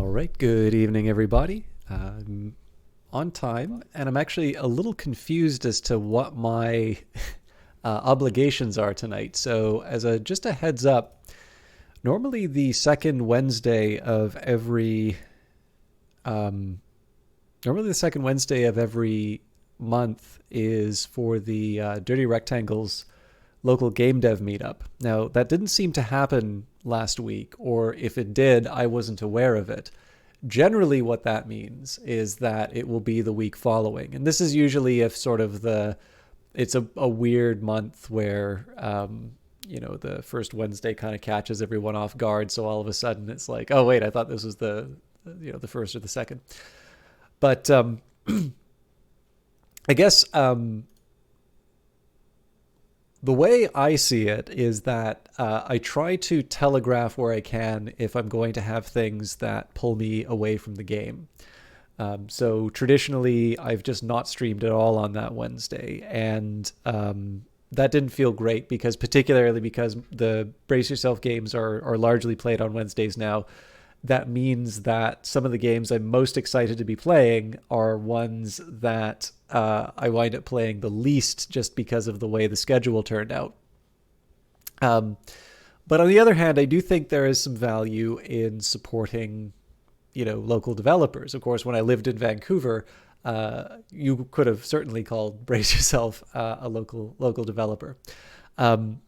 All right, good evening, everybody. I'm on time, and I'm actually a little confused as to what my obligations are tonight. So, as just a heads up, normally the second Wednesday of every month is for the Dirty Rectangles local game dev meetup. Now, that didn't seem to happen last week, or if it did, I wasn't aware of it. Generally, what that means is that it will be the week following. And this is usually if sort of it's a weird month where, the first Wednesday kind of catches everyone off guard. So all of a sudden it's like, oh, wait, I thought this was the first or the second. But I guess the way I see it is that I try to telegraph where I can if I'm going to have things that pull me away from the game. So traditionally, I've just not streamed at all on that Wednesday. And that didn't feel great particularly because the Brace Yourself games are largely played on Wednesdays now. That means that some of the games I'm most excited to be playing are ones that I wind up playing the least just because of the way the schedule turned out. But on the other hand, I do think there is some value in supporting, local developers. Of course, when I lived in Vancouver, you could have certainly called Brace Yourself a local developer.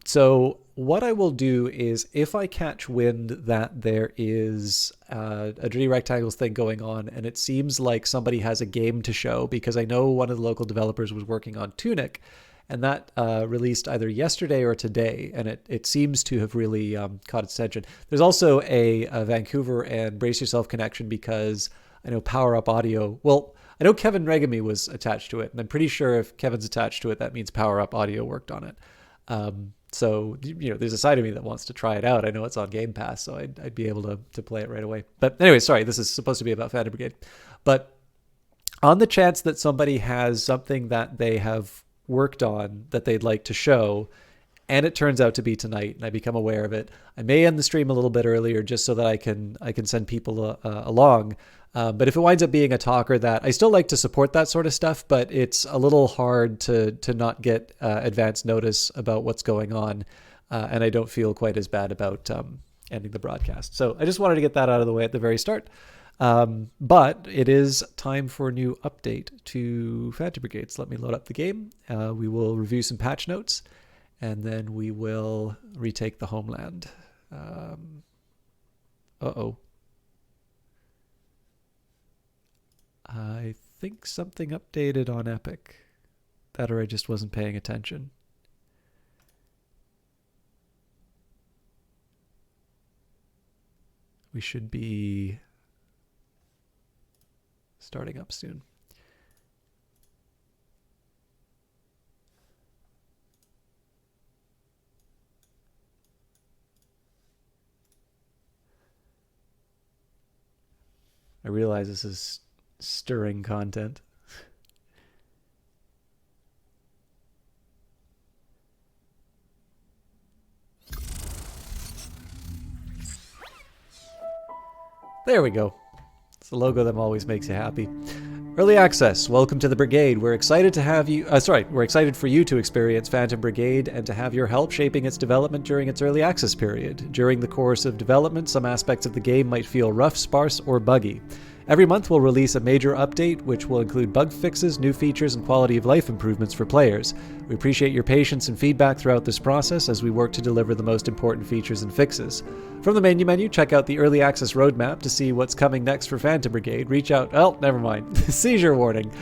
So what I will do is if I catch wind that there is a Dirty Rectangles thing going on and it seems like somebody has a game to show, because I know one of the local developers was working on Tunic, and that released either yesterday or today, and it seems to have really caught its attention. There's also a Vancouver and Brace Yourself connection because I know Power Up Audio, I know Kevin Regami was attached to it, and I'm pretty sure if Kevin's attached to it, that means Power Up Audio worked on it. So, there's a side of me that wants to try it out. I know it's on Game Pass, so I'd be able to play it right away. But anyway, sorry, this is supposed to be about Phantom Brigade. But on the chance that somebody has something that they have worked on that they'd like to show, and it turns out to be tonight, and I become aware of it, I may end the stream a little bit earlier just so that I can send people along. But if it winds up being a talker that I still like to support that sort of stuff, but it's a little hard to not get advance notice about what's going on. And I don't feel quite as bad about ending the broadcast. So I just wanted to get that out of the way at the very start. But it is time for a new update to Phantom Brigade. So let me load up the game. We will review some patch notes, and then we will retake the homeland. Uh-oh. I think something updated on Epic. That or I just wasn't paying attention. We should be starting up soon. I realize this is stirring content. There we go. It's the logo that always makes you happy. Early access. Welcome to the Brigade. We're excited to have you. We're excited for you to experience Phantom Brigade and to have your help shaping its development during its early access period. During the course of development, some aspects of the game might feel rough, sparse, or buggy. Every month we'll release a major update which will include bug fixes, new features, and quality of life improvements for players. We appreciate your patience and feedback throughout this process as we work to deliver the most important features and fixes. From the menu, check out the Early Access roadmap to see what's coming next for Phantom Brigade. Reach out... Oh, never mind. Seizure warning.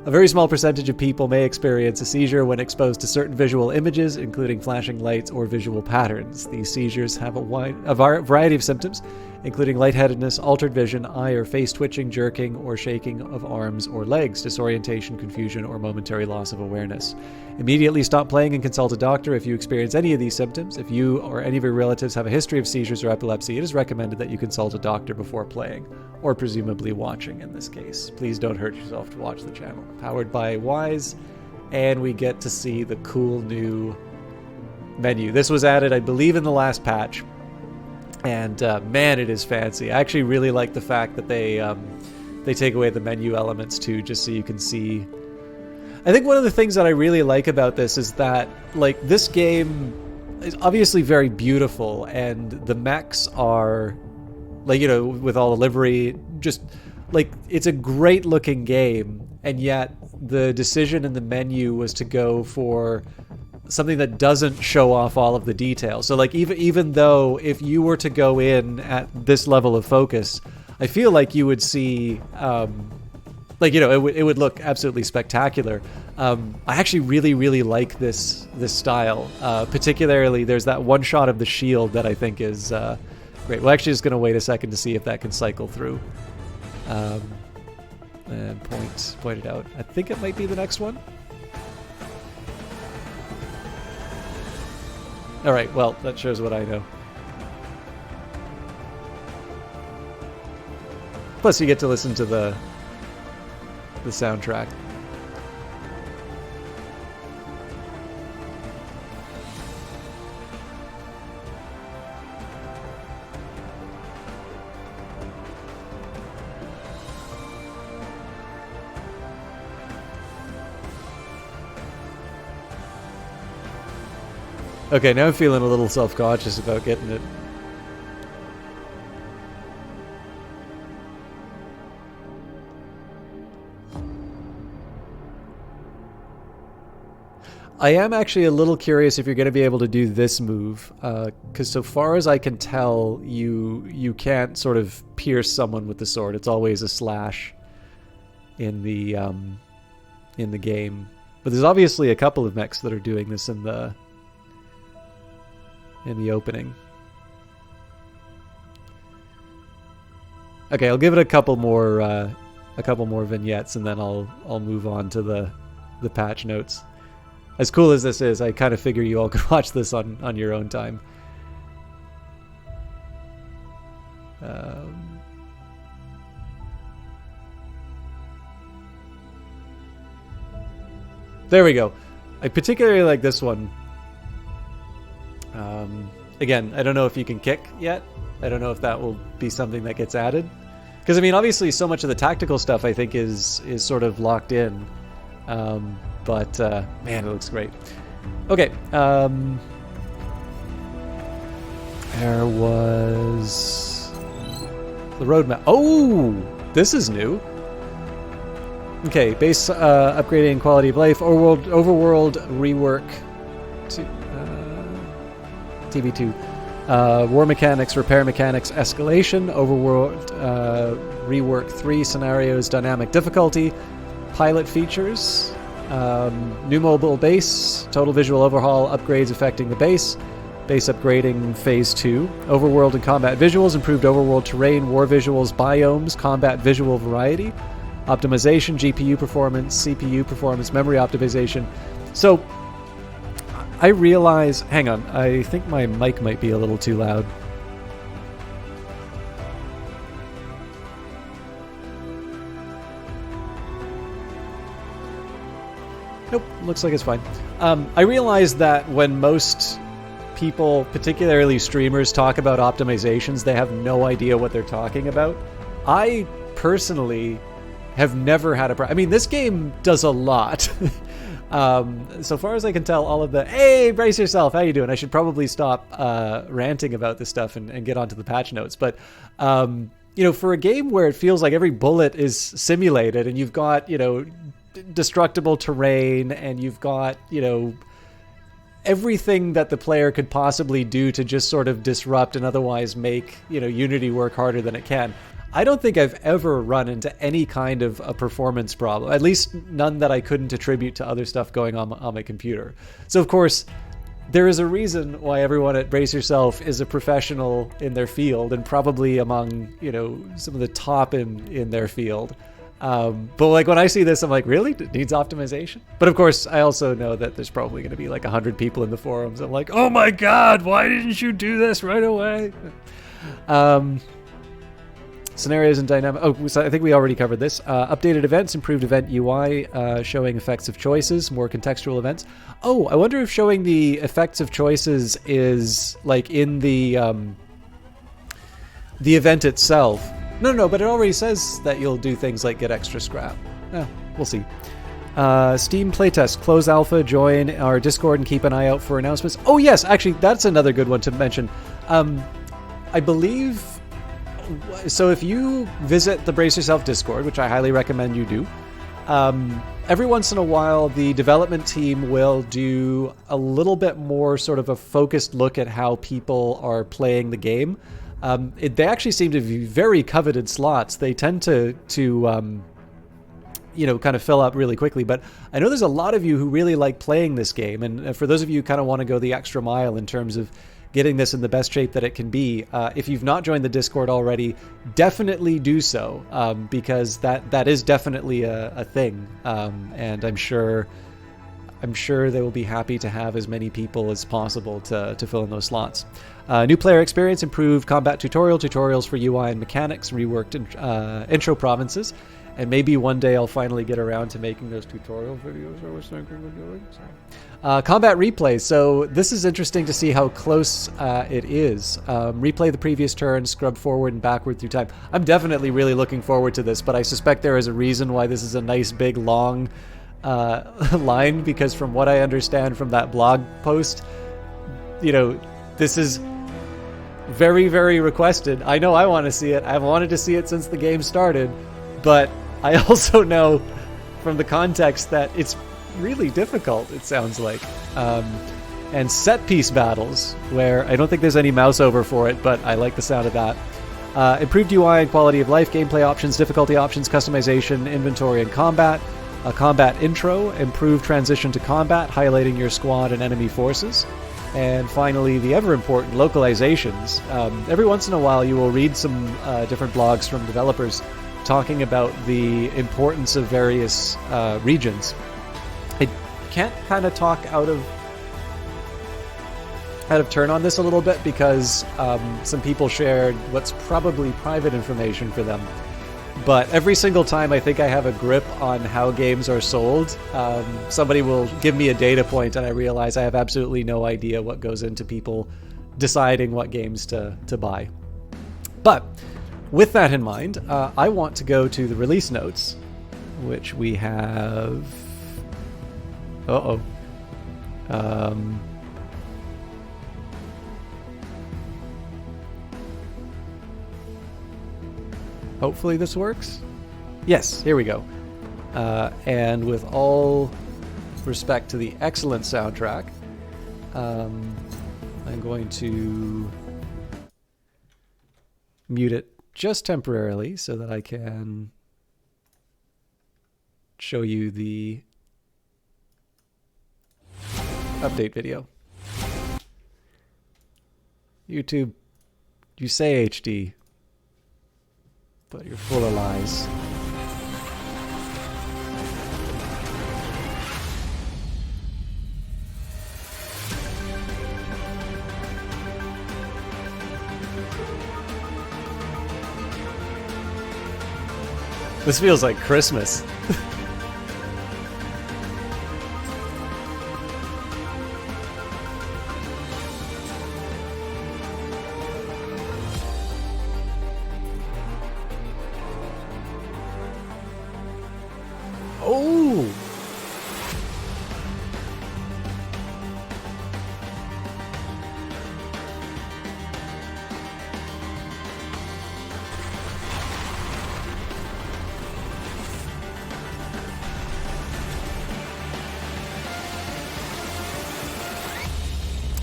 A very small percentage of people may experience a seizure when exposed to certain visual images, including flashing lights or visual patterns. These seizures have a variety of symptoms, including lightheadedness, altered vision, eye or face twitching, jerking, or shaking of arms or legs, disorientation, confusion, or momentary loss of awareness. Immediately stop playing and consult a doctor if you experience any of these symptoms. If you or any of your relatives have a history of seizures or epilepsy, it is recommended that you consult a doctor before playing, or presumably watching in this case. Please don't hurt yourself to watch the channel. Powered by Wise, and we get to see the cool new menu. This was added, I believe, in the last patch. And man, it is fancy. I actually really like the fact that they take away the menu elements too, just so you can see. I think one of the things that I really like about this is that, like, this game is obviously very beautiful, and the mechs are, like, you know, with all the livery, just, like, it's a great looking game, and yet the decision in the menu was to go for something that doesn't show off all of the details. So, like, even though if you were to go in at this level of focus, I feel like you would see, like, you know, it would look absolutely spectacular. I actually really like this style. Particularly, there's that one shot of the shield that I think is great. We're actually just going to wait a second to see if that can cycle through. And point it out. I think it might be the next one. All right, well, that shows what I know. Plus, you get to listen to the soundtrack. Okay, now I'm feeling a little self-conscious about getting it. I am actually a little curious if you're going to be able to do this move, because so far as I can tell, you can't sort of pierce someone with the sword. It's always a slash in the game. But there's obviously a couple of mechs that are doing this in the opening. Okay, I'll give it a couple more vignettes, and then I'll move on to the patch notes. As cool as this is, I kind of figure you all could watch this on your own time. There we go. I particularly like this one. Again, I don't know if you can kick yet. I don't know if that will be something that gets added. Because, I mean, obviously so much of the tactical stuff I think is sort of locked in. But, man, it looks great. Okay. There was the roadmap. Oh, this is new. Okay, base upgrading quality of life, overworld rework to TB2. War mechanics, repair mechanics, escalation, overworld rework 3 scenarios, dynamic difficulty, pilot features, new mobile base, total visual overhaul, upgrades affecting the base upgrading phase 2, overworld and combat visuals, improved overworld terrain, war visuals, biomes, combat visual variety, optimization, GPU performance, CPU performance, memory optimization. So I realize, hang on, I think my mic might be a little too loud. Nope, looks like it's fine. I realize that when most people, particularly streamers, talk about optimizations, they have no idea what they're talking about. I personally have never had a problem. I mean, this game does a lot. So far as I can tell, all of the, hey, brace yourself, how you doing? I should probably stop ranting about this stuff and get onto the patch notes. But, you know, for a game where it feels like every bullet is simulated and you've got, you know, destructible terrain and you've got, you know, everything that the player could possibly do to just sort of disrupt and otherwise make, you know, Unity work harder than it can. I don't think I've ever run into any kind of a performance problem, at least none that I couldn't attribute to other stuff going on my computer. So, of course, there is a reason why everyone at Brace Yourself is a professional in their field and probably among, you know, some of the top in their field. But like when I see this, I'm like, really? It needs optimization? But of course, I also know that there's probably going to be like 100 people in the forums. I'm like, oh my God, why didn't you do this right away? Scenarios and dynamic. Oh, so I think we already covered this. Updated events, improved event UI, showing effects of choices, more contextual events. Oh, I wonder if showing the effects of choices is like in the the event itself. No, but it already says that you'll do things like get extra scrap. We'll see. Steam playtest, close alpha, join our Discord and keep an eye out for announcements. Oh yes, actually, that's another good one to mention. I believe, so if you visit the Brace Yourself Discord, which I highly recommend you do, every once in a while the development team will do a little bit more sort of a focused look at how people are playing the game. They actually seem to be very coveted slots. They tend to kind of fill up really quickly. But I know there's a lot of you who really like playing this game. And for those of you who kind of want to go the extra mile in terms of getting this in the best shape that it can be, if you've not joined the Discord already, definitely do so, because that is definitely a thing. And I'm sure they will be happy to have as many people as possible to fill in those slots. New player experience, improved combat tutorials for UI and mechanics, reworked intro provinces, and maybe one day I'll finally get around to making those tutorial videos I was thinking of doing. Combat replay. So this is interesting to see how close it is. Replay the previous turn, scrub forward and backward through time. I'm definitely really looking forward to this, but I suspect there is a reason why this is a nice big long line, because from what I understand from that blog post, this is very, very requested. I know I want to see it. I've wanted to see it since the game started, but I also know from the context that it's really difficult, it sounds like. And set piece battles, where I don't think there's any mouse over for it, but I like the sound of that. Improved UI and quality of life, gameplay options, difficulty options, customization, inventory, and combat. A combat intro, improved transition to combat, highlighting your squad and enemy forces. And finally, the ever-important localizations. Every once in a while, you will read some different blogs from developers talking about the importance of various regions. I can't kind of talk out of turn on this a little bit, because some people shared what's probably private information for them. But every single time I think I have a grip on how games are sold, somebody will give me a data point and I realize I have absolutely no idea what goes into people deciding what games to buy. But with that in mind, I want to go to the release notes, which we have... Hopefully this works. Yes, here we go. And with all respect to the excellent soundtrack, I'm going to mute it just temporarily so that I can show you the update video. YouTube, you say HD, but you're full of lies. This feels like Christmas. Oh!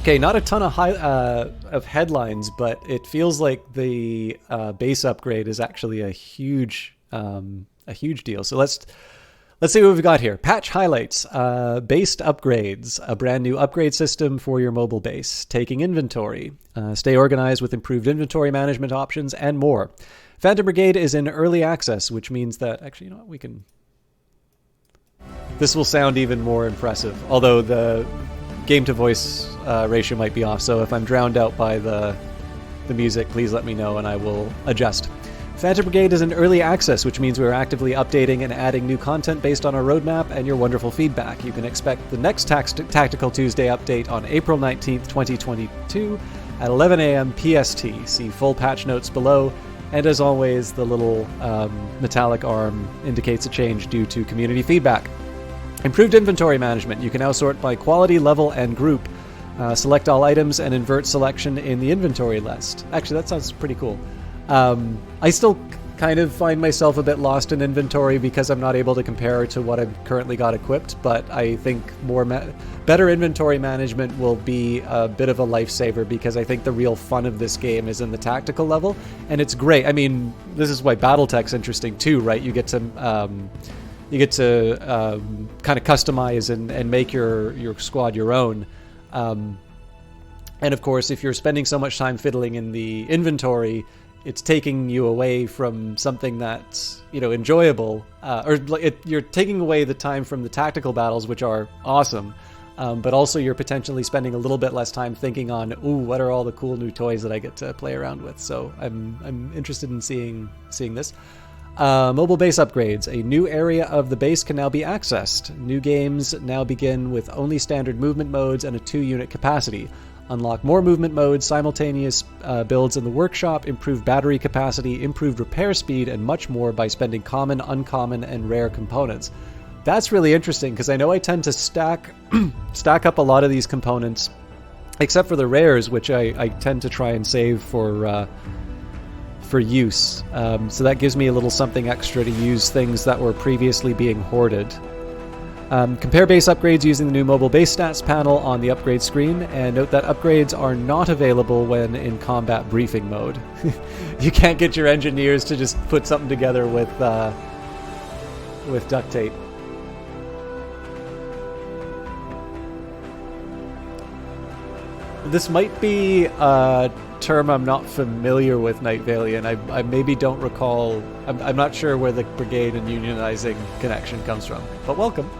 Okay, not a ton of headlines, but it feels like the base upgrade is actually a huge deal. So let's see what we've got here. Patch highlights, based upgrades, a brand new upgrade system for your mobile base, taking inventory, stay organized with improved inventory management options, and more. Phantom Brigade is in early access, which means that actually, you know what, we can. This will sound even more impressive, although the game to voice ratio might be off, so if I'm drowned out by the music, please let me know and I will adjust. Phantom Brigade is in early access, which means we're actively updating and adding new content based on our roadmap and your wonderful feedback. You can expect the next Tactical Tuesday update on April 19th, 2022, at 11 a.m. PST. See full patch notes below. And as always, the little metallic arm indicates a change due to community feedback. Improved inventory management. You can now sort by quality, level, and group. Select all items and invert selection in the inventory list. Actually, that sounds pretty cool. I still kind of find myself a bit lost in inventory because I'm not able to compare to what I've currently got equipped, but I think better inventory management will be a bit of a lifesaver, because I think the real fun of this game is in the tactical level, and it's great. I mean, this is why BattleTech's interesting too, right? You get to kind of customize and make your squad your own. And of course, if you're spending so much time fiddling in the inventory, it's taking you away from something that's, enjoyable, you're taking away the time from the tactical battles, which are awesome. But also you're potentially spending a little bit less time thinking on, what are all the cool new toys that I get to play around with? So I'm interested in seeing this. Mobile base upgrades. A new area of the base can now be accessed. New games now begin with only standard movement modes and a 2-unit capacity. Unlock more movement modes, simultaneous builds in the workshop, improved battery capacity, improved repair speed, and much more by spending common, uncommon, and rare components. That's really interesting, because I know I tend to stack up a lot of these components, except for the rares, which I tend to try and save for use. So that gives me a little something extra to use things that were previously being hoarded. Compare base upgrades using the new mobile base stats panel on the upgrade screen, and note that upgrades are not available when in combat briefing mode. You can't get your engineers to just put something together with duct tape. This might be a term I'm not familiar with, Night Valiant. I maybe don't recall. I'm not sure where the Brigade and unionizing connection comes from, but welcome.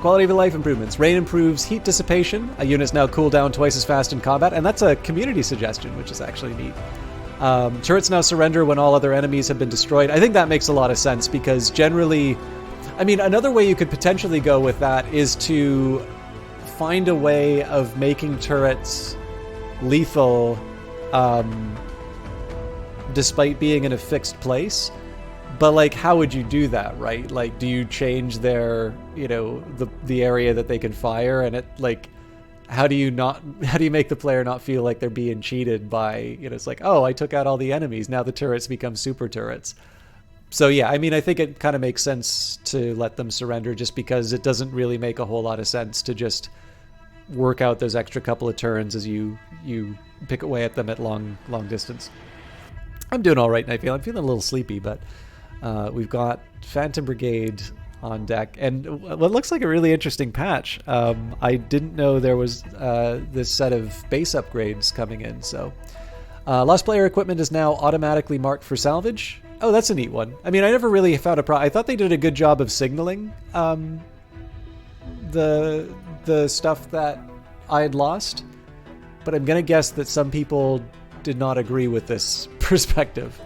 Quality of life improvements. Rain improves heat dissipation. Units now cool down twice as fast in combat, and that's a community suggestion, which is actually neat. Turrets now surrender when all other enemies have been destroyed. I think that makes a lot of sense, because generally, I mean, another way you could potentially go with that is to find a way of making turrets lethal despite being in a fixed place. But, like, how would you do that, right? Like, do you change their, the area that they can fire? And it, like, how do you make the player not feel like they're being cheated by, it's like, oh, I took out all the enemies, now the turrets become super turrets. So yeah, I mean, I think it kind of makes sense to let them surrender, just because it doesn't really make a whole lot of sense to just work out those extra couple of turns as you pick away at them at long distance. I'm doing all right, and I'm feeling a little sleepy, but we've got Phantom Brigade on deck, and what looks like a really interesting patch. I didn't know there was this set of base upgrades coming in. So lost player equipment is now automatically marked for salvage. Oh, that's a neat one. I mean, I never really found a problem. I thought they did a good job of signaling the stuff that I had lost, but I'm gonna guess that some people did not agree with this perspective.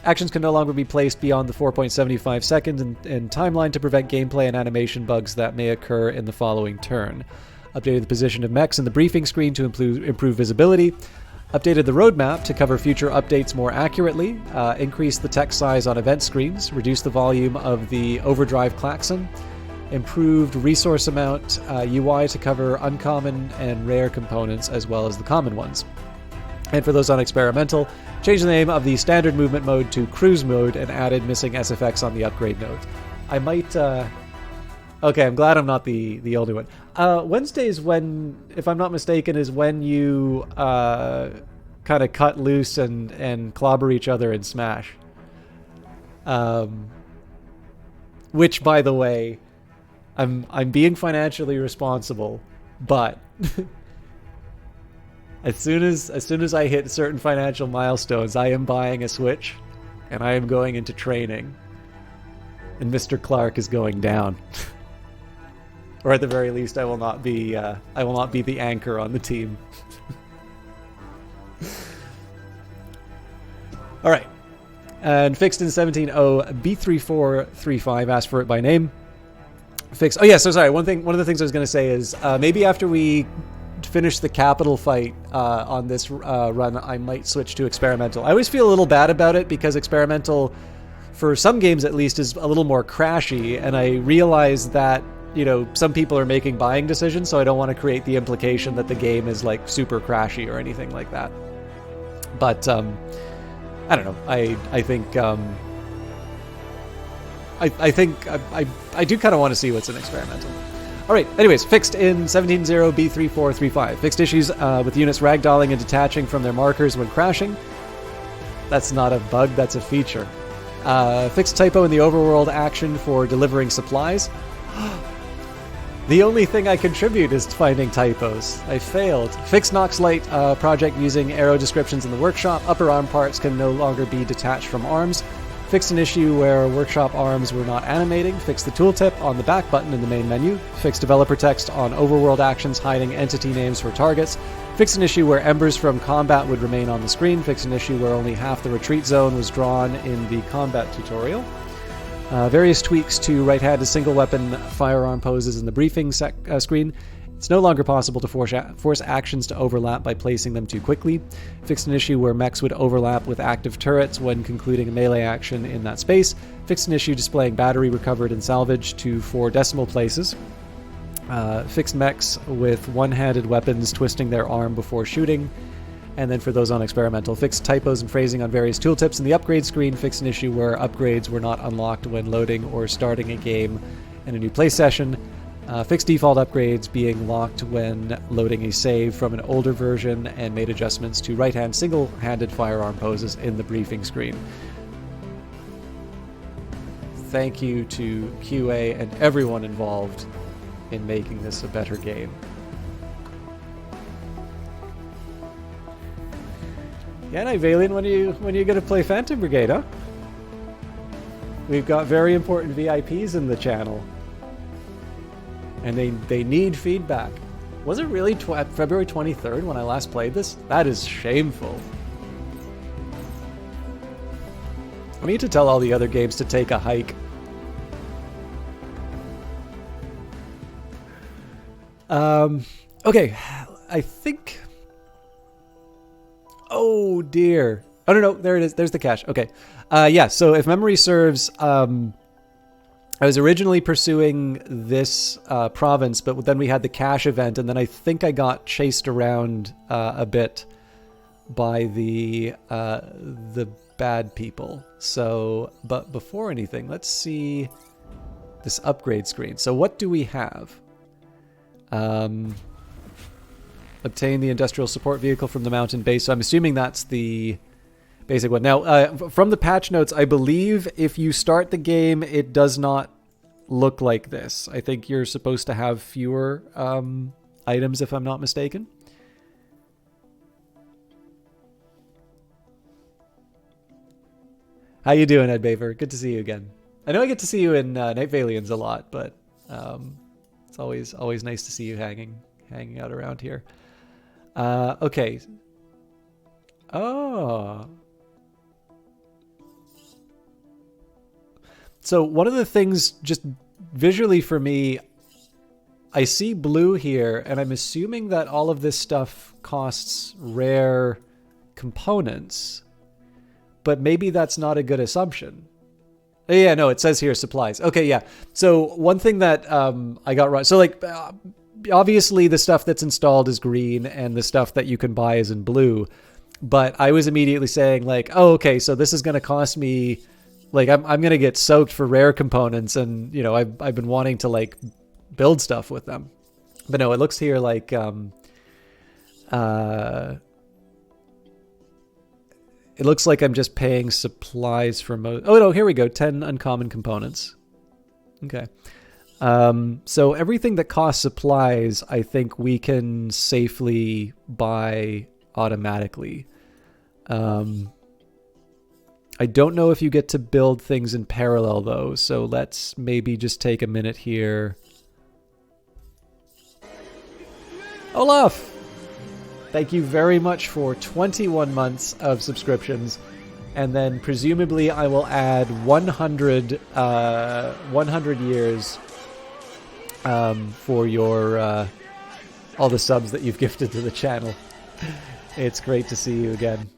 Actions can no longer be placed beyond the 4.75 seconds in timeline to prevent gameplay and animation bugs that may occur in the following turn. Updated the position of mechs in the briefing screen to improve visibility. Updated the roadmap to cover future updates more accurately. Increased the text size on event screens. Reduced the volume of the overdrive klaxon. Improved resource amount UI to cover uncommon and rare components as well as the common ones. And for those on experimental, changed the name of the standard movement mode to cruise mode and added missing SFX on the upgrade nodes. I might... Okay, I'm glad I'm not the only one. Wednesdays, when, if I'm not mistaken, is when you kind of cut loose and clobber each other in Smash. Which, by the way, I'm being financially responsible, but as soon as I hit certain financial milestones, I am buying a Switch, and I am going into training, and Mr. Clark is going down. Or at the very least, I will not be the anchor on the team. All right. And fixed in 17.0 B3435, asked for it by name. Fixed. Oh yeah, so sorry. One of the things I was going to say is maybe after we finish the capital fight on this run, I might switch to experimental. I always feel a little bad about it because experimental, for some games at least, is a little more crashy, and I realize that, you know, some people are making buying decisions, so I don't want to create the implication that the game is like super crashy or anything like that. But I don't know. I think I do kind of want to see what's in experimental. All right. Anyways, fixed in 17.0 B3435. Fixed issues with units ragdolling and detaching from their markers when crashing. That's not a bug. That's a feature. Fixed typo in the overworld action for delivering supplies. The only thing I contribute is finding typos. I failed. Fixed Nox Light project using arrow descriptions in the workshop. Upper arm parts can no longer be detached from arms. Fixed an issue where workshop arms were not animating. Fixed the tooltip on the back button in the main menu. Fixed developer text on overworld actions hiding entity names for targets. Fixed an issue where embers from combat would remain on the screen. Fixed an issue where only half the retreat zone was drawn in the combat tutorial. Various tweaks to right-handed single-weapon firearm poses in the briefing screen. It's no longer possible to force actions to overlap by placing them too quickly. Fixed an issue where mechs would overlap with active turrets when concluding a melee action in that space. Fixed an issue displaying battery recovered and salvaged to 4 decimal places. Fixed mechs with one-handed weapons twisting their arm before shooting. And then for those on experimental, fixed typos and phrasing on various tooltips in the upgrade screen. Fixed an issue where upgrades were not unlocked when loading or starting a game in a new play session. Fixed default upgrades being locked when loading a save from an older version, and made adjustments to right-hand single-handed firearm poses in the briefing screen. Thank you to QA and everyone involved in making this a better game. Yeah, Night Valiant, when are you going to play Phantom Brigade, huh? We've got very important VIPs in the channel. And they need feedback. Was it really February 23rd when I last played this? That is shameful. I need to tell all the other games to take a hike. Okay, I think... Oh dear. Oh no, there it is. There's the cache. Okay. Yeah, so if memory serves, I was originally pursuing this province, but then we had the cache event, and then I think I got chased around a bit by the bad people. So, but before anything, let's see this upgrade screen. So what do we have? Obtain the industrial support vehicle from the mountain base. So I'm assuming that's the basic one. Now, from the patch notes, I believe if you start the game, it does not look like this. I think you're supposed to have fewer items, if I'm not mistaken. How you doing, Ed Baver? Good to see you again. I know I get to see you in Night Valiants a lot, but it's always nice to see you hanging out around here. Okay. Oh. So one of the things, just visually for me, I see blue here, and I'm assuming that all of this stuff costs rare components, but maybe that's not a good assumption. Yeah, no, it says here supplies. Okay, yeah. So one thing that I got wrong, so like, obviously the stuff that's installed is green and the stuff that you can buy is in blue, but I was immediately saying like, oh, okay, so this is going to cost me, like, I'm going to get soaked for rare components, and, you know, I've been wanting to, like, build stuff with them. But no, it looks here like, it looks like I'm just paying supplies for most... Oh, no, here we go. 10 uncommon components. Okay. So everything that costs supplies, I think we can safely buy automatically. I don't know if you get to build things in parallel, though, so let's maybe just take a minute here. Olaf! Thank you very much for 21 months of subscriptions and then presumably I will add 100 years for your all the subs that you've gifted to the channel. It's great to see you again.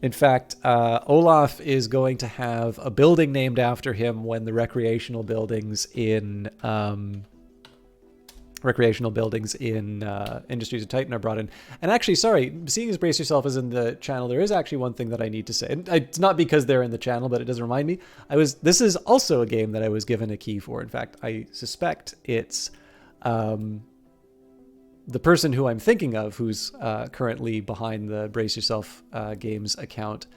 In fact, Olaf is going to have a building named after him when the recreational buildings in Industries of Titan are brought in. And actually, sorry, seeing as Brace Yourself is in the channel, there is actually one thing that I need to say. And it's not because they're in the channel, but it does remind me. This is also a game that I was given a key for. In fact, I suspect it's the person who I'm thinking of, who's currently behind the Brace Yourself Games account,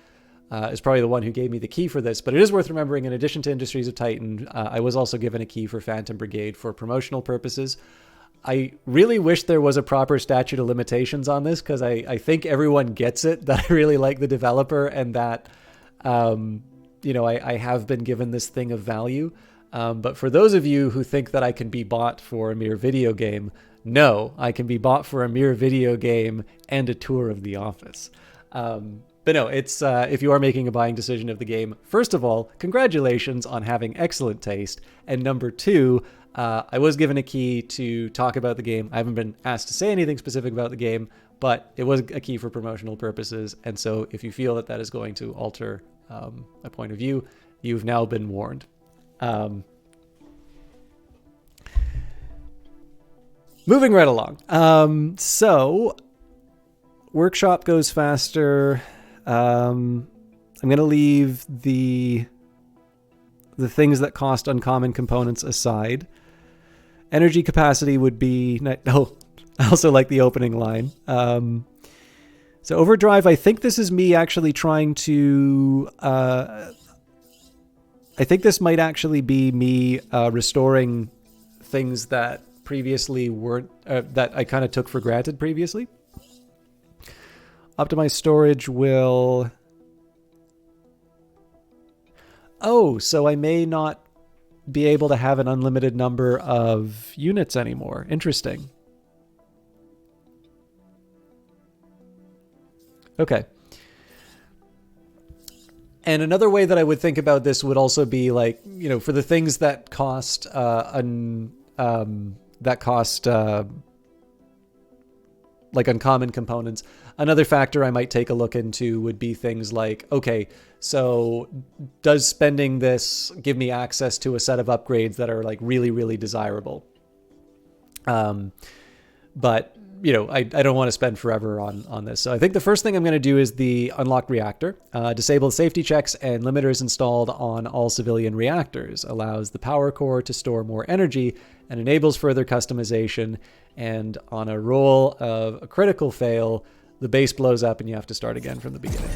is probably the one who gave me the key for this. But it is worth remembering, in addition to Industries of Titan, I was also given a key for Phantom Brigade for promotional purposes. I really wish there was a proper statute of limitations on this, because I think everyone gets it, that I really like the developer, and that, I have been given this thing of value. But for those of you who think that I can be bought for a mere video game, no, I can be bought for a mere video game and a tour of the office. But no, it's if you are making a buying decision of the game, first of all, congratulations on having excellent taste. And number two, I was given a key to talk about the game. I haven't been asked to say anything specific about the game, but it was a key for promotional purposes. And so if you feel that that is going to alter a point of view, you've now been warned. Moving right along. So workshop goes faster. I'm going to leave the things that cost uncommon components aside. Energy capacity would be... Oh, I also like the opening line. So overdrive, I think this is me actually trying to... I think this might actually be me restoring things that previously weren't... that I kind of took for granted previously. Optimized storage will... Oh, so I may not be able to have an unlimited number of units anymore. Interesting. Okay. And another way that I would think about this would also be like, for the things that cost like uncommon components. Another factor I might take a look into would be things like, okay, so does spending this give me access to a set of upgrades that are like really, really desirable? But I don't want to spend forever on this. So I think the first thing I'm going to do is the unlocked reactor. Disable safety checks and limiters installed on all civilian reactors. Allows the power core to store more energy and enables further customization. And on a roll of a critical fail, the base blows up and you have to start again from the beginning.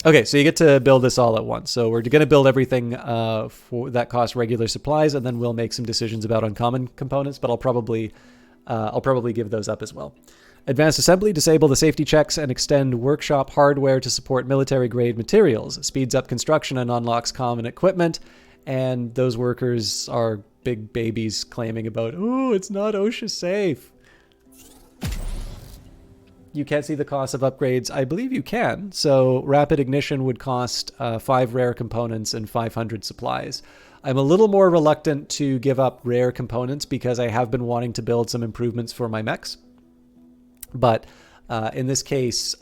Okay, so you get to build this all at once. So we're going to build everything for that costs regular supplies, and then we'll make some decisions about uncommon components, but I'll probably give those up as well. Advanced assembly, disable the safety checks and extend workshop hardware to support military-grade materials. Speeds up construction and unlocks common equipment, and those workers are big babies claiming about, oh, it's not OSHA safe. You can't see the cost of upgrades. I believe you can. So rapid ignition would cost 5 rare components and 500 supplies. I'm a little more reluctant to give up rare components because I have been wanting to build some improvements for my mechs. But in this case,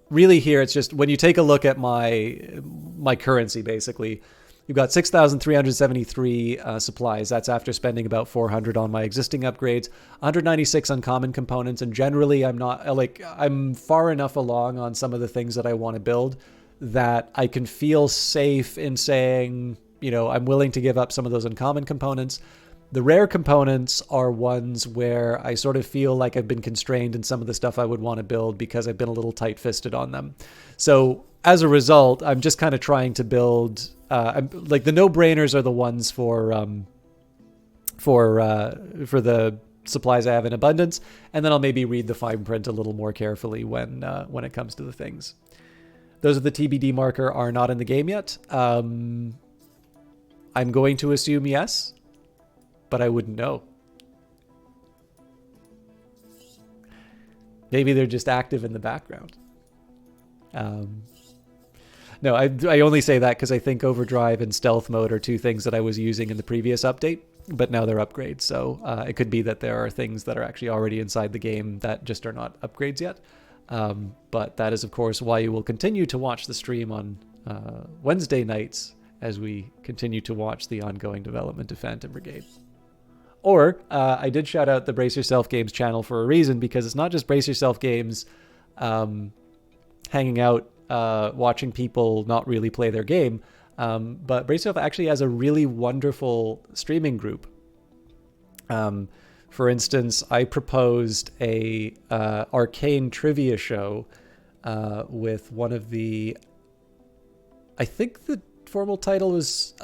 really here, it's just when you take a look at my currency, basically, you've got 6,373 supplies. That's after spending about 400 on my existing upgrades, 196 uncommon components. And generally, I'm far enough along on some of the things that I want to build that I can feel safe in saying, I'm willing to give up some of those uncommon components. The rare components are ones where I sort of feel like I've been constrained in some of the stuff I would want to build because I've been a little tight-fisted on them. So as a result, I'm just kind of trying to build... like the no-brainers are the ones for the supplies I have in abundance, and then I'll maybe read the fine print a little more carefully when it comes to the things. Those of the TBD marker are not in the game yet. I'm going to assume yes, but I wouldn't know. Maybe they're just active in the background. No, I only say that because I think overdrive and stealth mode are two things that I was using in the previous update, but now they're upgrades. So it could be that there are things that are actually already inside the game that just are not upgrades yet. But that is, of course, why you will continue to watch the stream on Wednesday nights as we continue to watch the ongoing development of Phantom Brigade. Or I did shout out the Brace Yourself Games channel for a reason, because it's not just Brace Yourself Games hanging out, watching people not really play their game, but Brace Yourself actually has a really wonderful streaming group. For instance, I proposed a arcane trivia show with one of the, I think the formal title was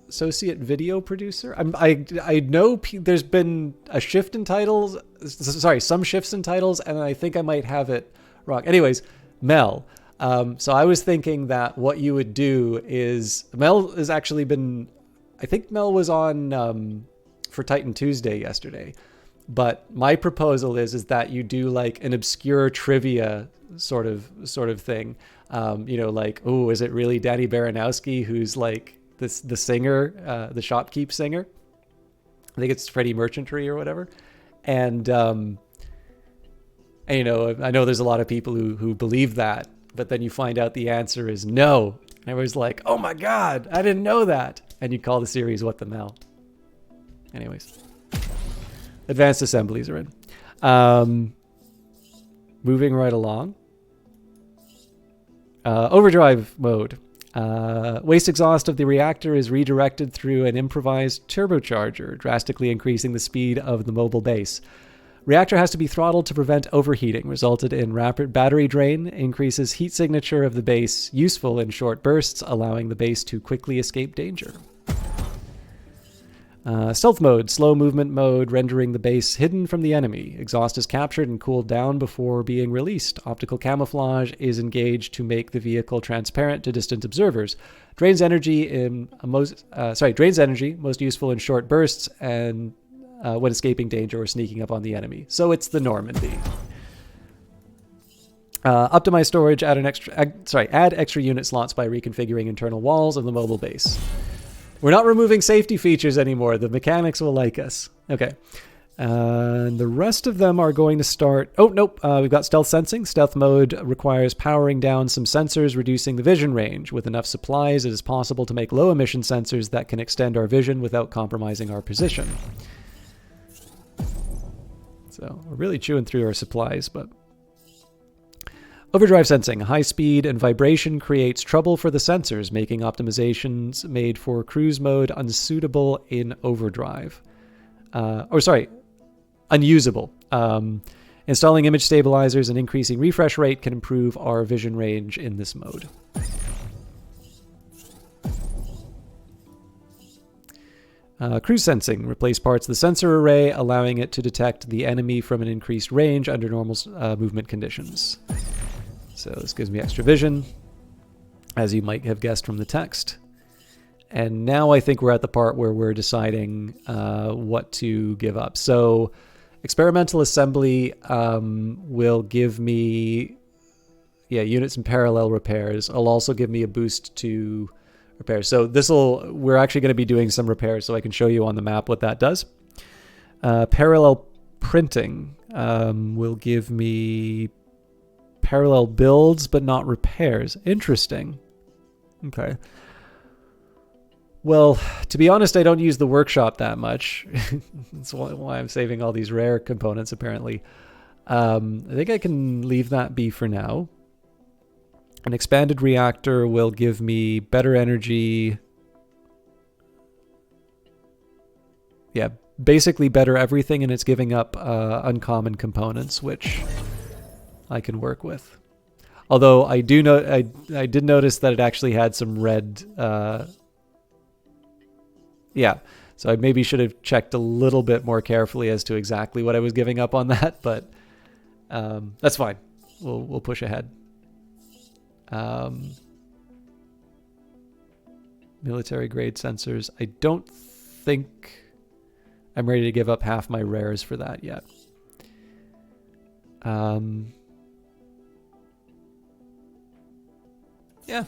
associate video producer. I know there's been a shift in titles. Sorry, some shifts in titles, and I think I might have it wrong. Anyways, Mel. So I was thinking that what you would do is, Mel has actually been, I think Mel was on for Titan Tuesday yesterday, but my proposal is that you do like an obscure trivia sort of thing. Like, oh, is it really Danny Baranowski who's like the singer, the shopkeep singer? I think it's Freddie Merchantry or whatever. And I know there's a lot of people who believe that, but then you find out the answer is no. And everybody's like, oh my God, I didn't know that. And you call the series What the Mel. Anyways, advanced assemblies are in. Moving right along. Overdrive mode. Waste exhaust of the reactor is redirected through an improvised turbocharger, drastically increasing the speed of the mobile base. Reactor has to be throttled to prevent overheating, resulted in rapid battery drain, increases heat signature of the base, useful in short bursts, allowing the base to quickly escape danger. Stealth mode, slow movement mode, rendering the base hidden from the enemy. Exhaust is captured and cooled down before being released. Optical camouflage is engaged to make the vehicle transparent to distant observers. Drains energy, most useful in short bursts and when escaping danger or sneaking up on the enemy. So it's the Normandy. Optimize storage, add extra unit slots by reconfiguring internal walls of the mobile base. We're not removing safety features anymore. The mechanics will like us. Okay. And the rest of them are going to start... Oh, nope. We've got stealth sensing. Stealth mode requires powering down some sensors, reducing the vision range. With enough supplies, it is possible to make low-emission sensors that can extend our vision without compromising our position. So we're really chewing through our supplies, but... Overdrive sensing. High speed and vibration creates trouble for the sensors, making optimizations made for cruise mode unsuitable in overdrive. Unusable. Installing image stabilizers and increasing refresh rate can improve our vision range in this mode. Cruise sensing. Replace parts of the sensor array, allowing it to detect the enemy from an increased range under normal movement conditions. So this gives me extra vision, as you might have guessed from the text. And now I think we're at the part where we're deciding what to give up. So experimental assembly will give me units and parallel repairs. It'll also give me a boost to repairs. So we're actually going to be doing some repairs, so I can show you on the map what that does. Parallel printing will give me parallel builds, but not repairs. Interesting. Okay. Well, to be honest, I don't use the workshop that much. That's why I'm saving all these rare components, apparently. I think I can leave that be for now. An expanded reactor will give me better energy. Yeah, basically better everything, and it's giving up uncommon components, which I can work with. Although I did notice that it actually had some red. So I maybe should have checked a little bit more carefully as to exactly what I was giving up on that, but that's fine. We'll push ahead. Military grade sensors. I don't think I'm ready to give up half my rares for that yet. Yeah.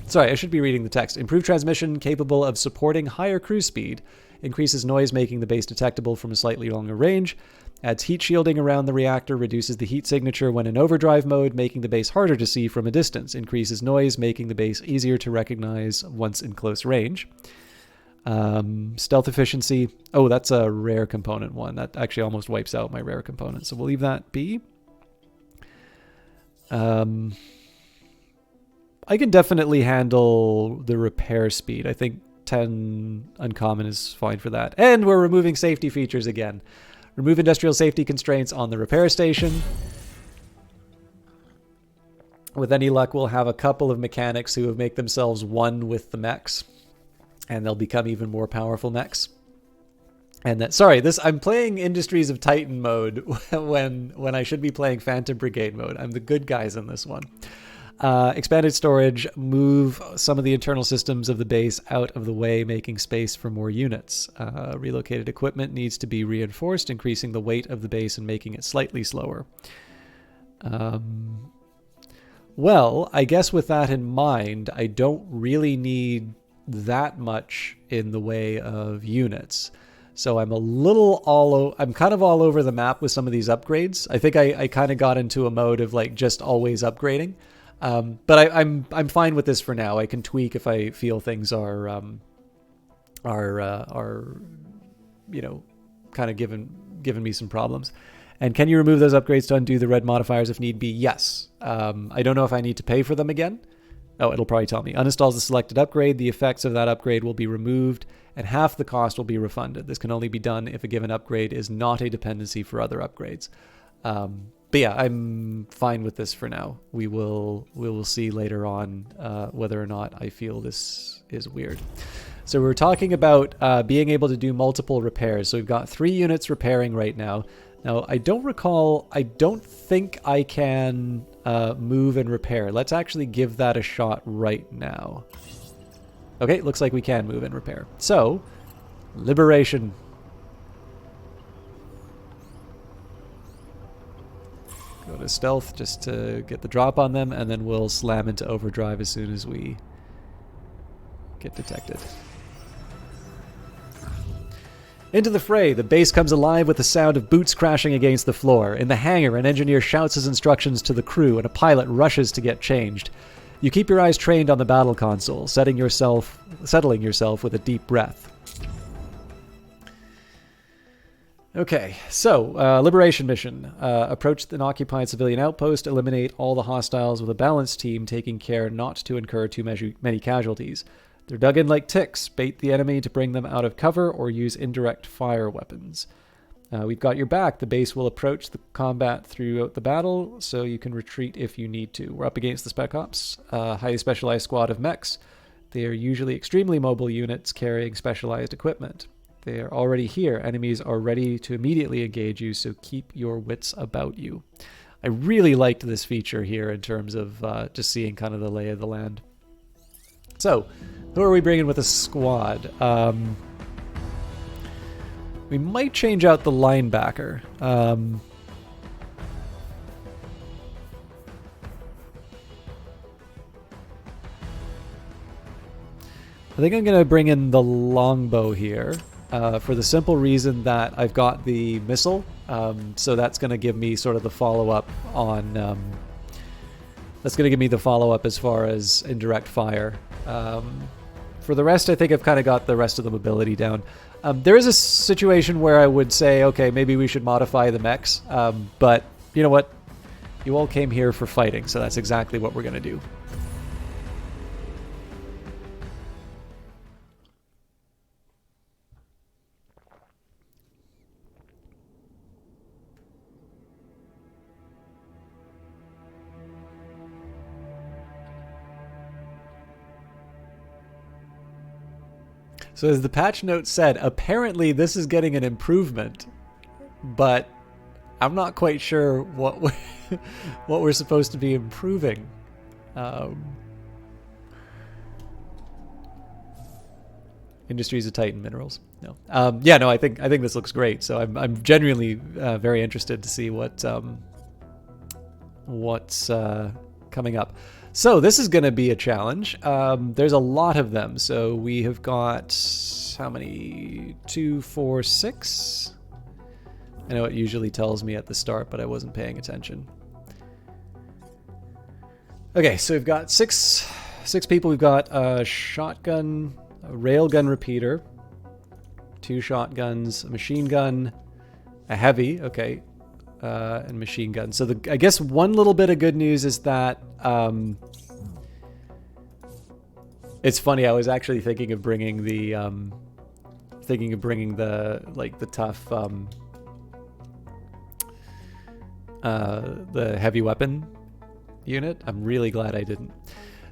Sorry, I should be reading the text. Improved transmission capable of supporting higher cruise speed. Increases noise, making the base detectable from a slightly longer range. Adds heat shielding around the reactor. Reduces the heat signature when in overdrive mode, making the base harder to see from a distance. Increases noise, making the base easier to recognize once in close range. Stealth efficiency. Oh, that's a rare component one. That actually almost wipes out my rare component. So we'll leave that be. I can definitely handle the repair speed. I think 10 uncommon is fine for that. And we're removing safety features again. Remove industrial safety constraints on the repair station. With any luck, we'll have a couple of mechanics who make themselves one with the mechs. And they'll become even more powerful mechs. And that, sorry, I'm playing Industries of Titan mode when I should be playing Phantom Brigade mode. I'm the good guys in this one. Expanded storage, move some of the internal systems of the base out of the way, making space for more units. Relocated equipment needs to be reinforced, increasing the weight of the base and making it slightly slower. Well, I guess with that in mind, I don't really need that much in the way of units. So I'm I'm kind of all over the map with some of these upgrades. I think I kind of got into a mode of like just always upgrading. But I'm fine with this for now. I can tweak if I feel things are you know, kind of given me some problems. And can you remove those upgrades to undo the red modifiers if need be? Yes. I don't know if I need to pay for them again. Oh, it'll probably tell me. Uninstalls the selected upgrade. The effects of that upgrade will be removed, and half the cost will be refunded. This can only be done if a given upgrade is not a dependency for other upgrades. But yeah, I'm fine with this for now. We will see later on whether or not I feel this is weird. So we're talking about being able to do multiple repairs. So we've got 3 units repairing right now. Now, I don't think I can move and repair. Let's actually give that a shot right now. Okay, looks like we can move and repair. So, liberation. Go to stealth just to get the drop on them, and then we'll slam into overdrive as soon as we get detected. Into the fray, the base comes alive with the sound of boots crashing against the floor. In the hangar, an engineer shouts his instructions to the crew, and a pilot rushes to get changed. You keep your eyes trained on the battle console, settling yourself with a deep breath. Okay, so, liberation mission. Approach an occupied civilian outpost, eliminate all the hostiles with a balanced team, taking care not to incur too many casualties. They're dug in like ticks. Bait the enemy to bring them out of cover or use indirect fire weapons. We've got your back. The base will approach the combat throughout the battle, so you can retreat if you need to. We're up against the Spec Ops, a highly specialized squad of mechs. They are usually extremely mobile units carrying specialized equipment. They are already here. Enemies are ready to immediately engage you, so keep your wits about you. I really liked this feature here in terms of just seeing kind of the lay of the land. So, who are we bringing with a squad? We might change out the linebacker. I think I'm going to bring in the longbow here for the simple reason that I've got the missile. So that's going to give me sort of the follow-up on... that's going to give me the follow-up as far as indirect fire. For the rest, I think I've kind of got the rest of the mobility down. There is a situation where I would say, okay, maybe we should modify the mechs, but you know what? You all came here for fighting, so that's exactly what we're going to do. So as the patch note said, apparently this is getting an improvement, but I'm not quite sure what we're supposed to be improving. Industries of Titan minerals. No. Yeah, no. I think this looks great. So I'm genuinely very interested to see what what's coming up. So this is going to be a challenge. There's a lot of them. So we have got, how many? 2, 4, 6? I know it usually tells me at the start, but I wasn't paying attention. Okay, so we've got six people. We've got a shotgun, a railgun repeater, 2 shotguns, a machine gun, a heavy, okay, and machine gun. So I guess one little bit of good news is that it's funny. I was actually thinking of bringing the the tough the heavy weapon unit. I'm really glad I didn't.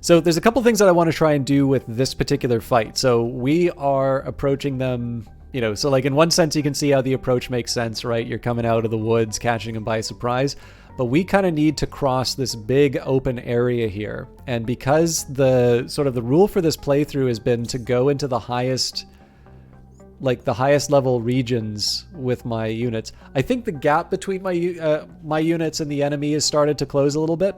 So there's a couple things that I want to try and do with this particular fight. So we are approaching them, you know, so like in one sense you can see how the approach makes sense, right? You're coming out of the woods, catching them by surprise. But we kind of need to cross this big open area here. And because the sort of the rule for this playthrough has been to go into the highest, like the highest level regions with my units, I think the gap between my units and the enemy has started to close a little bit.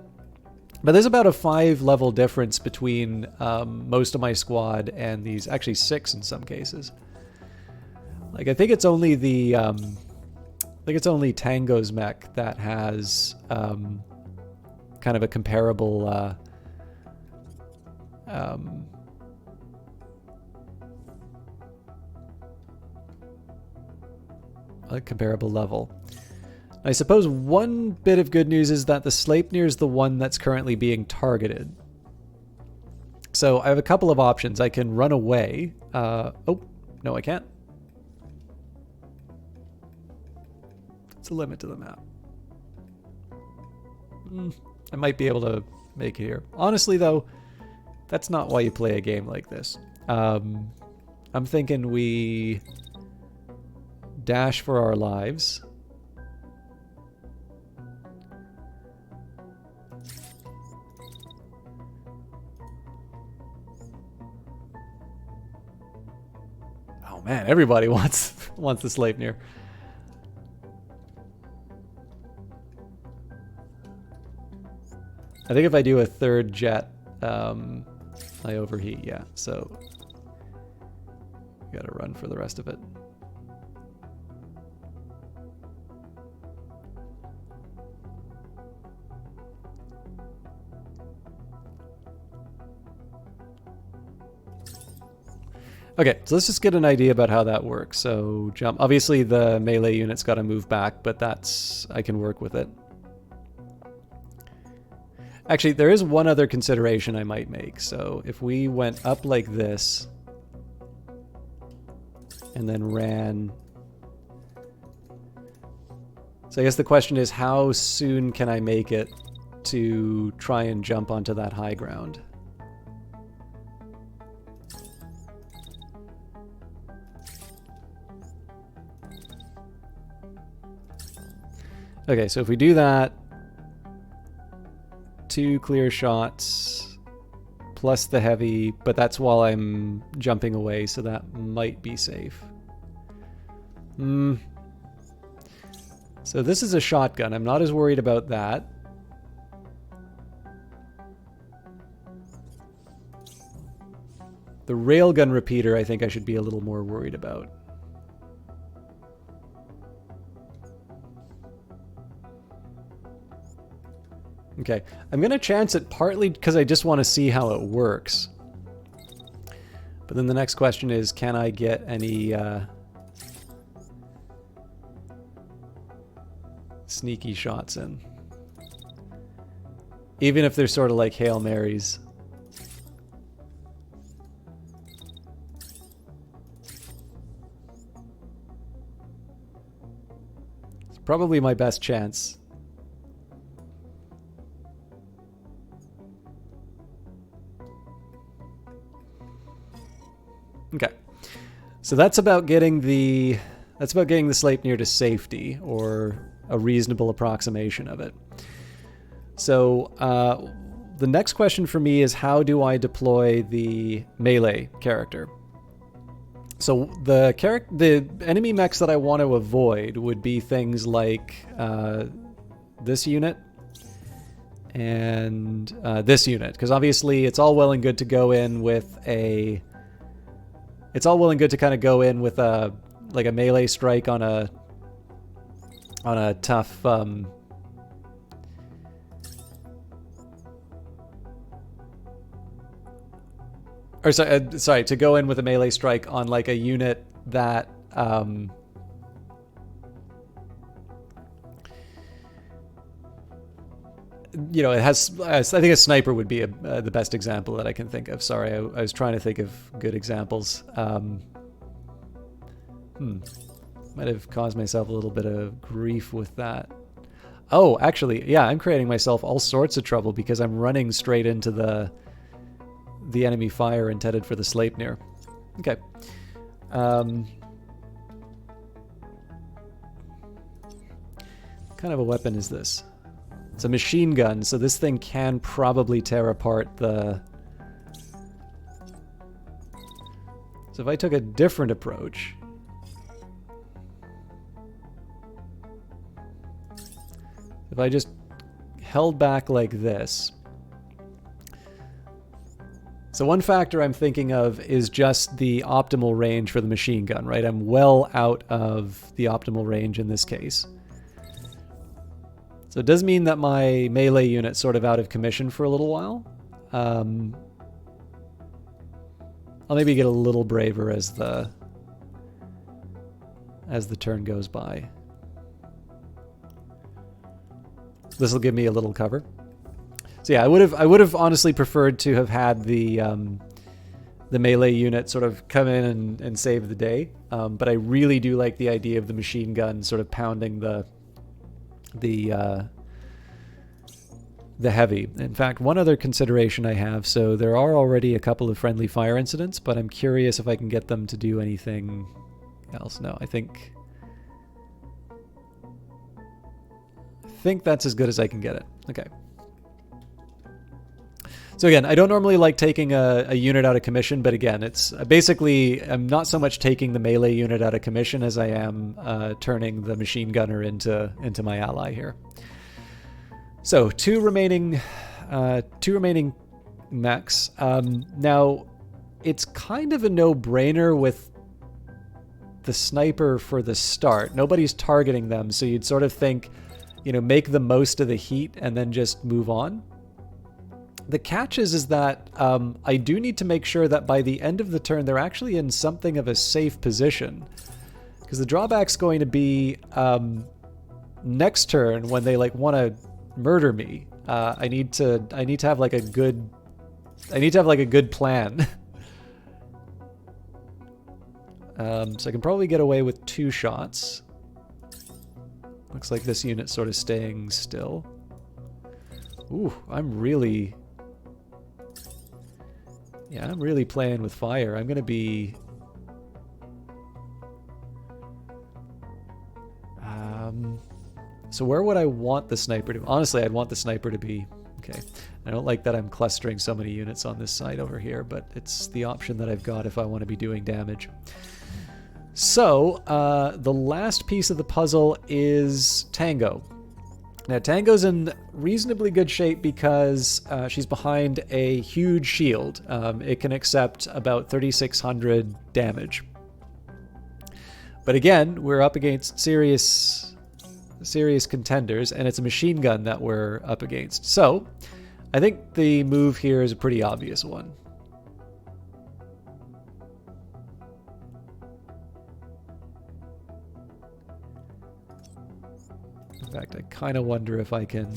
But there's about a 5 level difference between most of my squad and these, actually 6 in some cases. Like I think it's only the Tango's mech that has kind of a comparable level. I suppose one bit of good news is that the Sleipnir is the one that's currently being targeted. So I have a couple of options. I can run away. Oh, no, I can't. It's a limit to the map. I might be able to make it here. Honestly, though, that's not why you play a game like this. I'm thinking we dash for our lives. Oh man, everybody wants the Sleipnir. I think if I do a third jet, I overheat, yeah. So gotta run for the rest of it. Okay, so let's just get an idea about how that works. So jump. Obviously the melee unit's got to move back, but I can work with it. Actually, there is one other consideration I might make. So if we went up like this and then ran. So I guess the question is, how soon can I make it to try and jump onto that high ground? Okay, so if we do that, 2 clear shots plus the heavy, but that's while I'm jumping away, so that might be safe. So this is a shotgun. I'm not as worried about that. The railgun repeater, I think I should be a little more worried about. Okay, I'm going to chance it partly because I just want to see how it works. But then the next question is, can I get any sneaky shots in? Even if they're sort of like Hail Marys. It's probably my best chance. Okay, so that's about getting the Sleipnir to safety, or a reasonable approximation of it. So the next question for me is, how do I deploy the melee character? So the enemy mechs that I want to avoid would be things like this unit and this unit, because obviously it's all well and good to go in with a... It's all well and good to kind of go in with a like a melee strike on a tough or sorry, to go in with a melee strike on like a unit that you know, it has, I think a sniper would be the best example that I can think of. Sorry, I was trying to think of good examples. Might have caused myself a little bit of grief with that. Oh, actually, yeah, I'm creating myself all sorts of trouble because I'm running straight into the enemy fire intended for the Sleipnir. Okay. What kind of a weapon is this? It's a machine gun, so this thing can probably tear apart the... So if I took a different approach... If I just held back like this... So one factor I'm thinking of is just the optimal range for the machine gun, right? I'm well out of the optimal range in this case. So it does mean that my melee unit's sort of out of commission for a little while. I'll maybe get a little braver as the turn goes by. This will give me a little cover. So yeah, I would have honestly preferred to have had the melee unit sort of come in and save the day. But I really do like the idea of the machine gun sort of pounding the heavy. In fact, one other consideration I have, so there are already a couple of friendly fire incidents, but I'm curious if I can get them to do anything else. No, I think that's as good as I can get it. Okay. So again, I don't normally like taking a unit out of commission, but again, it's basically, I'm not so much taking the melee unit out of commission as I am turning the machine gunner into my ally here. So two remaining mechs. Now, it's kind of a no-brainer with the sniper for the start. Nobody's targeting them, so you'd sort of think, you know, make the most of the heat and then just move on. The catch is that I do need to make sure that by the end of the turn they're actually in something of a safe position, because the drawback's going to be next turn when they like want to murder me. I need to have like a good plan. So I can probably get away with 2 shots. Looks like this unit's sort of staying still. Ooh, I'm really playing with fire. I'm gonna be so where would I want the sniper to... Honestly, I'd want the sniper to be... Okay. I don't like that I'm clustering so many units on this side over here, but it's the option that I've got if I want to be doing damage. So, the last piece of the puzzle is Tango. Now, Tango's in reasonably good shape because she's behind a huge shield. It can accept about 3,600 damage. But again, we're up against serious contenders, and it's a machine gun that we're up against. So, I think the move here is a pretty obvious one. In fact, I kind of wonder if I can...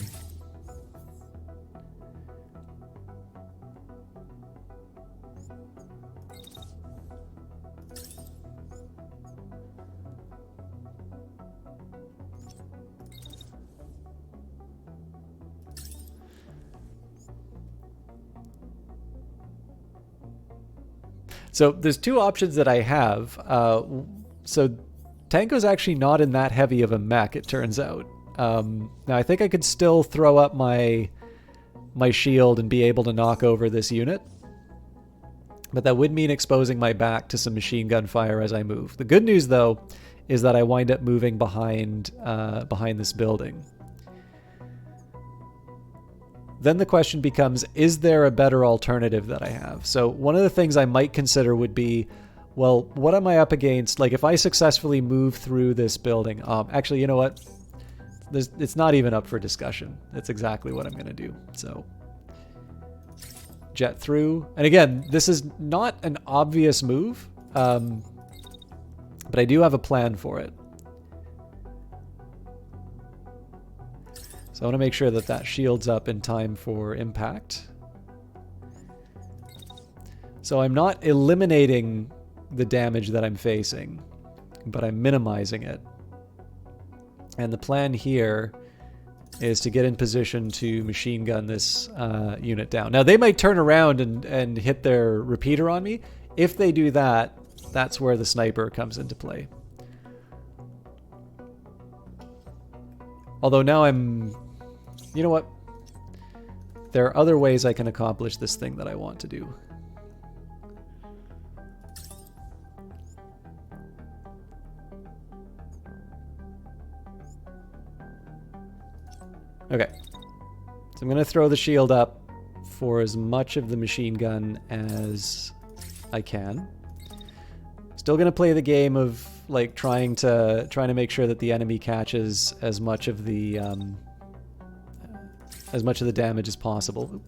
So there's 2 options that I have. So Tango's actually not in that heavy of a mech, it turns out. Now I think I could still throw up my shield and be able to knock over this unit. But that would mean exposing my back to some machine gun fire as I move. The good news, though, is that I wind up moving behind this building. then the question becomes, is there a better alternative that I have? So one of the things I might consider would be, well, what am I up against? Like if I successfully move through this building, actually, you know what? It's not even up for discussion. That's exactly what I'm going to do. So jet through. And again, this is not an obvious move, but I do have a plan for it. So I want to make sure that that shields up in time for impact. So I'm not eliminating the damage that I'm facing, but I'm minimizing it. And the plan here is to get in position to machine gun this unit down. Now they might turn around and hit their repeater on me. If they do that, that's where the sniper comes into play. Although now you know what? There are other ways I can accomplish this thing that I want to do. Okay. So I'm going to throw the shield up for as much of the machine gun as I can. Still going to play the game of like trying to make sure that the enemy catches as much of the damage as possible.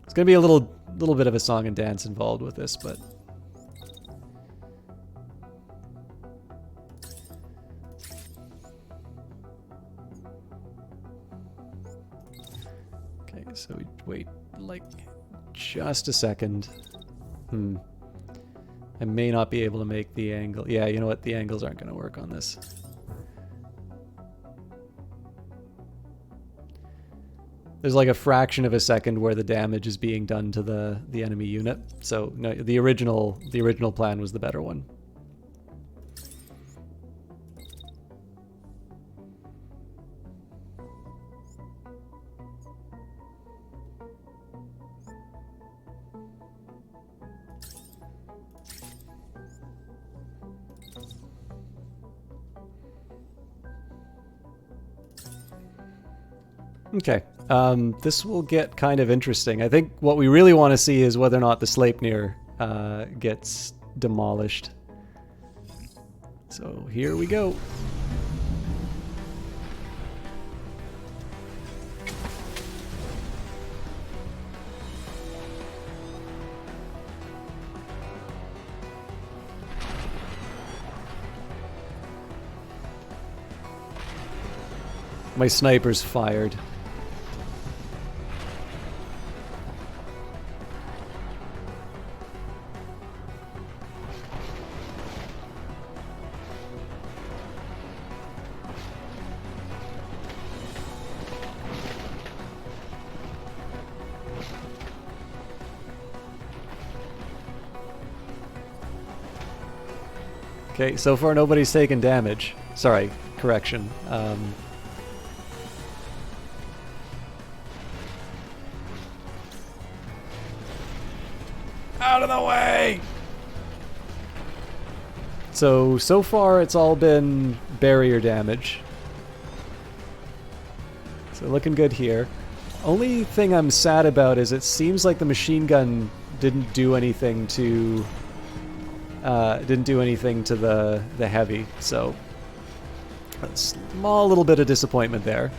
It's going to be a little bit of a song and dance involved with this, but okay, so we wait like just a second. I may not be able to make the angle. Yeah, you know what? The angles aren't going to work on this. There's like a fraction of a second where the damage is being done to the enemy unit. So no, the original plan was the better one. Okay, this will get kind of interesting. I think what we really want to see is whether or not the Sleipnir gets demolished. So here we go. My sniper's fired. Okay, so far nobody's taken damage. Sorry, correction. Out of the way! So far it's all been barrier damage. So looking good here. Only thing I'm sad about is it seems like the machine gun didn't do anything to the heavy, so a small little bit of disappointment there.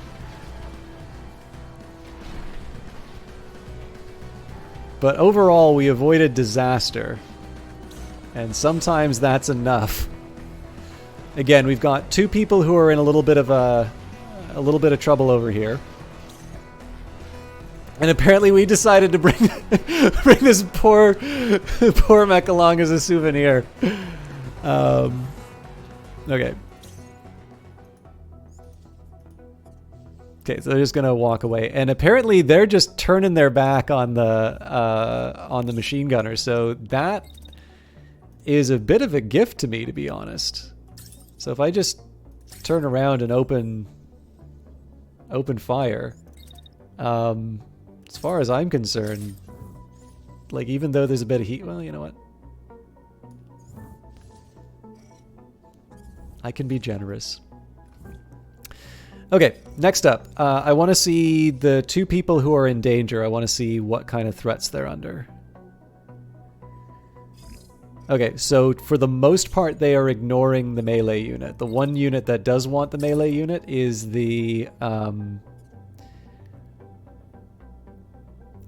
But overall, we avoided disaster, and sometimes that's enough. Again, we've got two people who are in a little bit of trouble over here. And apparently we decided to bring this poor mech along as a souvenir. Okay. Okay, so they're just gonna walk away, and apparently they're just turning their back on the machine gunner. So that is a bit of a gift to me, to be honest. So if I just turn around and open fire. As far as I'm concerned, like, even though there's a bit of heat, well, you know what? I can be generous. Okay, next up, I want to see the two people who are in danger. I want to see what kind of threats they're under. Okay, so for the most part, they are ignoring the melee unit. The one unit that does want the melee unit is the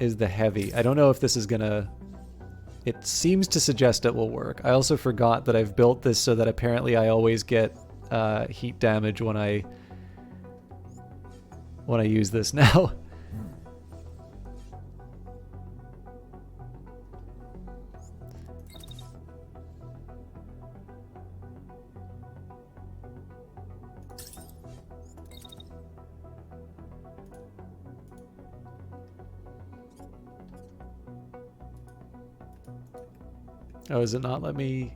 heavy. I don't know if this is gonna... It seems to suggest it will work. I also forgot that I've built this so that apparently I always get heat damage when I use this now. Oh, is it not let me...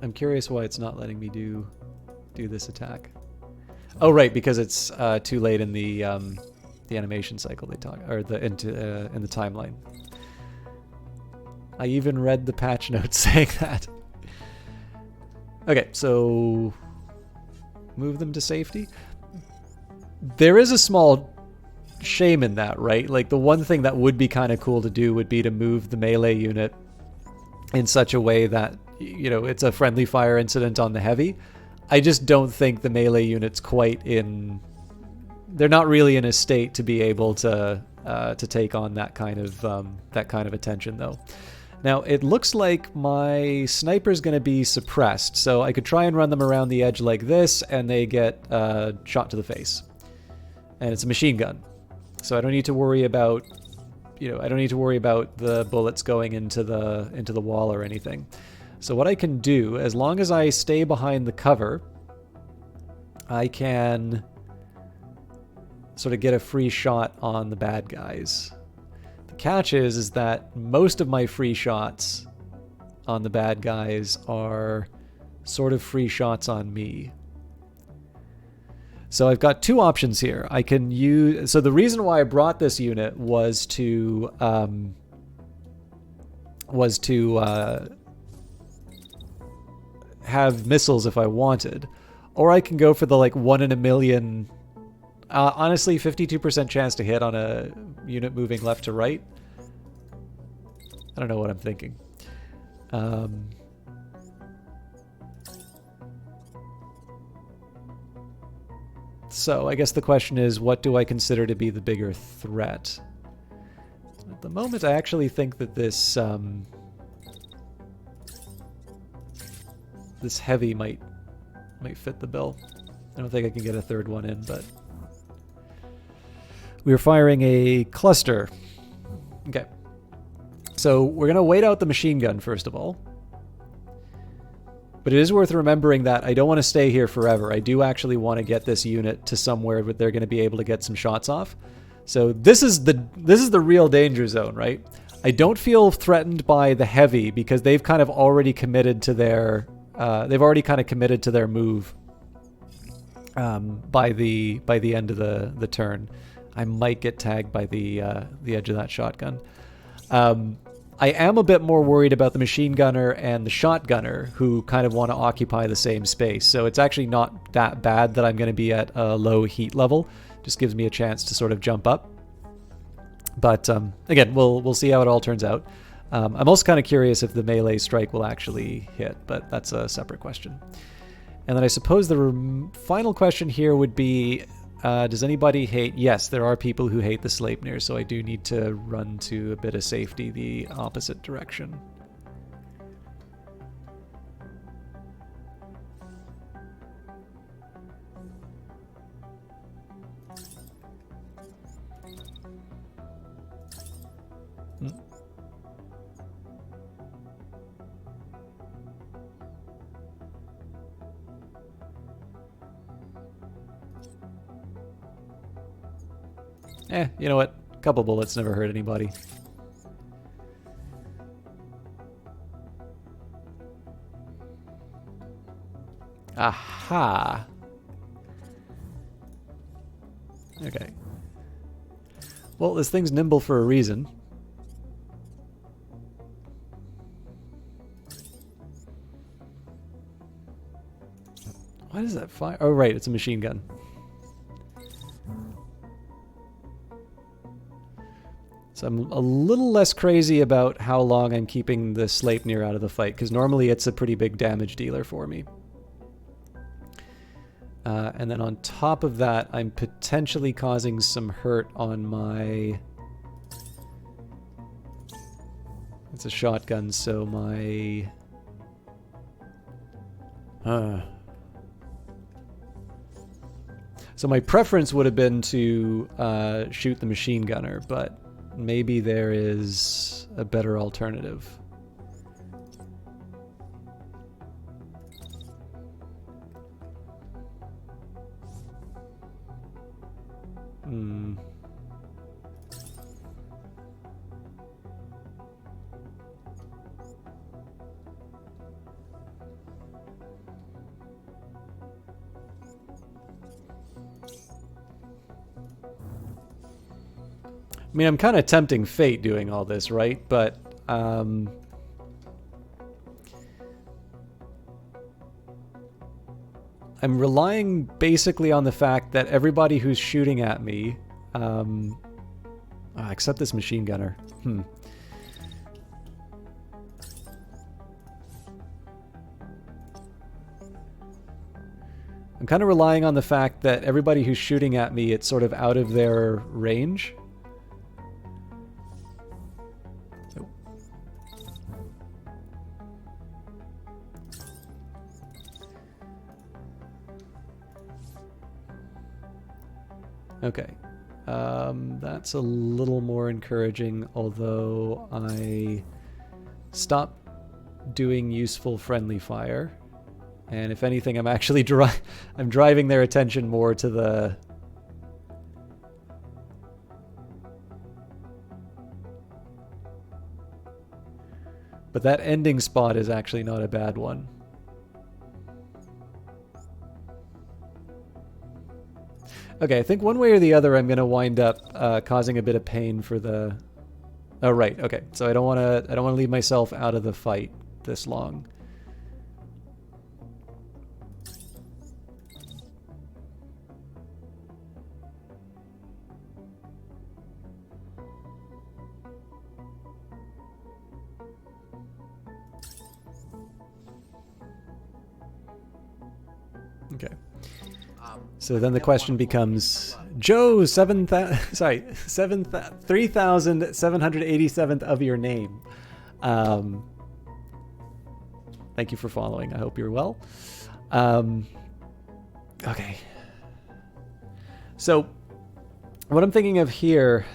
I'm curious why it's not letting me do this attack. Oh, right, because it's too late in the animation cycle they talk, or in the timeline. I even read the patch notes saying that. Okay, so move them to safety. There is a small shame in that, right? Like, the one thing that would be kind of cool to do would be to move the melee unit in such a way that, you know, it's a friendly fire incident on the heavy. I just don't think the melee unit's quite in... They're not really in a state to be able to take on that kind of attention, though. Now, it looks like my sniper's going to be suppressed, so I could try and run them around the edge like this, and they get shot to the face. And it's a machine gun, so I don't need to worry about... You know, I don't need to worry about the bullets going into the wall or anything. So what I can do, as long as I stay behind the cover, I can sort of get a free shot on the bad guys. The catch is that most of my free shots on the bad guys are sort of free shots on me. So I've got two options here. I can use... So the reason why I brought this unit was to have missiles if I wanted. Or I can go for the, like, 1 in a million... honestly, 52% chance to hit on a unit moving left to right. I don't know what I'm thinking. So I guess the question is, what do I consider to be the bigger threat? At the moment, I actually think that this this heavy might fit the bill. I don't think I can get a third one in, but we're firing a cluster. Okay. So we're going to wait out the machine gun, first of all. But it is worth remembering that I don't want to stay here forever. I do actually want to get this unit to somewhere where they're going to be able to get some shots off. So this is the real danger zone, right? I don't feel threatened by the heavy because they've kind of already committed to their move by the end of the turn. I might get tagged by the edge of that shotgun. I am a bit more worried about the machine gunner and the shotgunner, who kind of want to occupy the same space. So it's actually not that bad that I'm going to be at a low heat level. Just gives me a chance to sort of jump up. But again, we'll see how it all turns out. I'm also kind of curious if the melee strike will actually hit, but that's a separate question. And then I suppose the final question here would be, does anybody hate... Yes, there are people who hate the Sleipnir, so I do need to run to a bit of safety the opposite direction. You know what? A couple bullets never hurt anybody. Aha! Okay. Well, this thing's nimble for a reason. Why does that fire? Oh, right, it's a machine gun. So I'm a little less crazy about how long I'm keeping the Sleipnir out of the fight, because normally it's a pretty big damage dealer for me. And then on top of that, I'm potentially causing some hurt on my... It's a shotgun, so my... So my preference would have been to shoot the machine gunner, but maybe there is a better alternative. I mean, I'm kind of tempting fate doing all this, right? But I'm relying basically on the fact that everybody who's shooting at me, except this machine gunner. I'm kind of relying on the fact that everybody who's shooting at me, it's sort of out of their range. Okay, that's a little more encouraging, although I stopped doing useful friendly fire. And if anything, I'm actually I'm driving their attention more to the... But that ending spot is actually not a bad one. Okay, I think one way or the other I'm going to wind up causing a bit of pain for the... Oh, right, okay. So I don't want to leave myself out of the fight this long. Okay. So then the question becomes, Joe, 3,787th of your name. Thank you for following. I hope you're well. Okay. So what I'm thinking of here,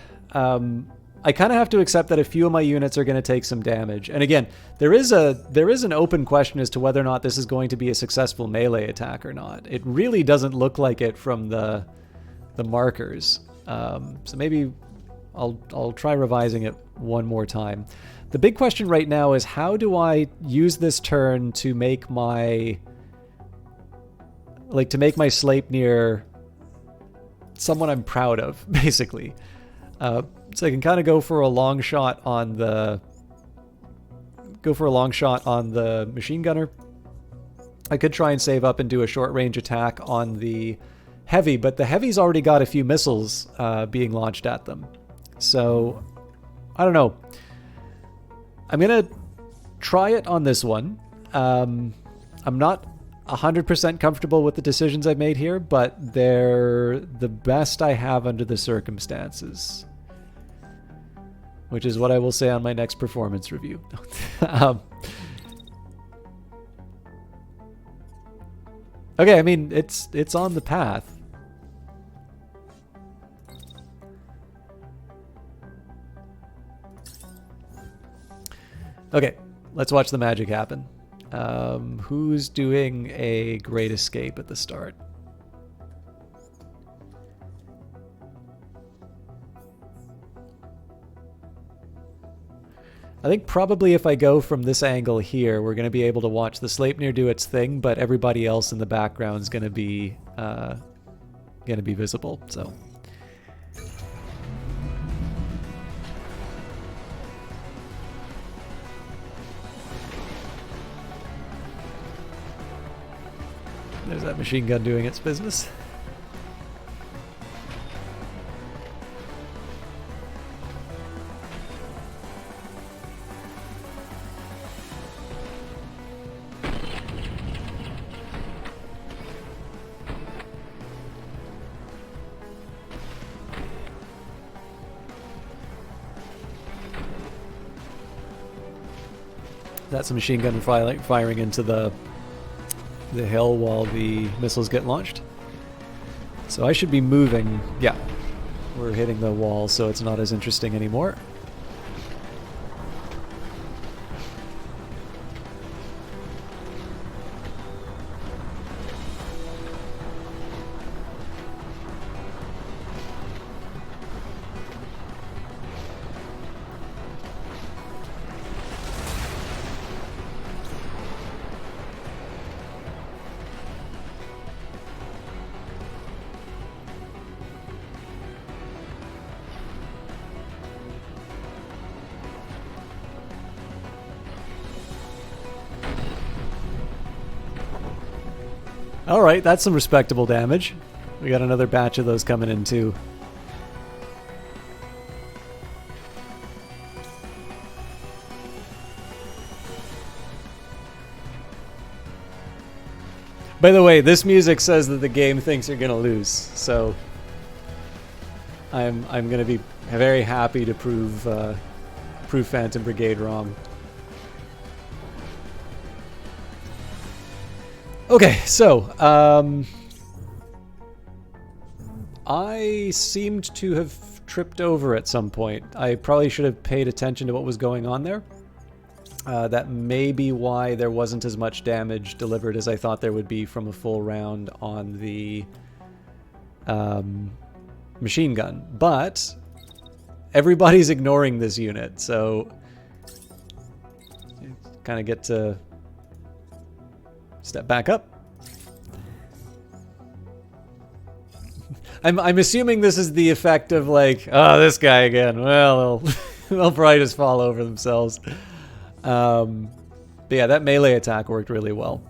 I kind of have to accept that a few of my units are going to take some damage. And again, there is an open question as to whether or not this is going to be a successful melee attack or not. It really doesn't look like it from the markers. So maybe I'll try revising it one more time. The big question right now is, how do I use this turn to make my Sleipnir someone I'm proud of, basically. So I can kind of go for a long shot on the machine gunner. I could try and save up and do a short range attack on the heavy, but the heavy's already got a few missiles being launched at them. So I don't know. I'm gonna try it on this one. I'm not 100% comfortable with the decisions I've made here, but they're the best I have under the circumstances. Which is what I will say on my next performance review. Okay, I mean, it's on the path. Okay, let's watch the magic happen. Who's doing a great escape at the start? I think probably if I go from this angle here, we're going to be able to watch the Sleipnir do its thing, but everybody else in the background is going to be visible. So. There's that machine gun doing its business. That's a machine gun firing into the hill while the missiles get launched. So I should be moving. Yeah, we're hitting the wall, so it's not as interesting anymore. Alright, that's some respectable damage. We got another batch of those coming in too. By the way, this music says that the game thinks you're gonna lose, so I'm gonna be very happy to prove Phantom Brigade wrong. Okay, so I seemed to have tripped over at some point. I probably should have paid attention to what was going on there. That may be why there wasn't as much damage delivered as I thought there would be from a full round on the machine gun. But everybody's ignoring this unit, so you kind of get to step back up. I'm assuming this is the effect of like, oh, this guy again. Well, they'll probably just fall over themselves. But yeah, that melee attack worked really well.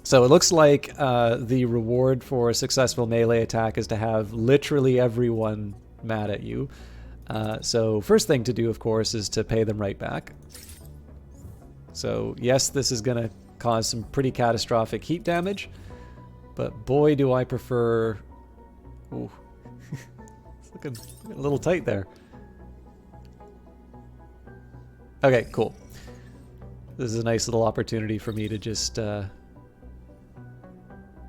So it looks like the reward for a successful melee attack is to have literally everyone mad at you. So first thing to do, of course, is to pay them right back. So yes, this is going to cause some pretty catastrophic heat damage, but boy, do I prefer... Ooh. It's looking a little tight there. Okay, cool. This is a nice little opportunity for me to just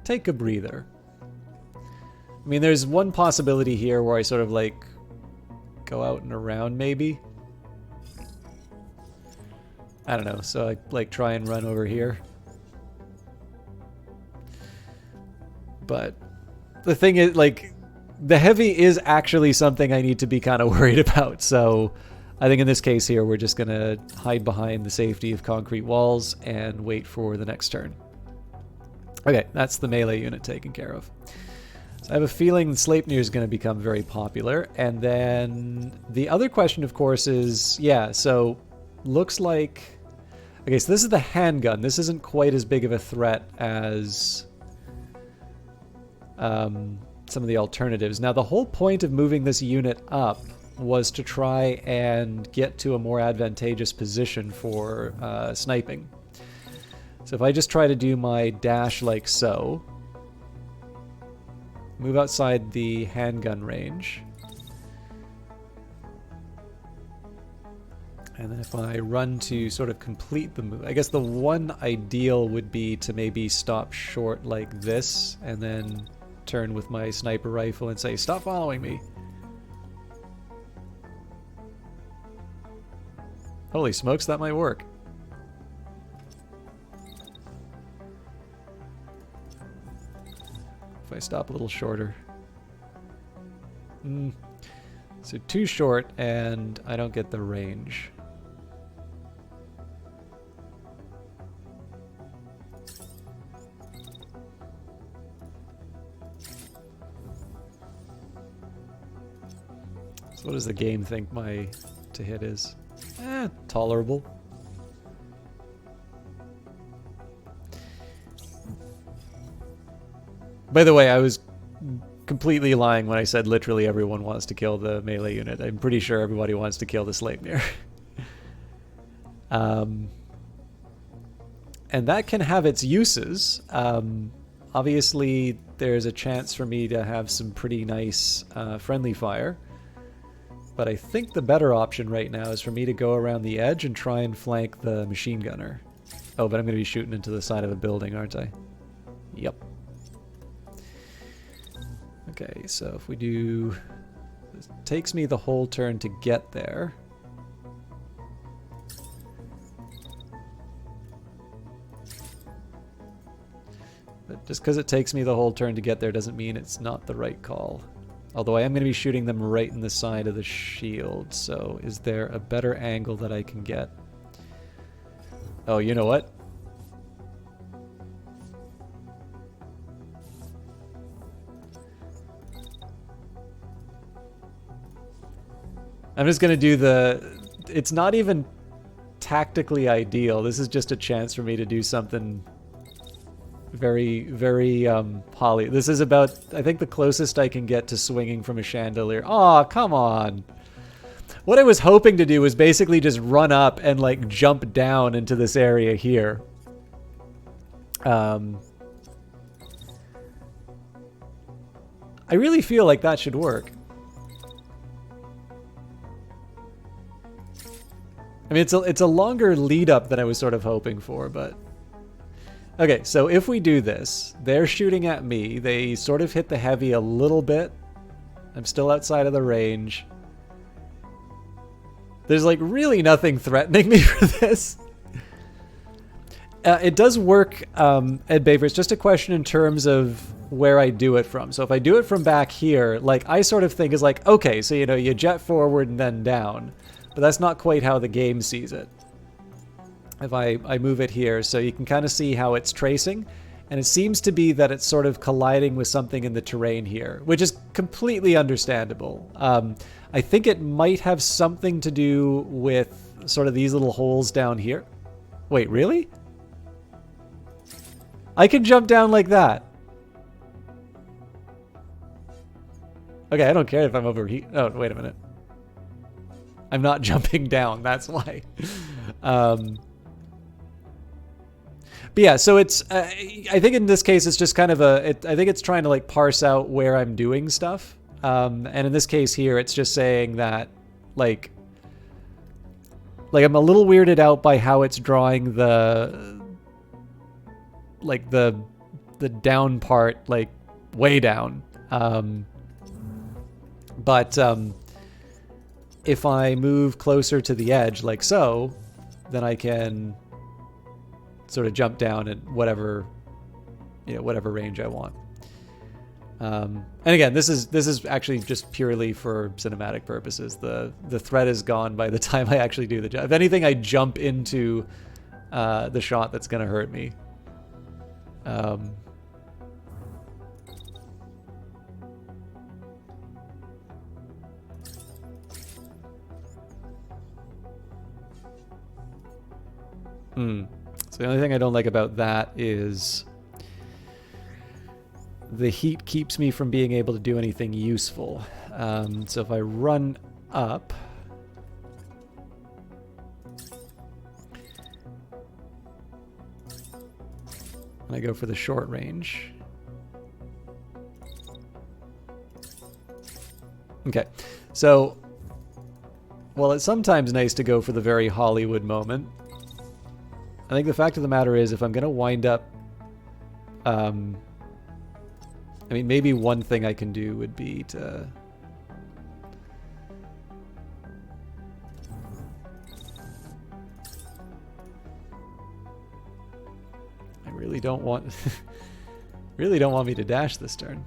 take a breather. I mean, there's one possibility here where I sort of like go out and around maybe. I don't know, so I like try and run over here. But the thing is, like, the heavy is actually something I need to be kind of worried about, so I think in this case here we're just gonna hide behind the safety of concrete walls and wait for the next turn. Okay, that's the melee unit taken care of. So I have a feeling Sleipnir is going to become very popular, and then the other question, of course, is, yeah, so looks like... Okay, so this is the handgun. This isn't quite as big of a threat as some of the alternatives. Now, the whole point of moving this unit up was to try and get to a more advantageous position for sniping. So if I just try to do my dash like so, move outside the handgun range, and then if I run to sort of complete the move, I guess the one ideal would be to maybe stop short like this and then turn with my sniper rifle and say, stop following me. Holy smokes, that might work. If I stop a little shorter. So too short and I don't get the range. So what does the game think my to hit is? Tolerable. By the way, I was completely lying when I said literally everyone wants to kill the melee unit. I'm pretty sure everybody wants to kill the Sleipnir. And that can have its uses. Obviously, there's a chance for me to have some pretty nice friendly fire. But I think the better option right now is for me to go around the edge and try and flank the machine gunner. Oh, but I'm going to be shooting into the side of a building, aren't I? Yep. Okay, so if we do... It takes me the whole turn to get there. But just because it takes me the whole turn to get there doesn't mean it's not the right call. Although I am going to be shooting them right in the side of the shield, so is there a better angle that I can get? Oh, you know what? I'm just going to do the... It's not even tactically ideal. This is just a chance for me to do something very, very poly. This is about, I think, the closest I can get to swinging from a chandelier. Aw, come on. What I was hoping to do was basically just run up and, like, jump down into this area here. I really feel like that should work. I mean, it's a longer lead up than I was sort of hoping for, but... Okay, so if we do this, they're shooting at me. They sort of hit the heavy a little bit. I'm still outside of the range. There's, like, really nothing threatening me for this. It does work, Ed Baver. It's just a question in terms of where I do it from. So if I do it from back here, like, I sort of think is like, okay, so, you know, you jet forward and then down. But that's not quite how the game sees it. If I move it here, so you can kind of see how it's tracing, and it seems to be that it's sort of colliding with something in the terrain here, which is completely understandable. I think it might have something to do with sort of these little holes down here. Wait, really? I can jump down like that. Okay, I don't care if I'm overheat. Oh, wait a minute. I'm not jumping down, that's why. But yeah, so it's, I think in this case, it's just kind of I think it's trying to, like, parse out where I'm doing stuff. And in this case here, it's just saying that, like I'm a little weirded out by how it's drawing the, like, the down part, like, way down. But if I move closer to the edge, like so, then I can sort of jump down at whatever, you know, whatever range I want. And again, this is actually just purely for cinematic purposes. The threat is gone by the time I actually do the jump. If anything, I jump into the shot that's going to hurt me. So the only thing I don't like about that is the heat keeps me from being able to do anything useful. So if I run up, and I go for the short range. Okay, so while it's sometimes nice to go for the very Hollywood moment, I think the fact of the matter is, if I'm going to wind up, I mean, maybe one thing I can do would be to... I really don't want... really don't want me to dash this turn.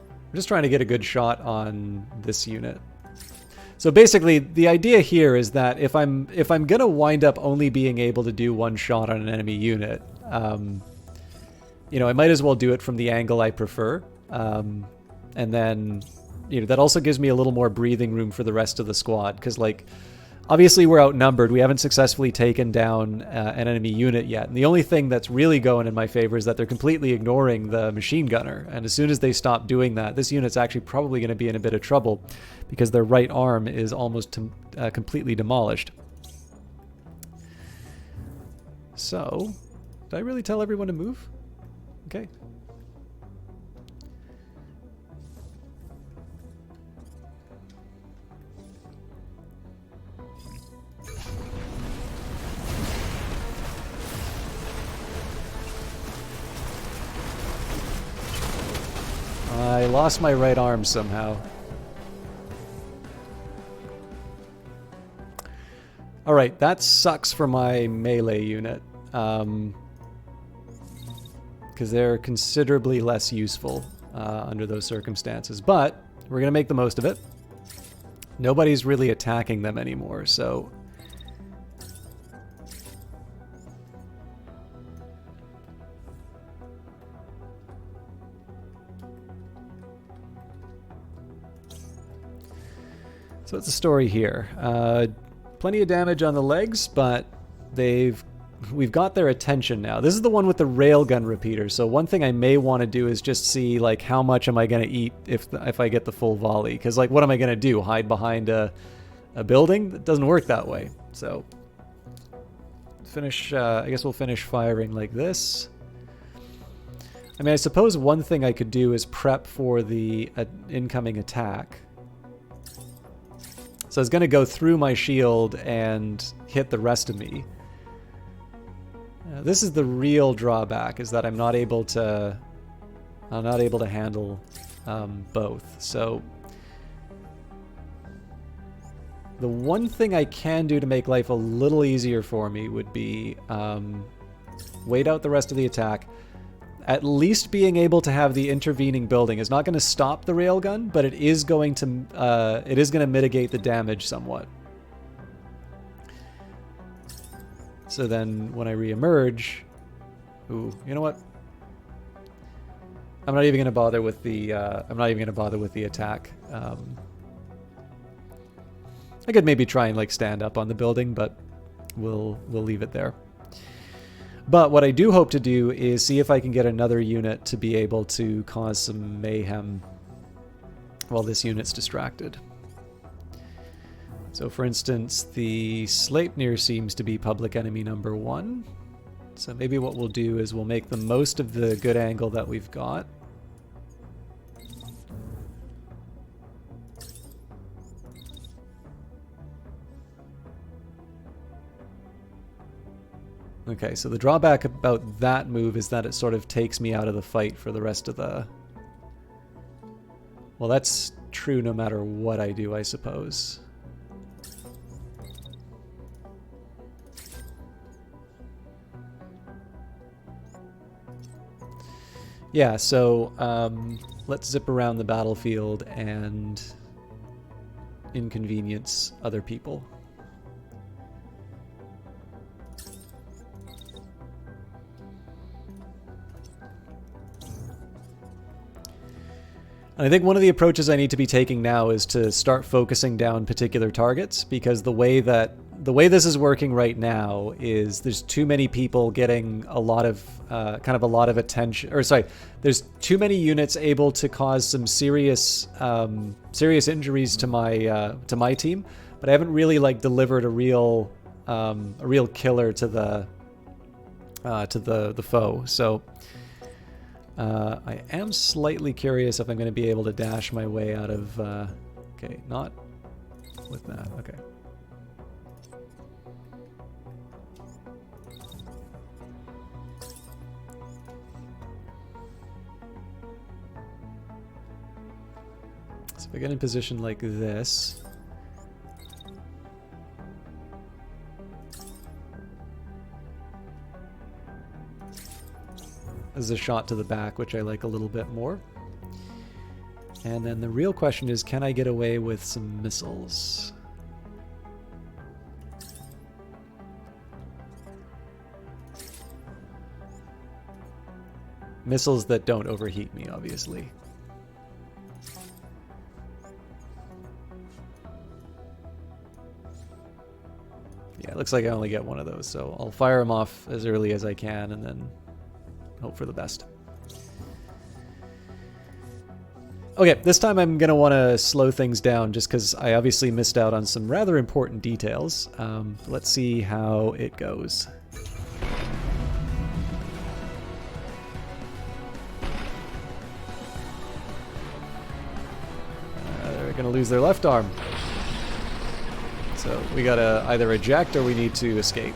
I'm just trying to get a good shot on this unit. So basically, the idea here is that if I'm gonna wind up only being able to do one shot on an enemy unit, you know, I might as well do it from the angle I prefer, and then, you know, that also gives me a little more breathing room for the rest of the squad, because, like, obviously we're outnumbered. We haven't successfully taken down an enemy unit yet, and the only thing that's really going in my favor is that they're completely ignoring the machine gunner, and as soon as they stop doing that, this unit's actually probably going to be in a bit of trouble, because their right arm is almost completely demolished. So, did I really tell everyone to move? Okay. I lost my right arm somehow. Alright, that sucks for my melee unit. Because they're considerably less useful under those circumstances. But we're going to make the most of it. Nobody's really attacking them anymore, so... So what's the story here? Plenty of damage on the legs, but we've got their attention now. This is the one with the railgun repeater, so one thing I may want to do is just see, like, how much am I going to eat if I get the full volley? Because, like, what am I going to do? Hide behind a building? It doesn't work that way. So, finish, I guess we'll finish firing like this. I mean, I suppose one thing I could do is prep for the incoming attack. So it's going to go through my shield and hit the rest of me. This is the real drawback, is that I'm not able to handle both. So the one thing I can do to make life a little easier for me would be wait out the rest of the attack. At least being able to have the intervening building is not going to stop the railgun, but it is going to mitigate the damage somewhat. So then when I re-emerge, ooh, you know what? I'm not even going to bother with the attack. I could maybe try and, like, stand up on the building, but we'll leave it there. But what I do hope to do is see if I can get another unit to be able to cause some mayhem while this unit's distracted. So for instance, the Sleipnir seems to be public enemy number 1. So maybe what we'll do is we'll make the most of the good angle that we've got. Okay, so the drawback about that move is that it sort of takes me out of the fight for the rest of the... Well, that's true no matter what I do, I suppose. Yeah, so let's zip around the battlefield and inconvenience other people. And I think one of the approaches I need to be taking now is to start focusing down particular targets, because the way this is working right now is there's too many people getting a lot of attention, or sorry, there's too many units able to cause some serious injuries to my team, but I haven't really, like, delivered a real killer to the foe. So I am slightly curious if I'm going to be able to dash my way out of... okay, not with that. Okay. So if I get in position like this... This is a shot to the back, which I like a little bit more. And then the real question is, can I get away with some missiles? Missiles that don't overheat me, obviously. Yeah, it looks like I only get one of those, so I'll fire them off as early as I can and then hope for the best. Okay, this time I'm going to want to slow things down just because I obviously missed out on some rather important details. Let's see how it goes. They're going to lose their left arm. So we got to either eject or we need to escape.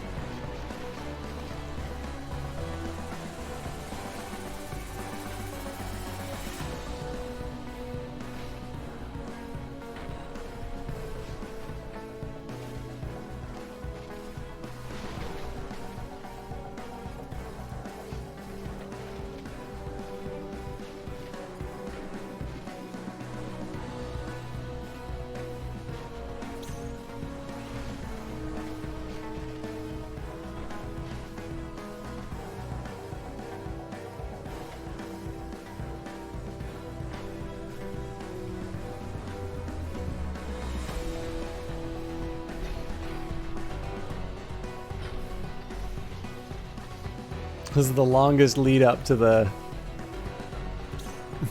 This is the longest lead up to the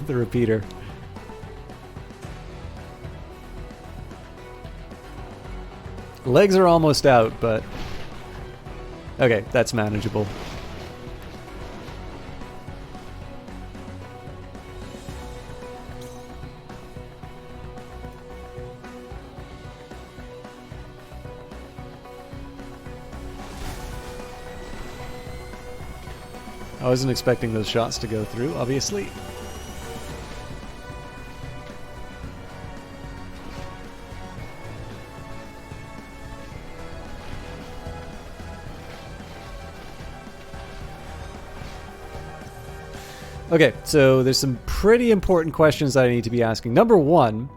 repeater. Legs are almost out, but okay, that's manageable. I wasn't expecting those shots to go through, obviously. Okay, so there's some pretty important questions that I need to be asking. Number one,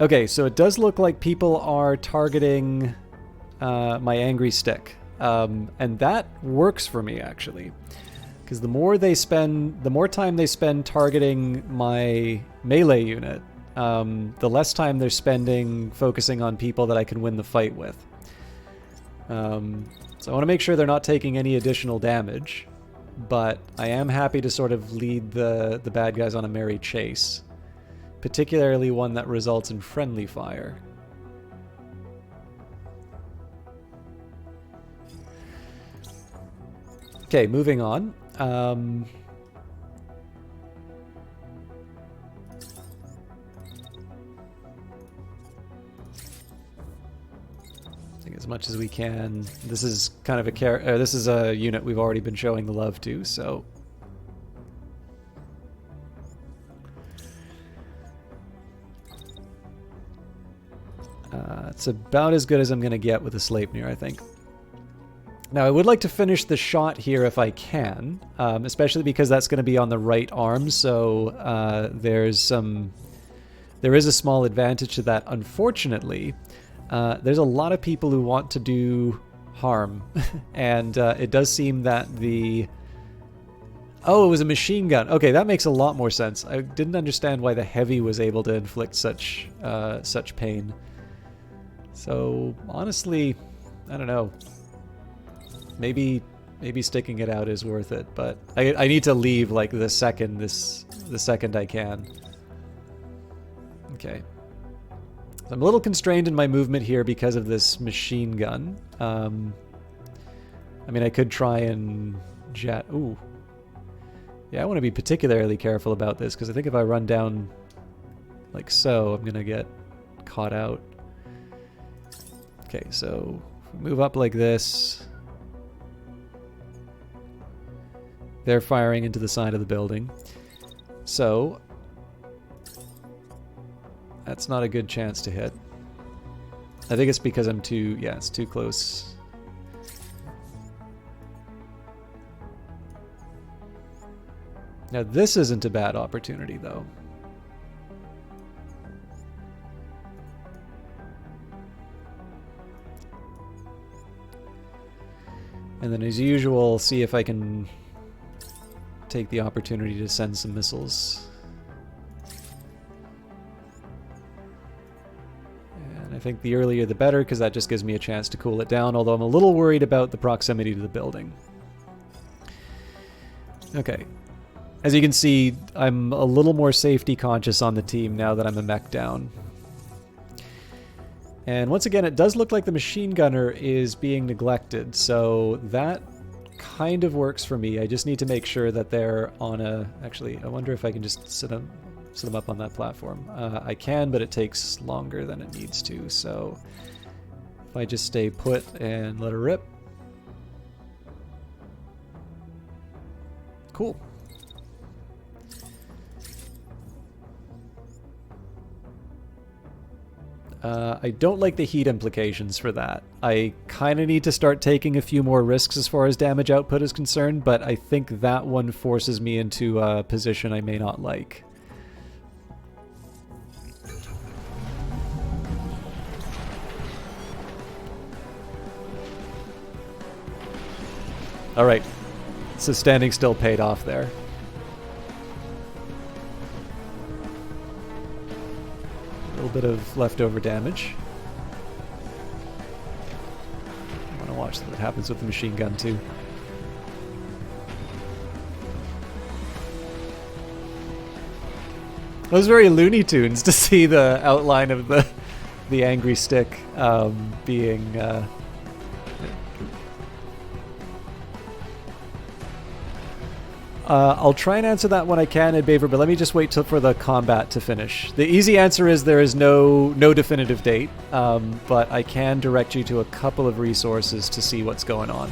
okay, so it does look like people are targeting my angry stick. And that works for me, actually. Because the more time they spend targeting my melee unit, the less time they're spending focusing on people that I can win the fight with. So I want to make sure they're not taking any additional damage. But I am happy to sort of lead the bad guys on a merry chase. Particularly one that results in friendly fire. Okay, moving on. I think as much as we can. This is kind of this is a unit we've already been showing the love to, so it's about as good as I'm going to get with a Sleipnir, I think. Now, I would like to finish the shot here if I can, especially because that's going to be on the right arm, so there is a small advantage to that. Unfortunately, there's a lot of people who want to do harm, and it does seem that Oh, it was a machine gun. Okay, that makes a lot more sense. I didn't understand why the heavy was able to inflict such pain. So, honestly, I don't know. Maybe sticking it out is worth it, but I need to leave like the second I can. Okay. So I'm a little constrained in my movement here because of this machine gun. I mean, I could try and jet. Ooh. Yeah, I want to be particularly careful about this because I think if I run down like so, I'm gonna get caught out. Okay, so move up like this. They're firing into the side of the building. So, that's not a good chance to hit. I think it's because I'm it's too close. Now this isn't a bad opportunity though. And then as usual, see if I can take the opportunity to send some missiles. And I think the earlier the better, because that just gives me a chance to cool it down, although I'm a little worried about the proximity to the building. Okay. As you can see, I'm a little more safety conscious on the team now that I'm a mech down. And once again, it does look like the machine gunner is being neglected, so that kind of works for me. I just need to make sure that they're on a... Actually, I wonder if I can just sit them up on that platform. I can, but it takes longer than it needs to, so if I just stay put and let her rip. Cool. I don't like the heat implications for that. I kind of need to start taking a few more risks as far as damage output is concerned, but I think that one forces me into a position I may not like. Alright, so standing still paid off there. A little bit of leftover damage. I want to watch what happens with the machine gun too. was very Looney Tunes to see the outline of the angry stick being. I'll try and answer that when I can, Ed Baver, but let me just wait for the combat to finish. The easy answer is there is no definitive date, but I can direct you to a couple of resources to see what's going on.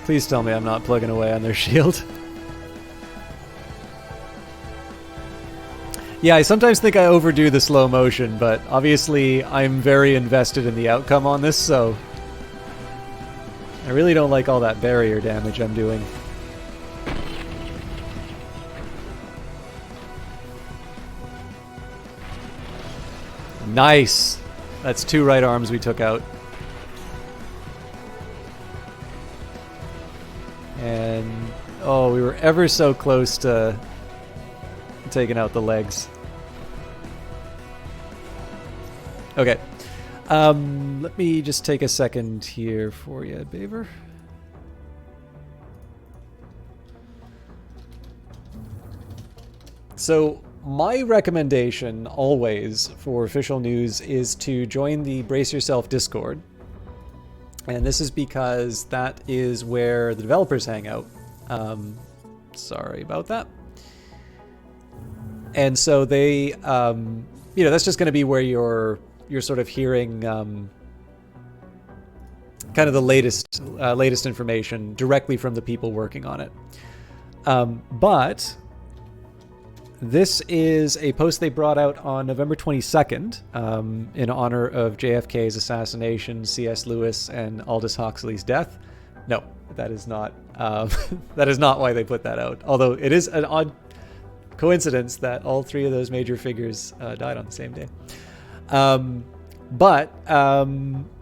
Please tell me I'm not plugging away on their shield. Yeah, I sometimes think I overdo the slow motion, but obviously I'm very invested in the outcome on this, so I really don't like all that barrier damage I'm doing. Nice! That's 2 right arms we took out. And, oh, we were ever so close to taking out the legs. Okay. Let me just take a second here for you, Baver. So, my recommendation always for official news is to join the Brace Yourself Discord. And this is because that is where the developers hang out. Sorry about that. And so they, you know, that's just going to be where you're sort of hearing kind of the latest information directly from the people working on it. But this is a post they brought out on November 22nd in honor of JFK's assassination, C.S. Lewis, and Aldous Huxley's death. No, that is not that is not why they put that out. Although it is an odd coincidence that all 3 of those major figures died on the same day. But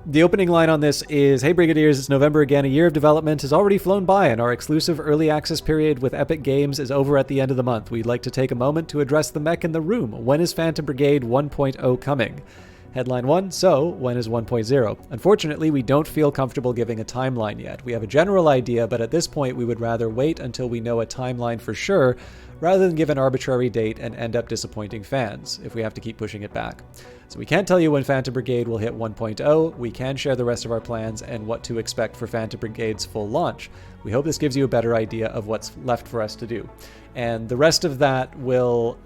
the opening line on this is, "Hey Brigadiers, it's November again. A year of development has already flown by, and our exclusive early access period with Epic Games is over at the end of the month. We'd like to take a moment to address the mech in the room. When is Phantom Brigade 1.0 coming?" Headline 1, so when is 1.0? Unfortunately, we don't feel comfortable giving a timeline yet. We have a general idea, but at this point we would rather wait until we know a timeline for sure, rather than give an arbitrary date and end up disappointing fans, if we have to keep pushing it back. So we can't tell you when Phantom Brigade will hit 1.0, we can share the rest of our plans and what to expect for Phantom Brigade's full launch. We hope this gives you a better idea of what's left for us to do. And the rest of that will,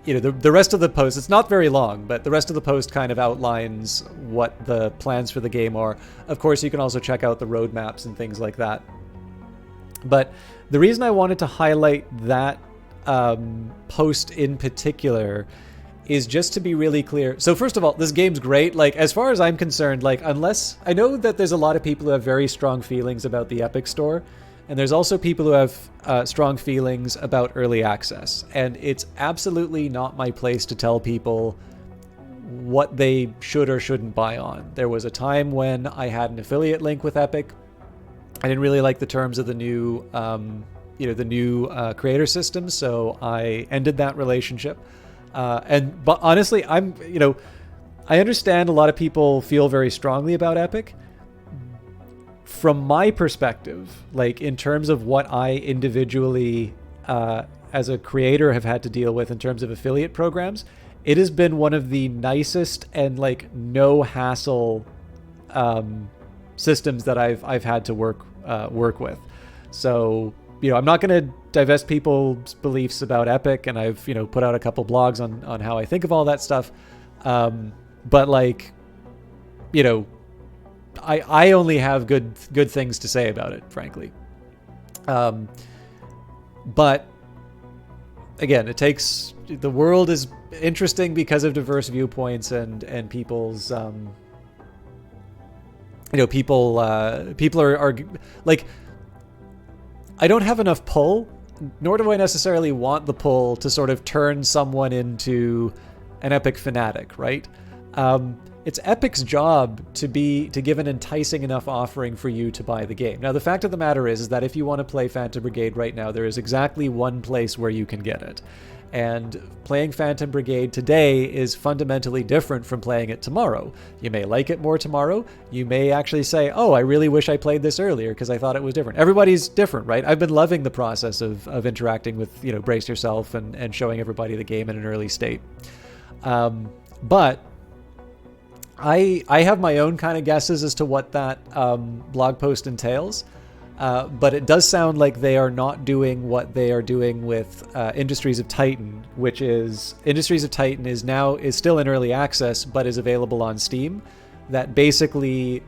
you know, the rest of the post, it's not very long, but the rest of the post kind of outlines what the plans for the game are. Of course, you can also check out the roadmaps and things like that. But the reason I wanted to highlight that post in particular is just to be really clear. So first of all, this game's great. Like, as far as I'm concerned, like, unless I know that there's a lot of people who have very strong feelings about the Epic Store, and there's also people who have strong feelings about early access. And it's absolutely not my place to tell people what they should or shouldn't buy on. There was a time when I had an affiliate link with Epic. I didn't really like the terms of the new, you know, the new creator system, so I ended that relationship. But honestly, you know, I understand a lot of people feel very strongly about Epic. From my perspective, like in terms of what I individually, as a creator, have had to deal with in terms of affiliate programs, it has been one of the nicest and like no hassle systems that I've had to work with. So, you know, I'm not going to divest people's beliefs about Epic, and I've, you know, put out a couple blogs on how I think of all that stuff. But like, you know, I only have good things to say about it, frankly. But again, the world is interesting because of diverse viewpoints and people's people are like, I don't have enough pull, nor do I necessarily want the pull to sort of turn someone into an Epic fanatic, right? It's Epic's job to give an enticing enough offering for you to buy the game. Now, the fact of the matter is that if you want to play Phantom Brigade right now, there is exactly one place where you can get it. And playing Phantom Brigade today is fundamentally different from playing it tomorrow. You may like it more tomorrow. You may actually say, oh, I really wish I played this earlier because I thought it was different. Everybody's different, right? I've been loving the process of interacting with, Brace Yourself and showing everybody the game in an early state. But I have my own kind of guesses as to what that blog post entails. But it does sound like they are not doing what they are doing with Industries of Titan, which is Industries of Titan is still in early access, but is available on Steam. That basically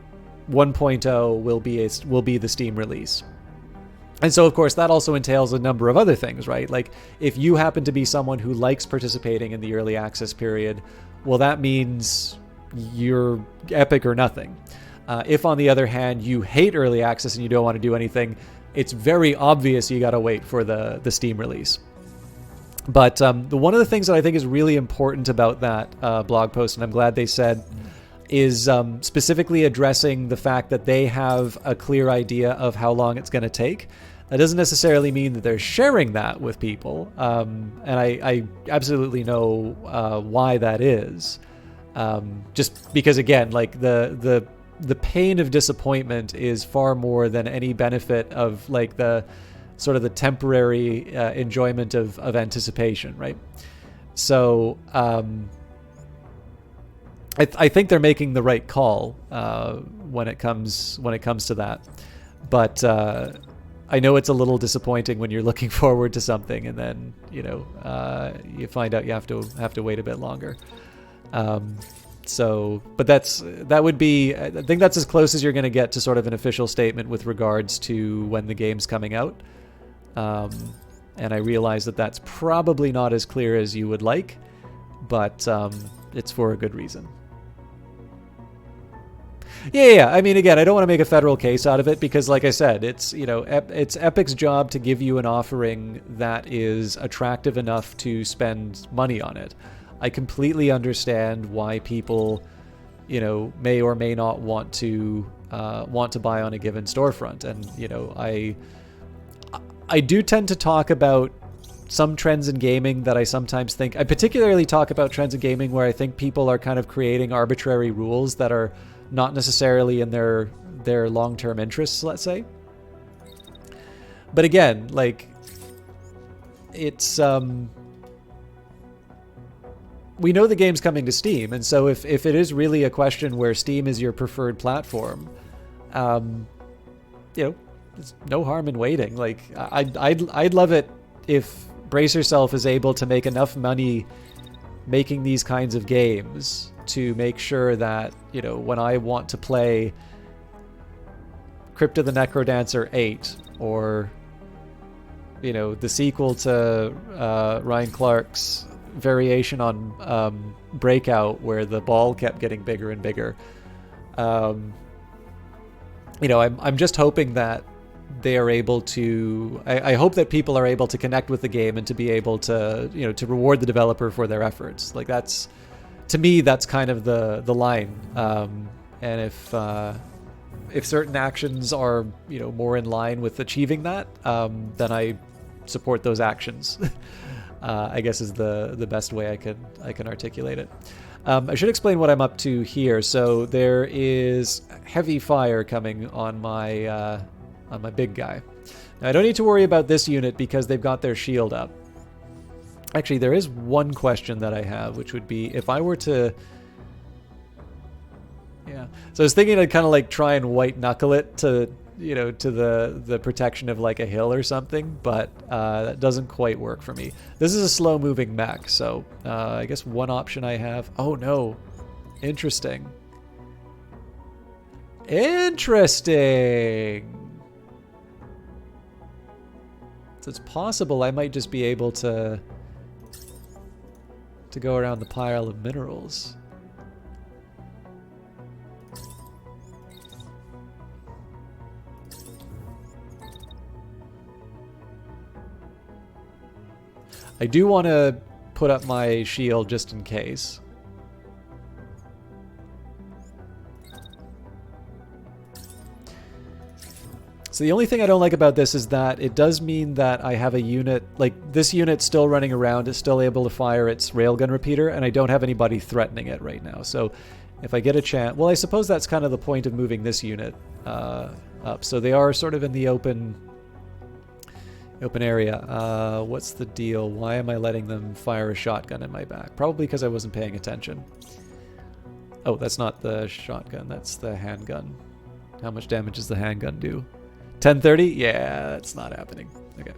1.0 will be the Steam release. And so, of course, that also entails a number of other things, right? Like, if you happen to be someone who likes participating in the early access period, well, that means you're Epic or nothing. If, on the other hand, you hate early access and you don't want to do anything, it's very obvious you got to wait for the Steam release. But one of the things that I think is really important about that blog post, and I'm glad they said, is specifically addressing the fact that they have a clear idea of how long it's going to take. That doesn't necessarily mean that they're sharing that with people, and I absolutely know why that is. Just because, again, like the pain of disappointment is far more than any benefit of like the sort of the temporary enjoyment of anticipation, right? So I think they're making the right call when it comes to that, but I know it's a little disappointing when you're looking forward to something and then you find out you have to wait a bit longer. But that would be, I think that's as close as you're going to get to sort of an official statement with regards to when the game's coming out. And I realize that that's probably not as clear as you would like, but it's for a good reason. Yeah. I mean, again, I don't want to make a federal case out of it because, like I said, it's it's Epic's job to give you an offering that is attractive enough to spend money on it. I completely understand why people, may or may not want to buy on a given storefront, and I do tend to talk about some trends in gaming that I sometimes think I particularly talk about trends in gaming where I think people are kind of creating arbitrary rules that are not necessarily in their long-term interests, let's say. But again, like it's we know the game's coming to Steam, and so if it is really a question where Steam is your preferred platform, there's no harm in waiting. Like I'd love it if Brace Yourself is able to make enough money making these kinds of games to make sure that when I want to play Crypt of the Necrodancer 8 or the sequel to Ryan Clark's variation on Breakout where the ball kept getting bigger and bigger. I'm just hoping that they are able to I hope that people are able to connect with the game and to be able to to reward the developer for their efforts. Like that's, to me, that's kind of the line. And if certain actions are more in line with achieving that, then I support those actions. I guess is the best way I can articulate it. I should explain what I'm up to here. So there is heavy fire coming on my big guy. Now, I don't need to worry about this unit because they've got their shield up. Actually, there is one question that I have, which would be if I were to... Yeah. So I was thinking I'd kind of like try and white knuckle it to the protection of like a hill or something, but that doesn't quite work for me. This is a slow moving mech, so I guess one option I have... Oh no. Interesting. So it's possible I might just be able to go around the pile of minerals. I do want to put up my shield just in case. So the only thing I don't like about this is that it does mean that I have a unit, like this unit's still running around, it's still able to fire its railgun repeater, and I don't have anybody threatening it right now. So if I get a chance, well, I suppose that's kind of the point of moving this unit up. So they are sort of in the open area. What's the deal? Why am I letting them fire a shotgun in my back? Probably because I wasn't paying attention. Oh, that's not the shotgun, that's the handgun. How much damage does the handgun do? 1030? Yeah, that's not happening. Okay.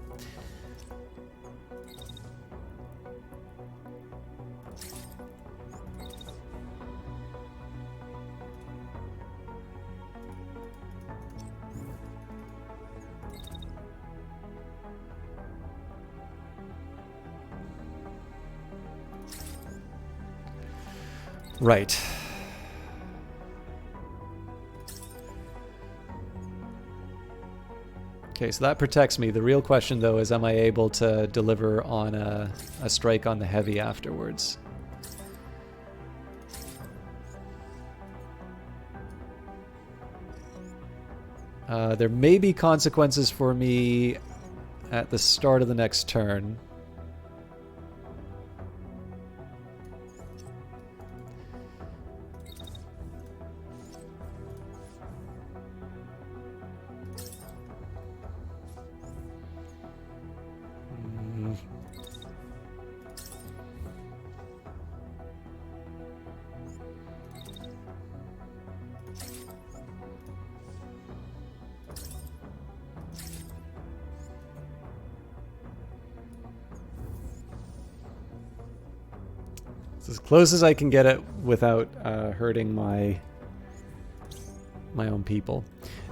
Right. Okay, so that protects me. The real question, though, is am I able to deliver on a strike on the heavy afterwards? There may be consequences for me at the start of the next turn. It's as close as I can get it without hurting my own people.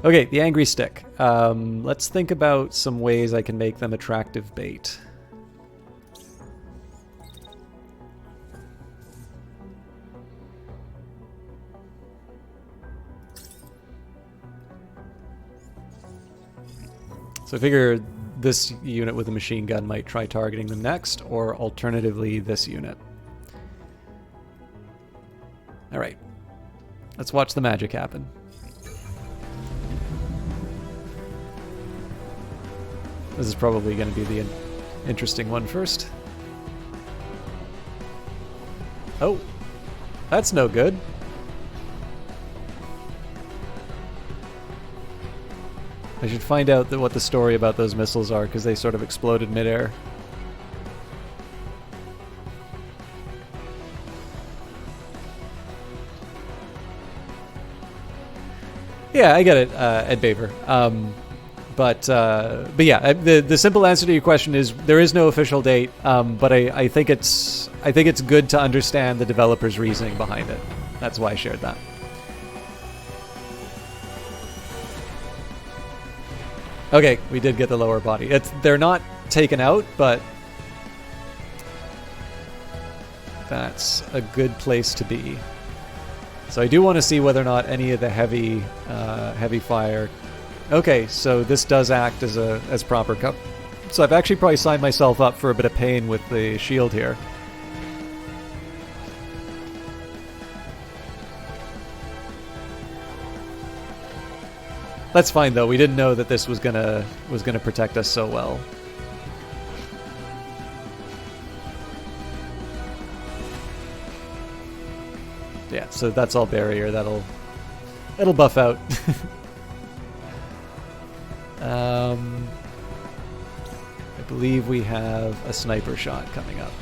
Okay, the angry stick. Let's think about some ways I can make them attractive bait. So I figure this unit with a machine gun might try targeting them next, or alternatively this unit. Alright, let's watch the magic happen. This is probably going to be the interesting one first. Oh, that's no good. I should find out what the story about those missiles are, because they sort of exploded midair. Yeah, I get it, Ed Baver. But yeah, the simple answer to your question is there is no official date. But I think it's good to understand the developer's reasoning behind it. That's why I shared that. Okay, we did get the lower body. They're not taken out, but that's a good place to be. So I do want to see whether or not any of the heavy fire. Okay, so this does act as proper cover. So I've actually probably signed myself up for a bit of pain with the shield here. That's fine though. We didn't know that this was gonna protect us so well. Yeah, so that's all barrier. That'll buff out. I believe we have a sniper shot coming up.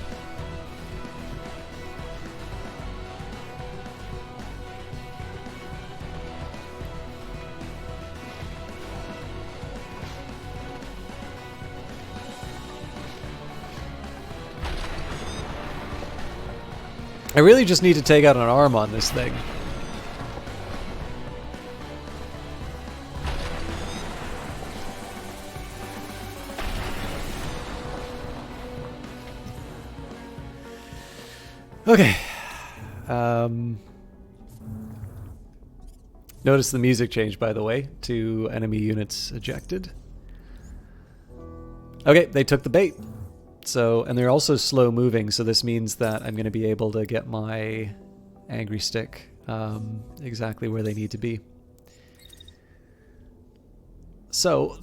I really just need to take out an arm on this thing. Okay. Notice the music changed, by the way, to enemy units ejected. Okay, they took the bait. So, and they're also slow moving, so this means that I'm going to be able to get my angry stick exactly where they need to be. So,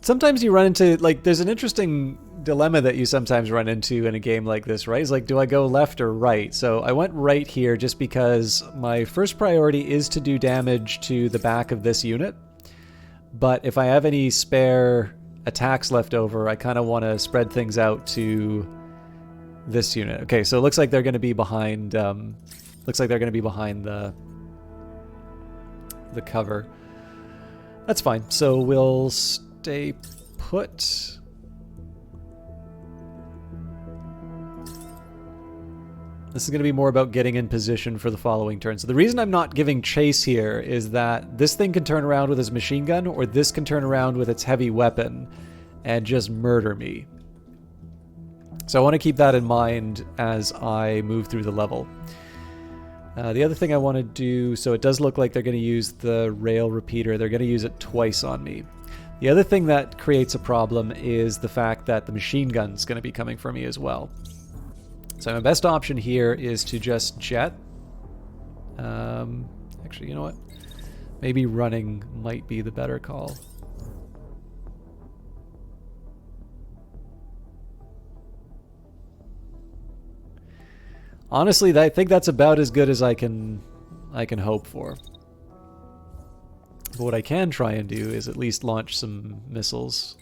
sometimes you run into, like, there's an interesting dilemma that you sometimes run into in a game like this, right? It's like, do I go left or right? So I went right here just because my first priority is to do damage to the back of this unit. But if I have any spare attacks left over, I kind of want to spread things out to this unit. Okay, so it looks like they're going to be behind. Looks like they're going to be behind the cover. That's fine. So we'll stay put. This is going to be more about getting in position for the following turn. So the reason I'm not giving chase here is that this thing can turn around with its machine gun, or this can turn around with its heavy weapon and just murder me. So I want to keep that in mind as I move through the level. The other thing I want to do, so it does look like they're going to use the rail repeater. They're going to use it twice on me. The other thing that creates a problem is the fact that the machine gun's going to be coming for me as well. So my best option here is to just jet. Actually, you know what? Maybe running might be the better call. Honestly, I think that's about as good as I can hope for. But what I can try and do is at least launch some missiles.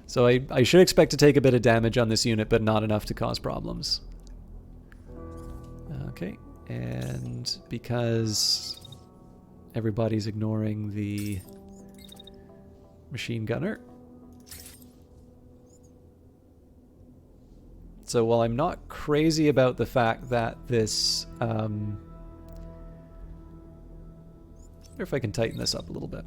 So I should expect to take a bit of damage on this unit, but not enough to cause problems. Okay, and because everybody's ignoring the machine gunner. So while I'm not crazy about the fact that this... I wonder if I can tighten this up a little bit.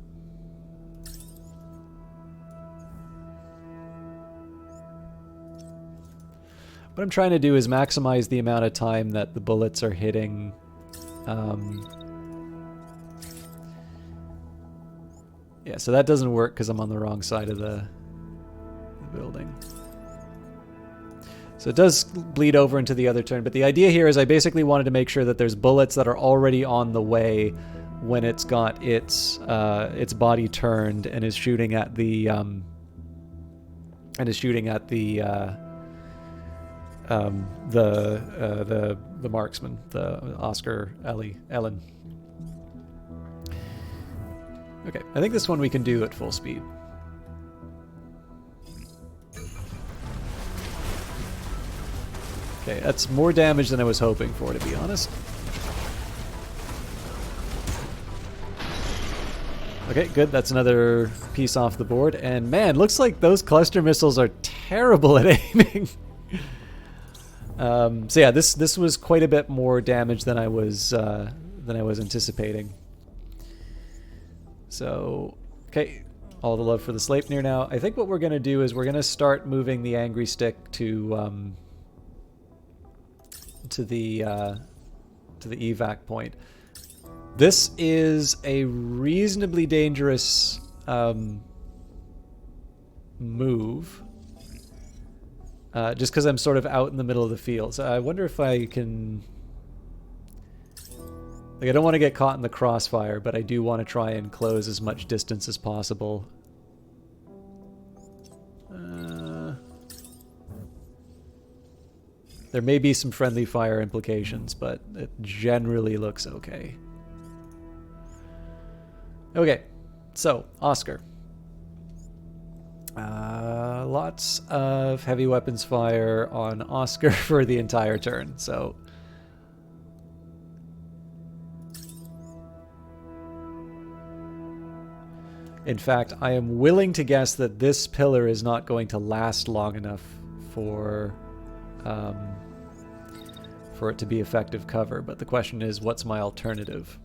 What I'm trying to do is maximize the amount of time that the bullets are hitting. Yeah, so that doesn't work because I'm on the wrong side of the building. So it does bleed over into the other turn, but the idea here is I basically wanted to make sure that there's bullets that are already on the way when it's got its body turned and is shooting at the the marksman, the Oscar Ellen. Okay, I think this one we can do at full speed. Okay, that's more damage than I was hoping for, to be honest. Okay, good. That's another piece off the board. And man, looks like those cluster missiles are terrible at aiming. So yeah, this was quite a bit more damage than I was anticipating. So, okay, all the love for the Sleipnir now. I think what we're going to do is we're going to start moving the angry stick to the evac point. This is a reasonably dangerous move. Just because I'm sort of out in the middle of the field. So I wonder if I can... Like, I don't want to get caught in the crossfire, but I do want to try and close as much distance as possible. There may be some friendly fire implications, but it generally looks okay. Okay, so, Oscar. Lots of heavy weapons fire on Oscar for the entire turn, so... In fact, I am willing to guess that this pillar is not going to last long enough for it to be effective cover, but the question is, what's my alternative?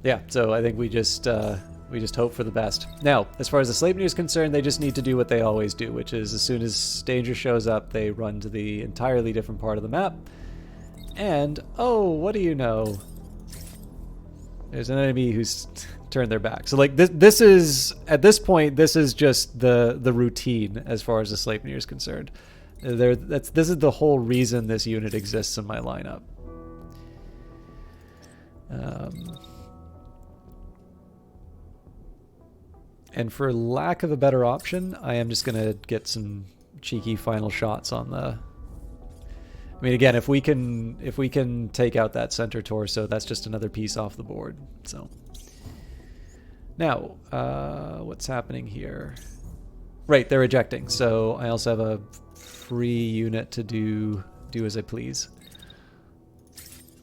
Yeah, so I think we just hope for the best. Now, as far as the Sleipnir is concerned, they just need to do what they always do, which is as soon as danger shows up, they run to the entirely different part of the map. And, oh, what do you know? There's an enemy who's turned their back. So, like, this is, at this point, this is just the routine as far as the Sleipnir is concerned. This is the whole reason this unit exists in my lineup. And for lack of a better option, I am just going to get some cheeky final shots on the... I mean, again, if we can take out that center torso, that's just another piece off the board. So now, what's happening here? Right, they're ejecting. So I also have a free unit to do as I please.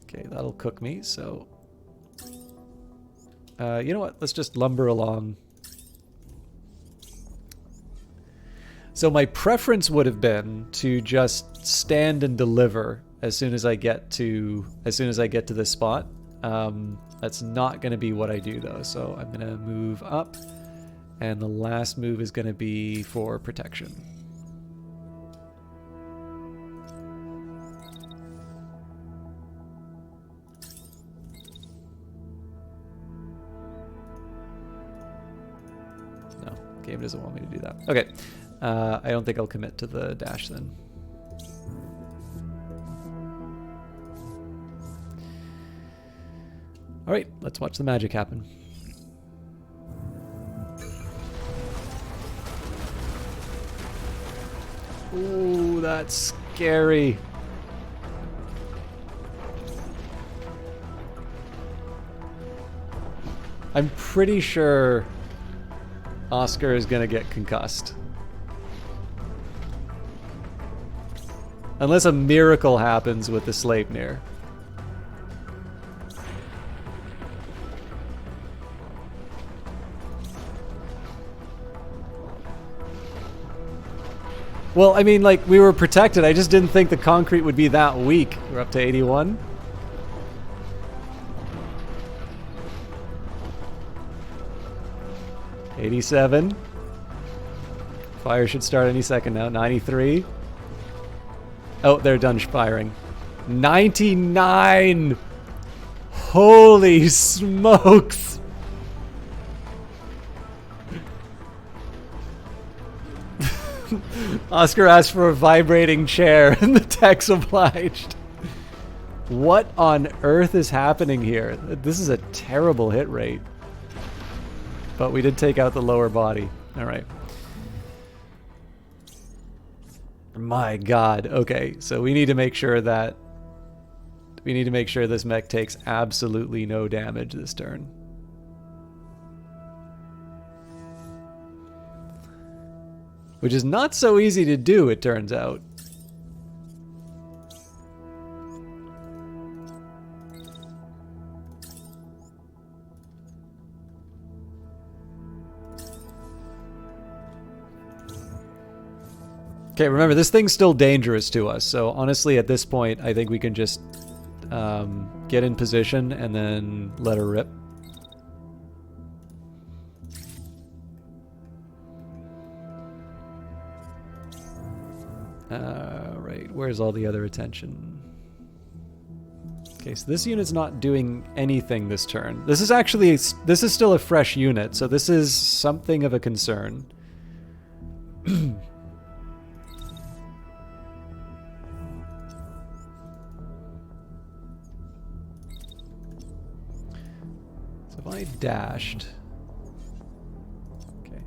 Okay, that'll cook me. So you know what? Let's just lumber along. So my preference would have been to just stand and deliver as soon as I get to this spot. That's not going to be what I do though. So I'm going to move up, and the last move is going to be for protection. No, game doesn't want me to do that. Okay. I don't think I'll commit to the dash then. All right, let's watch the magic happen. Ooh, that's scary. I'm pretty sure Oscar is gonna get concussed. Unless a miracle happens with the Sleipnir. Well, I mean, like, we were protected. I just didn't think the concrete would be that weak. We're up to 81. $87. Fire should start any second now. 93. Oh, they're done firing. 99! Holy smokes! Oscar asked for a vibrating chair, and the tech's obliged. What on earth is happening here? This is a terrible hit rate. But we did take out the lower body. Alright. My god. Okay, so we need to make sure that... We need to make sure this mech takes absolutely no damage this turn. Which is not so easy to do, it turns out. Okay, remember, this thing's still dangerous to us, so honestly, at this point, I think we can just get in position and then let her rip. Right, where's all the other attention? Okay, so this unit's not doing anything this turn. This is actually, this is still a fresh unit, so this is something of a concern. So if I dashed... Okay.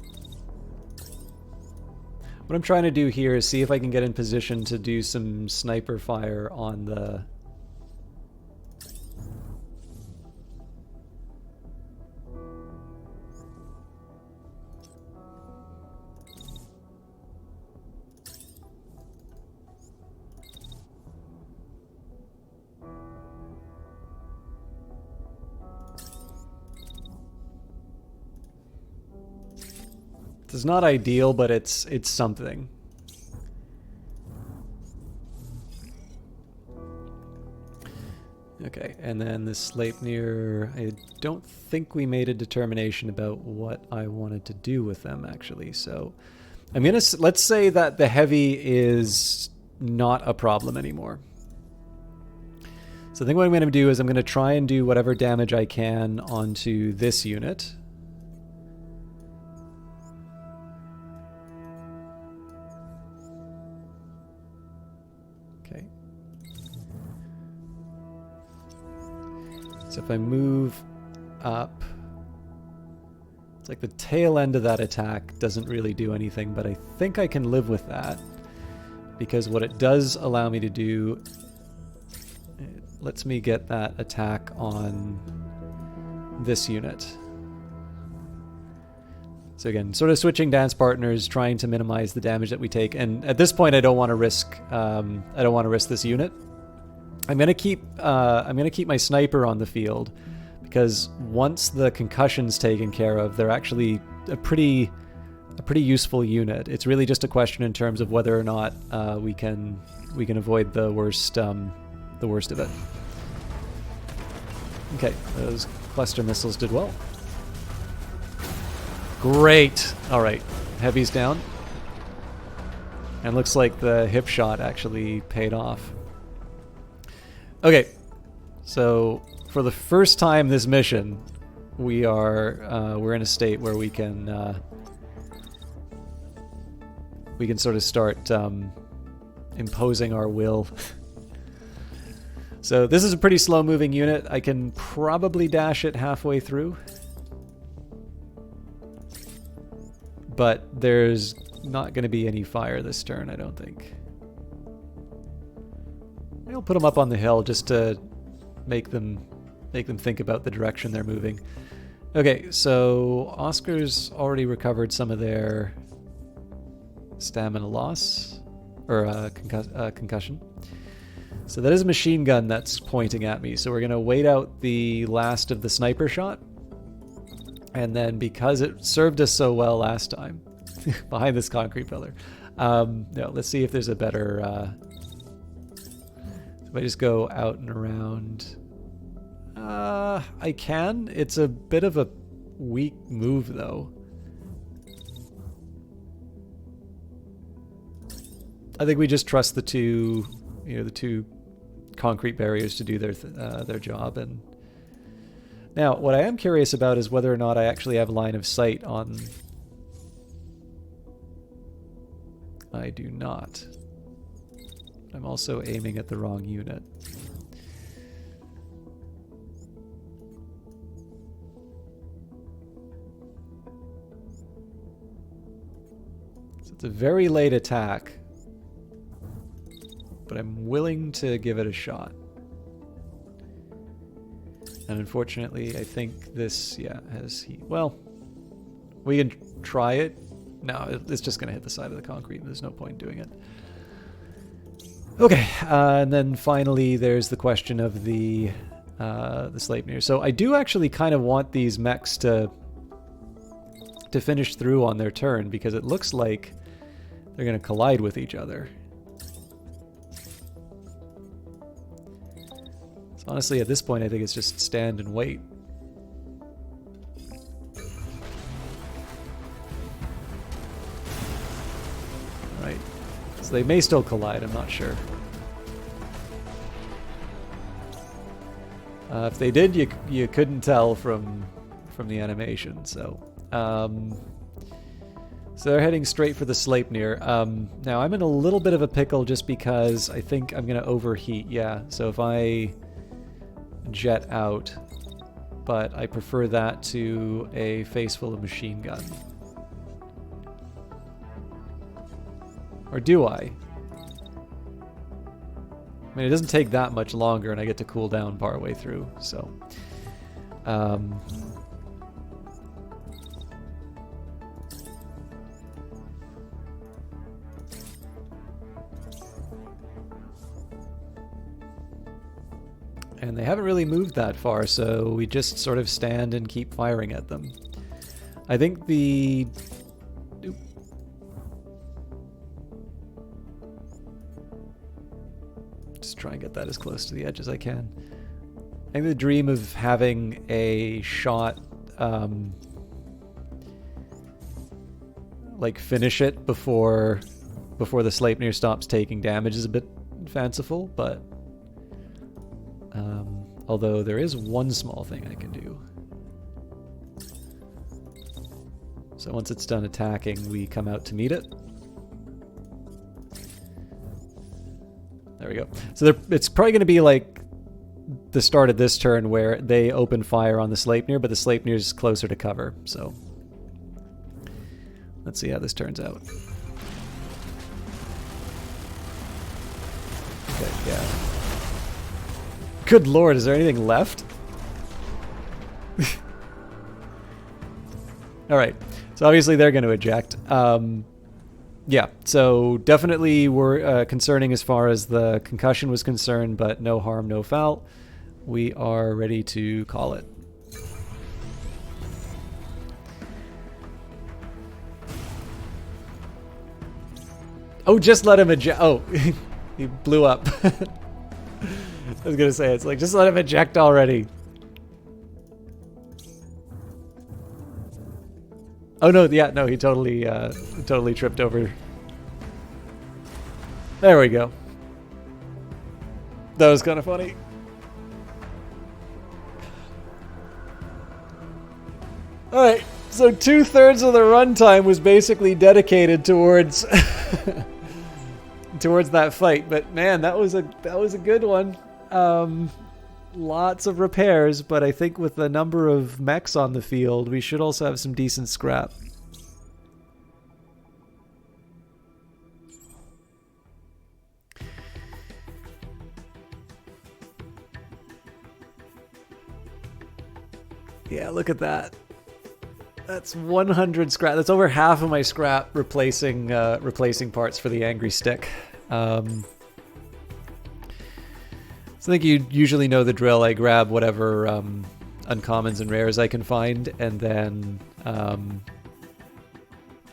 What I'm trying to do here is see if I can get in position to do some sniper fire on the... It's not ideal, but it's something. Okay, and then the Sleipnir, I don't think we made a determination about what I wanted to do with them, actually. So I'm going to, let's say that the heavy is not a problem anymore. So I think what I'm going to do is I'm going to try and do whatever damage I can onto this unit. Okay. So if I move up, it's like the tail end of that attack doesn't really do anything, but I think I can live with that because what it does allow me to do, it lets me get that attack on this unit. So again, sort of switching dance partners, trying to minimize the damage that we take, and at this point I don't want to risk this unit. I'm gonna keep my sniper on the field because once the concussion's taken care of, they're actually a pretty useful unit. It's really just a question in terms of whether or not we can avoid the worst of it. Okay, those cluster missiles did well. Great. All right, heavy's down, and looks like the hip shot actually paid off. Okay, so for the first time this mission, we're in a state where we can sort of start imposing our will. So this is a pretty slow-moving unit. I can probably dash it halfway through, but there's not going to be any fire this turn, I don't think. I'll put them up on the hill just to make them think about the direction they're moving. Okay, so Oscar's already recovered some of their stamina loss, or concussion. So that is a machine gun that's pointing at me. So we're going to wait out the last of the sniper shot. And then because it served us so well last time, behind this concrete pillar, no, let's see if there's a better... If I just go out and around, I can. It's a bit of a weak move, though. I think we just trust the two concrete barriers to do their job. And now, what I am curious about is whether or not I actually have line of sight on. I do not. I'm also aiming at the wrong unit. So it's a very late attack, but I'm willing to give it a shot. And unfortunately, I think this, has heat. Well, we can try it. No, it's just going to hit the side of the concrete. There's no point in doing it. Okay, and then finally there's the question of the Sleipnir. So I do actually kind of want these mechs to finish through on their turn because it looks like they're going to collide with each other. So honestly, at this point, I think it's just stand and wait. Right. So they may still collide, I'm not sure. If they did, you couldn't tell from the animation. So so they're heading straight for the Sleipnir. Now I'm in a little bit of a pickle just because I think I'm going to overheat. Yeah, so if I jet out, but I prefer that to a face full of machine gun. Or do I? I mean, it doesn't take that much longer, and I get to cool down partway through, so... And they haven't really moved that far, so we just sort of stand and keep firing at them. I think the... Oop. Just try and get that as close to the edge as I can. I think the dream of having a shot, like finish it before the Sleipnir stops taking damage is a bit fanciful, but although there is one small thing I can do. So once it's done attacking, we come out to meet it. There we go. So it's probably going to be like the start of this turn where they open fire on the Sleipnir, but the Sleipnir is closer to cover. So let's see how this turns out. Okay, yeah. Good lord, is there anything left? Alright, so obviously they're going to eject. Yeah, so definitely we're concerning as far as the concussion was concerned, but no harm, no foul. We are ready to call it. Oh, just let him eject. Oh, he blew up. I was gonna say, it's like, just let him eject already. Oh no, yeah, no, he totally totally tripped over. There we go. That was kind of funny. Alright, so 2/3 of the runtime was basically dedicated towards towards that fight, but man, that was a good one. Lots of repairs, but I think with the number of mechs on the field, we should also have some decent scrap. Yeah, look at that. That's 100 scrap. That's over half of my scrap replacing parts for the Angry Stick. So I think you usually know the drill. I grab whatever uncommons and rares I can find, and then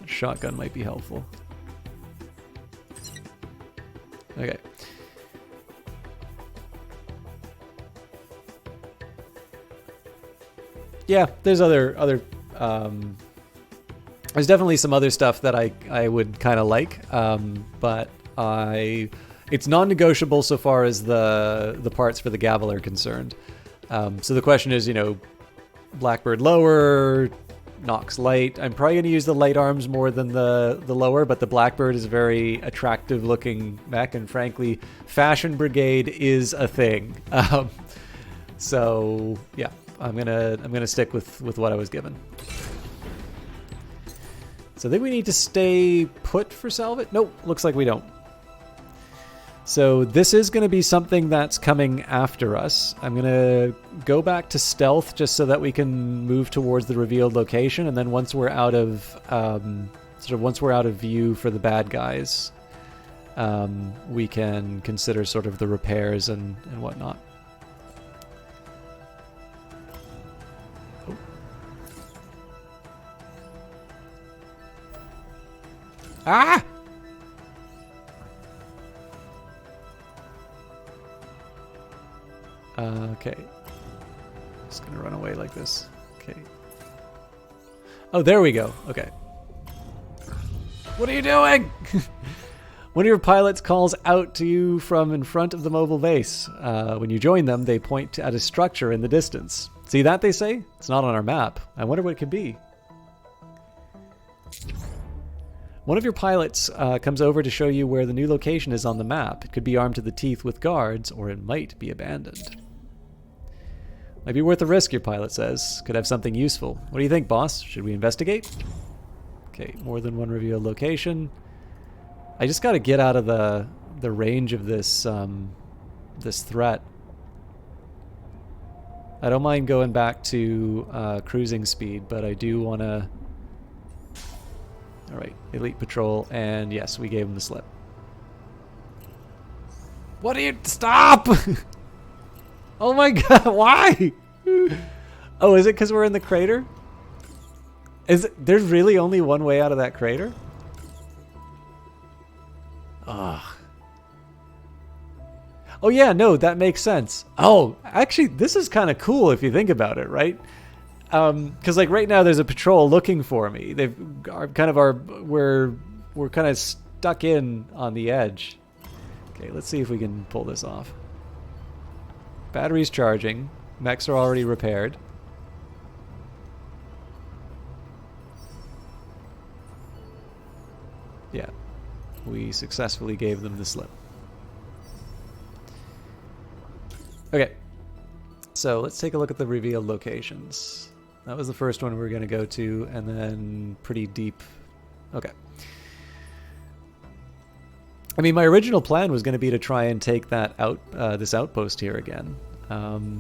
shotgun might be helpful. Okay. Yeah, there's there's definitely some other stuff that I would kind of like, but it's non-negotiable so far as the parts for the gavel are concerned. So the question is, you know, Blackbird lower, Nox light. I'm probably going to use the light arms more than the lower, but the Blackbird is a very attractive looking mech, and frankly, Fashion Brigade is a thing. So yeah, I'm gonna stick with what I was given. So I think we need to stay put for salvage. Nope, looks like we don't. So this is going to be something that's coming after us. I'm going to go back to stealth just so that we can move towards the revealed location, and then once we're out of once we're out of view for the bad guys, we can consider sort of the repairs and whatnot. Oh. Ah! Okay. Just gonna run away like this. Okay. Oh, there we go. Okay. What are you doing? One of your pilots calls out to you from in front of the mobile base. When you join them, they point at a structure in the distance. See that, they say? It's not on our map. I wonder what it could be. One of your pilots comes over to show you where the new location is on the map. It could be armed to the teeth with guards, or it might be abandoned. Might be worth a risk, your pilot says. Could have something useful. What do you think, boss? Should we investigate? Okay, more than one revealed location. I just gotta get out of the range of this this threat. I don't mind going back to cruising speed, but I do want to... Alright, elite patrol, and yes, we gave him the slip. What do you... Stop! Oh my god, why? Oh, is it because we're in the crater? There's really only one way out of that crater? Ugh. Oh yeah, no, that makes sense. Oh, actually, this is kind of cool if you think about it, right? Because like right now, there's a patrol looking for me. They've are kind of our we're kind of stuck in on the edge. Okay, let's see if we can pull this off. Battery's charging. Mechs are already repaired. Yeah, we successfully gave them the slip. Okay, so let's take a look at the revealed locations. That was the first one we were going to go to, and then pretty deep. Okay. I mean, my original plan was going to be to try and take that out, this outpost here again. I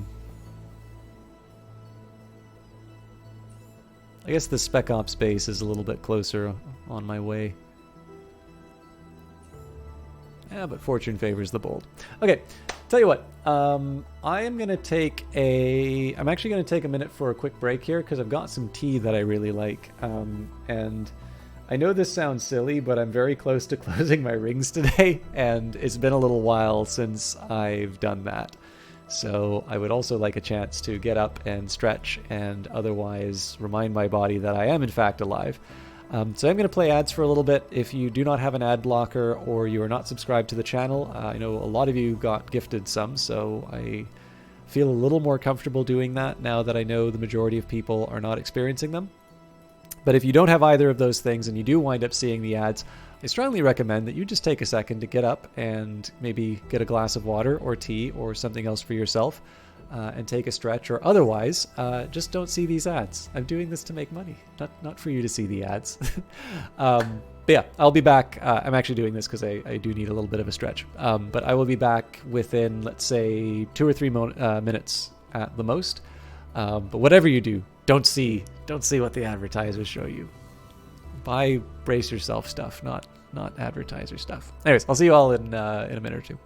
guess the Spec Ops base is a little bit closer on my way. Yeah, but fortune favors the bold. Okay, tell you what. I am gonna take a. I'm actually gonna take a minute for a quick break here because I've got some tea that I really like. And I know this sounds silly, but I'm very close to closing my rings today, and it's been a little while since I've done that. So I would also like a chance to get up and stretch and otherwise remind my body that I am in fact alive. So I'm going to play ads for a little bit. If you do not have an ad blocker or you are not subscribed to the channel, I know a lot of you got gifted some, so I feel a little more comfortable doing that now that I know the majority of people are not experiencing them. But if you don't have either of those things and you do wind up seeing the ads, I strongly recommend that you just take a second to get up and maybe get a glass of water or tea or something else for yourself and take a stretch, or otherwise just don't see these ads. I'm doing this to make money, not for you to see the ads. But yeah, I'll be back. I'm actually doing this because I do need a little bit of a stretch. But I will be back within, let's say, 2 or 3 minutes at the most. But whatever you do, don't see what the advertisers show you. Buy brace yourself stuff, not advertiser stuff. Anyways, I'll see you all in a minute or two.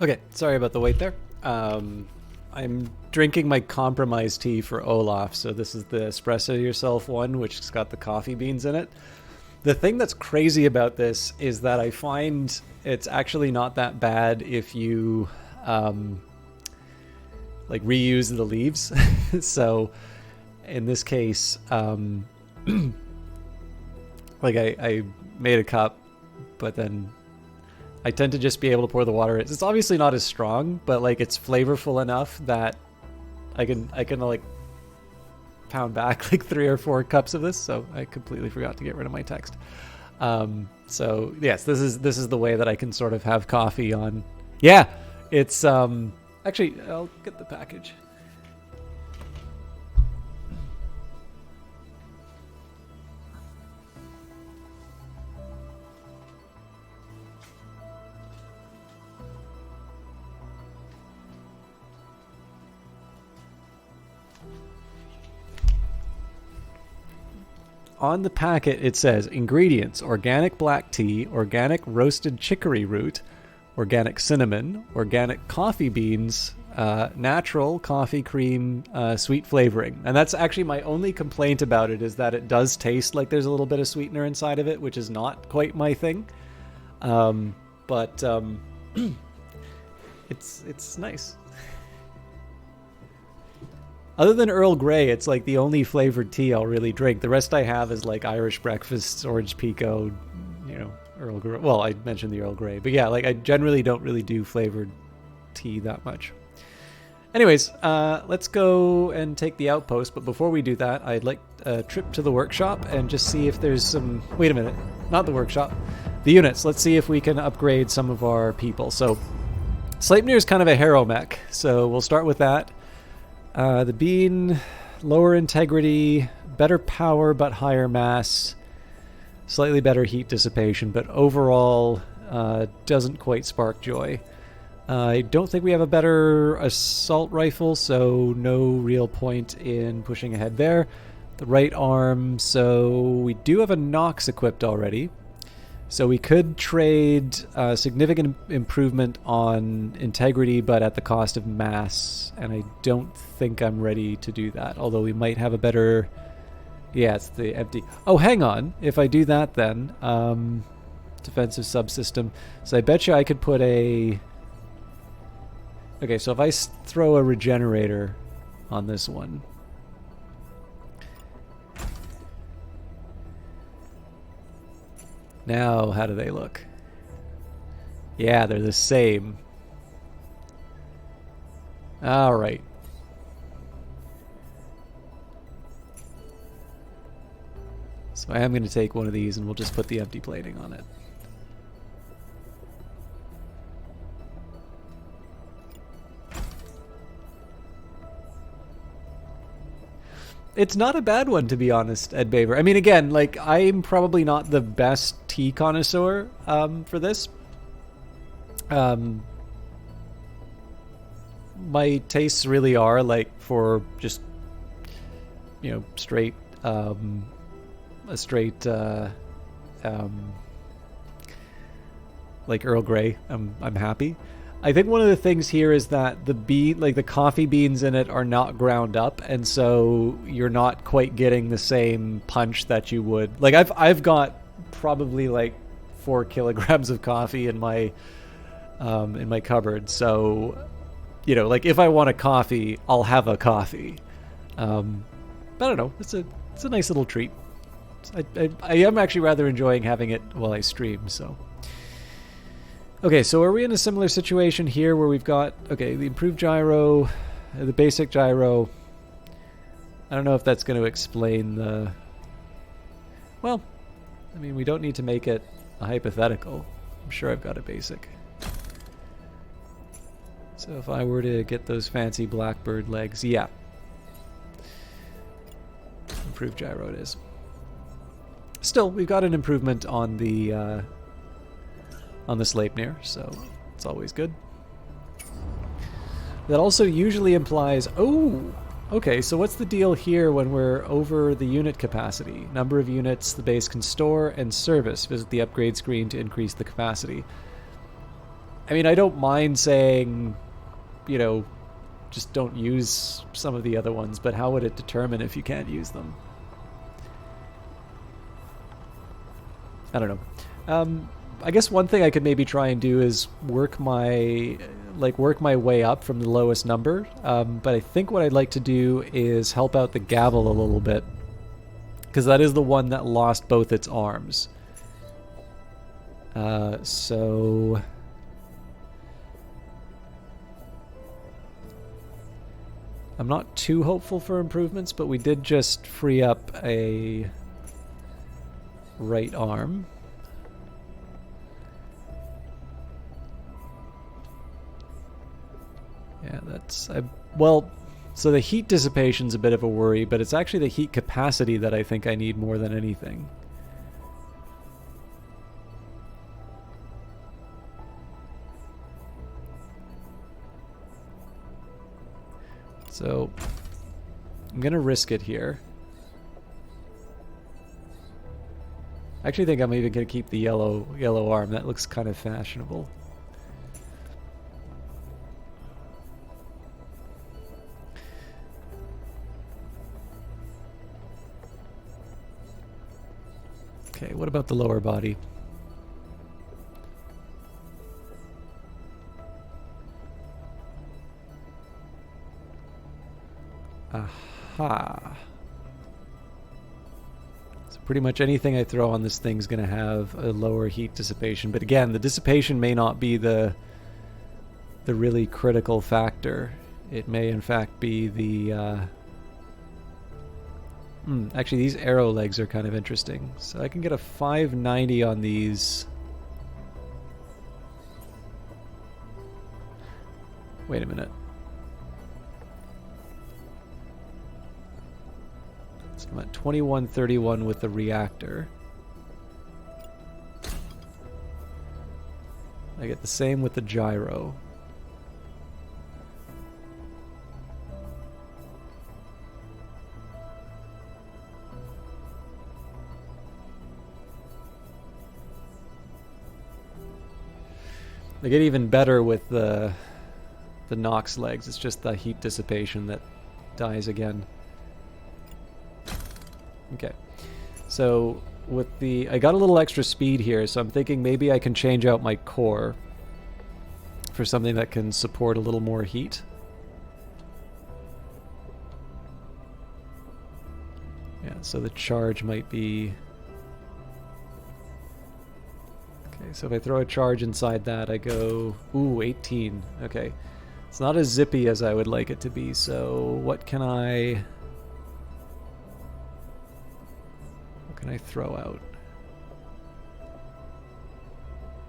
Okay, sorry about the wait there. I'm drinking my compromise tea for Olaf, so this is the espresso yourself one, which has got the coffee beans in it. The thing that's crazy about this is that I find it's actually not that bad if you like reuse the leaves. So in this case, like I made a cup, but then I tend to just be able to pour the water in. It's obviously not as strong, but like it's flavorful enough that I can like pound back like 3 or 4 cups of this. So I completely forgot to get rid of my text. So yes, this is the way that I can sort of have coffee on. Yeah, it's actually I'll get the package. On the packet, it says ingredients: organic black tea, organic roasted chicory root, organic cinnamon, organic coffee beans, natural coffee cream, sweet flavoring. And that's actually my only complaint about it, is that it does taste like there's a little bit of sweetener inside of it, which is not quite my thing. But it's nice. Other than Earl Grey, it's like the only flavored tea I'll really drink. The rest I have is like Irish breakfast, orange pekoe, you know, Earl Grey. Well, I mentioned the Earl Grey, but yeah, like I generally don't really do flavored tea that much. Anyways, let's go and take the outpost. But before we do that, I'd like a trip to the workshop and just see if there's some... Wait a minute, not the workshop. The units. Let's see if we can upgrade some of our people. So Sleipnir is kind of a hero mech, so we'll start with that. The bean, lower integrity, better power but higher mass, slightly better heat dissipation, but overall doesn't quite spark joy. I don't think we have a better assault rifle, so no real point in pushing ahead there. The right arm, so we do have a Nox equipped already. So we could trade significant improvement on integrity, but at the cost of mass. And I don't think I'm ready to do that. Although we might have a better... Yeah, it's the empty... Oh, hang on. If I do that then... defensive subsystem. So I bet you I could put a... Okay, so if I throw a regenerator on this one... Now, how do they look? Yeah, they're the same. All right. So I am going to take one of these and we'll just put the empty plating on it. It's not a bad one, to be honest, Ed Baver. I mean, again, like, I'm probably not the best tea connoisseur for this. My tastes really are, like, for just, you know, straight, a straight, like Earl Grey. I'm happy. I think one of the things here is that the coffee beans in it are not ground up, and so you're not quite getting the same punch that you would. Like I've got probably like 4 kilograms of coffee in my cupboard, so you know, like if I want a coffee, I'll have a coffee. I don't know. It's a nice little treat. I am actually rather enjoying having it while I stream. So. Okay, so are we in a similar situation here where we've got, okay, the improved gyro, the basic gyro. I don't know if that's going to explain the... Well, I mean, we don't need to make it a hypothetical. I'm sure I've got a basic. So if I were to get those fancy blackbird legs, yeah. Improved gyro it is. Still, we've got an improvement on the Sleipnir, so it's always good. That also usually implies... Oh! Okay, so what's the deal here when we're over the unit capacity? Number of units the base can store and service. Visit the upgrade screen to increase the capacity. I mean, I don't mind saying, you know, just don't use some of the other ones, but how would it determine if you can't use them? I don't know. I guess one thing I could maybe try and do is work my way up from the lowest number. But I think what I'd like to do is help out the gavel a little bit, because that is the one that lost both its arms. So I'm not too hopeful for improvements, but we did just free up a right arm. Yeah, that's... well, so the heat dissipation's a bit of a worry, but it's actually the heat capacity that I think I need more than anything. So I'm gonna risk it here. I actually think I'm even gonna keep the yellow arm. That looks kind of fashionable. Okay, what about the lower body? Aha. So pretty much anything I throw on this thing's going to have a lower heat dissipation. But again, the dissipation may not be the really critical factor. It may in fact be the... actually, these arrow legs are kind of interesting. So I can get a 590 on these. Wait a minute. So I'm at 2131 with the reactor. I get the same with the gyro. They get even better with the Nox legs. It's just the heat dissipation that dies again. Okay, so with the... I got a little extra speed here, so I'm thinking maybe I can change out my core for something that can support a little more heat. Yeah, so the charge might be... Okay, so if I throw a charge inside that, I go... Ooh, 18. Okay. It's not as zippy as I would like it to be, so what can I throw out?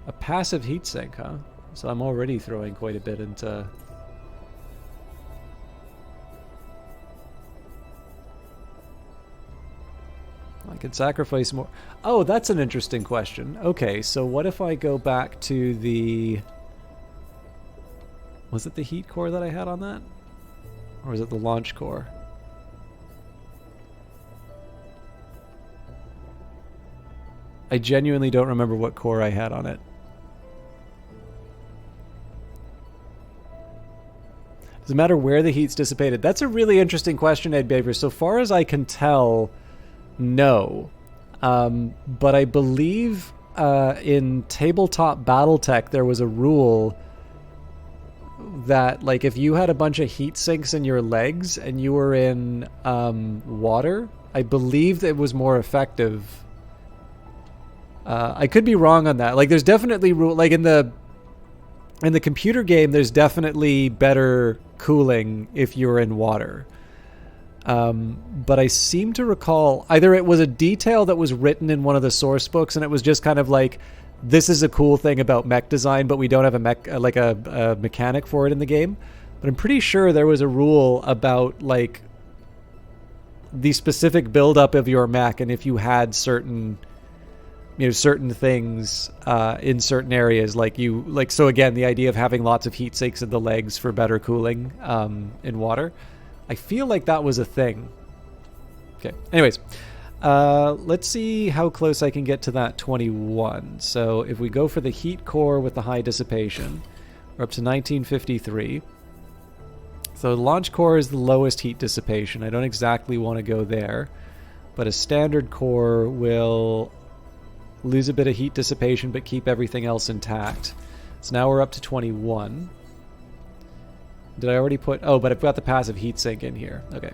A passive heatsink, huh? So I'm already throwing quite a bit into... I could sacrifice more. Oh, that's an interesting question. Okay, so what if I go back to the... Was it the heat core that I had on that? Or was it the launch core? I genuinely don't remember what core I had on it. Does it matter where the heat's dissipated? That's a really interesting question, Ed Baver. So far as I can tell, no. But I believe in tabletop Battletech there was a rule that, like, if you had a bunch of heat sinks in your legs and you were in water, I believe it was more effective. I could be wrong on that. Like, there's definitely like in the computer game, there's definitely better cooling if you're in water. But I seem to recall either it was a detail that was written in one of the source books, and it was just kind of like, this is a cool thing about mech design, but we don't have a mechanic for it in the game. But I'm pretty sure there was a rule about, like, the specific buildup of your mech, and if you had certain things in certain areas, so again, the idea of having lots of heat sinks in the legs for better cooling in water. I feel like that was a thing. Okay. Anyways, Let's see how close I can get to that 21. So if we go for the heat core with the high dissipation, we're up to 1953. So the launch core is the lowest heat dissipation. I don't exactly want to go there, but a standard core will lose a bit of heat dissipation but keep everything else intact. So now we're up to 21. Did I already put... Oh, but I've got the passive heat sink in here. Okay.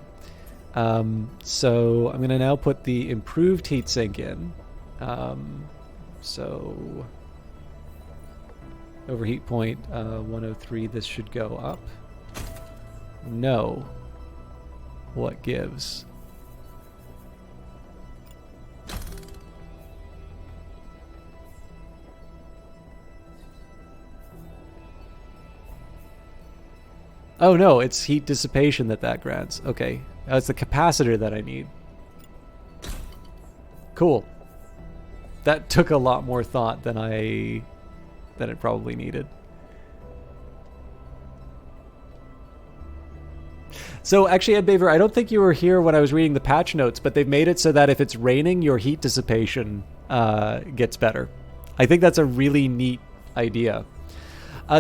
So I'm going to now put the improved heat sink in. So overheat point 103, this should go up. No. What gives? Oh no, it's heat dissipation that grants. Okay. It's the capacitor that I need. Cool. That took a lot more thought than it probably needed. So actually, Ed Baver, I don't think you were here when I was reading the patch notes, but they've made it so that if it's raining, your heat dissipation gets better. I think that's a really neat idea.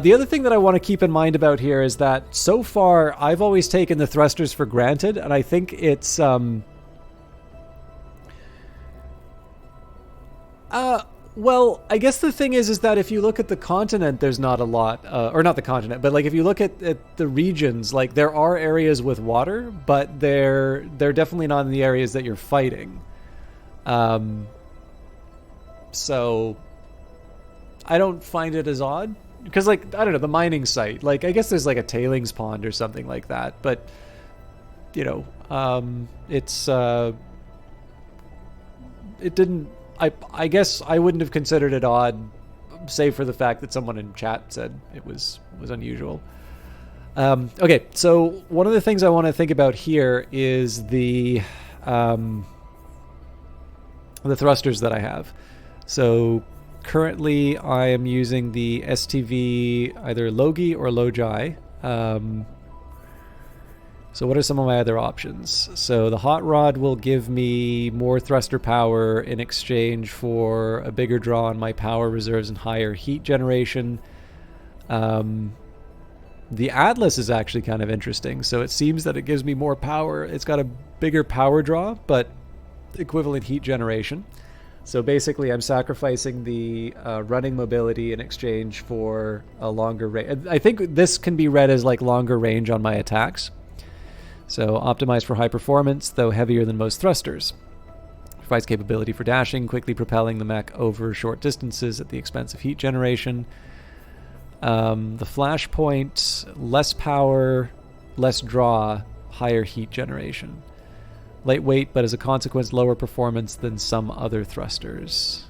The other thing that I want to keep in mind about here is that so far I've always taken the thrusters for granted, and I think it's well, I guess the thing is that if you look at the continent, there's not a lot, or not the continent, but like if you look at the regions, like there are areas with water, but they're definitely not in the areas that you're fighting. So I don't find it as odd. Because, like, I don't know, the mining site, like, I guess there's, like, a tailings pond or something like that, but, you know, it's, it didn't, I guess I wouldn't have considered it odd, save for the fact that someone in chat said it was unusual. Okay, so one of the things I want to think about here is the thrusters that I have. So currently, I am using the STV either Logi or Logi. So what are some of my other options? So the hot rod will give me more thruster power in exchange for a bigger draw on my power reserves and higher heat generation. The Atlas is actually kind of interesting. So it seems that it gives me more power. It's got a bigger power draw, but equivalent heat generation. So basically, I'm sacrificing the running mobility in exchange for a longer range. I think this can be read as like longer range on my attacks. So optimized for high performance, though heavier than most thrusters. Provides capability for dashing, quickly propelling the mech over short distances at the expense of heat generation. The flashpoint, less power, less draw, higher heat generation. Lightweight, but as a consequence, lower performance than some other thrusters.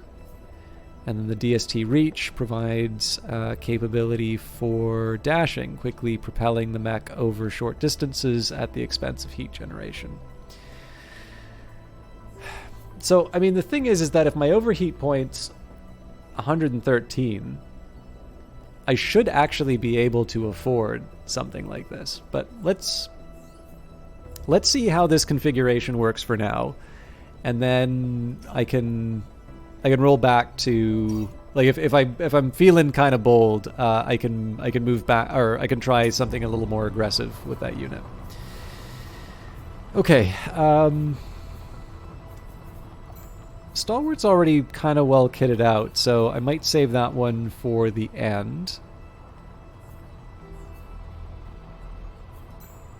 And then the DST Reach provides capability for dashing, quickly propelling the mech over short distances at the expense of heat generation. So, I mean, the thing is that if my overheat point's 113, I should actually be able to afford something like this. But let's see how this configuration works for now, and then I can roll back to, like, if I'm feeling kind of bold, I can move back, or I can try something a little more aggressive with that unit. Okay, Stalwart's already kind of well kitted out, so I might save that one for the end.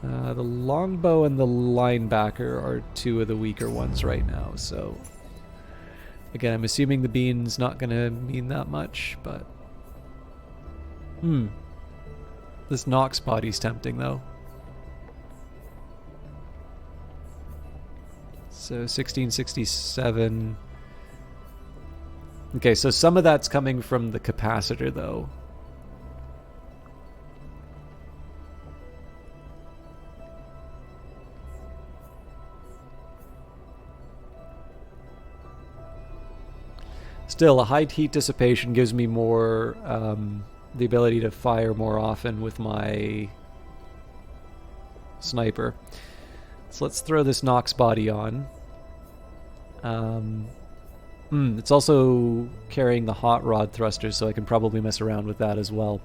The longbow and the linebacker are two of the weaker ones right now, so again, I'm assuming the bean's not going to mean that much, but this Nox body's tempting though. So 1667. Okay, so some of that's coming from the capacitor though. Still, a high heat dissipation gives me more, the ability to fire more often with my sniper. So let's throw this Nox body on. It's also carrying the hot rod thrusters, so I can probably mess around with that as well.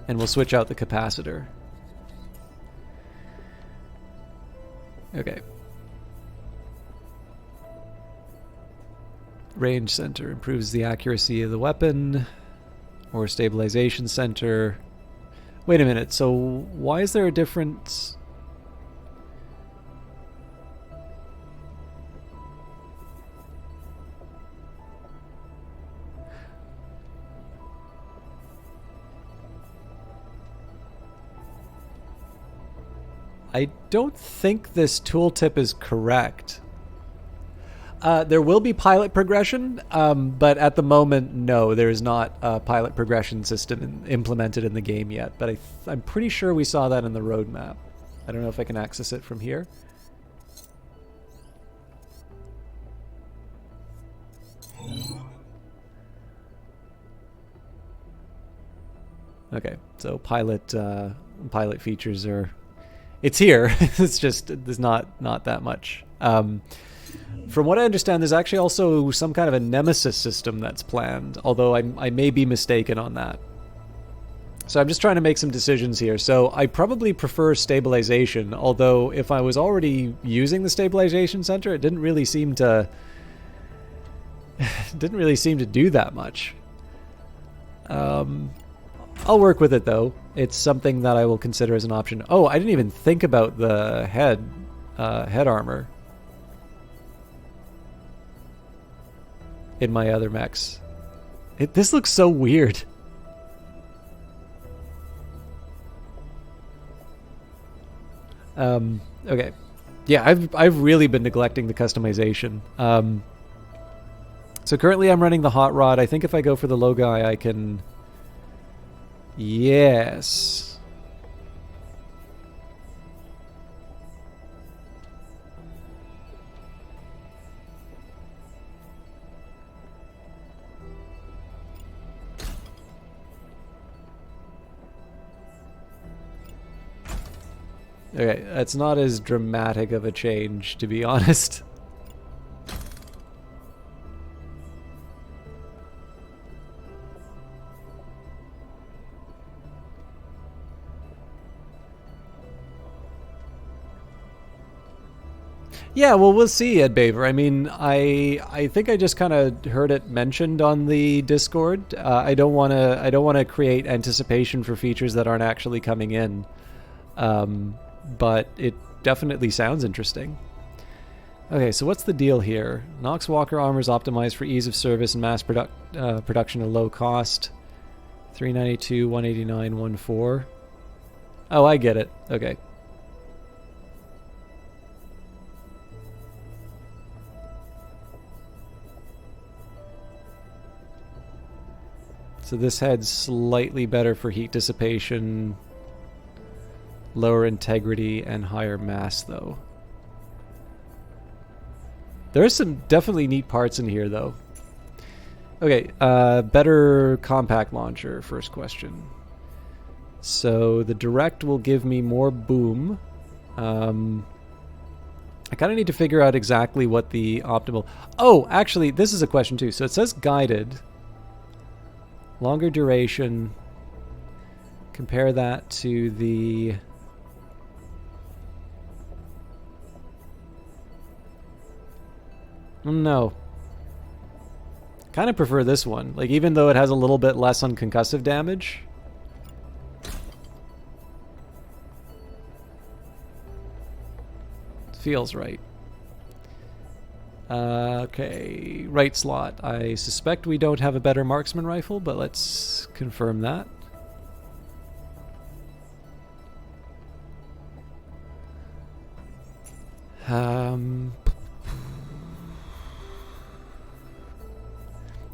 And we'll switch out the capacitor. Okay. Range center improves the accuracy of the weapon. Or stabilization center. Wait a minute, so why is there a difference? I don't think this tooltip is correct. There will be pilot progression, but at the moment, no, there is not a pilot progression system implemented in the game yet. But I'm pretty sure we saw that in the roadmap. I don't know if I can access it from here. Okay, so pilot features are... It's here. It's just there's not that much. From what I understand, there's actually also some kind of a nemesis system that's planned, although I may be mistaken on that. So I'm just trying to make some decisions here. So I probably prefer stabilization, although if I was already using the stabilization center, it didn't really seem to do that much. I'll work with it though. It's something that I will consider as an option. Oh, I didn't even think about the head armor in my other mechs. This looks so weird. Okay. Yeah, I've really been neglecting the customization. So currently I'm running the hot rod. I think if I go for the low guy, I can... Yes. Okay, that's not as dramatic of a change, to be honest. Yeah, well, we'll see, Ed Baver. I mean, I think I just kind of heard it mentioned on the Discord. I don't want to create anticipation for features that aren't actually coming in. But it definitely sounds interesting. Okay, so what's the deal here? Nox Walker armor is optimized for ease of service and mass production at low cost. 392, 189, 14. Oh, I get it. Okay. So this head's slightly better for heat dissipation, lower integrity, and higher mass, though. There are some definitely neat parts in here, though. Okay, better compact launcher, first question. So the direct will give me more boom. I kind of need to figure out exactly what the optimal... Oh, actually, this is a question, too. So it says guided. Longer duration. Compare that to the... No. Kind of prefer this one. Like, even though it has a little bit less on concussive damage. Feels right. Okay, right slot. I suspect we don't have a better marksman rifle, but let's confirm that.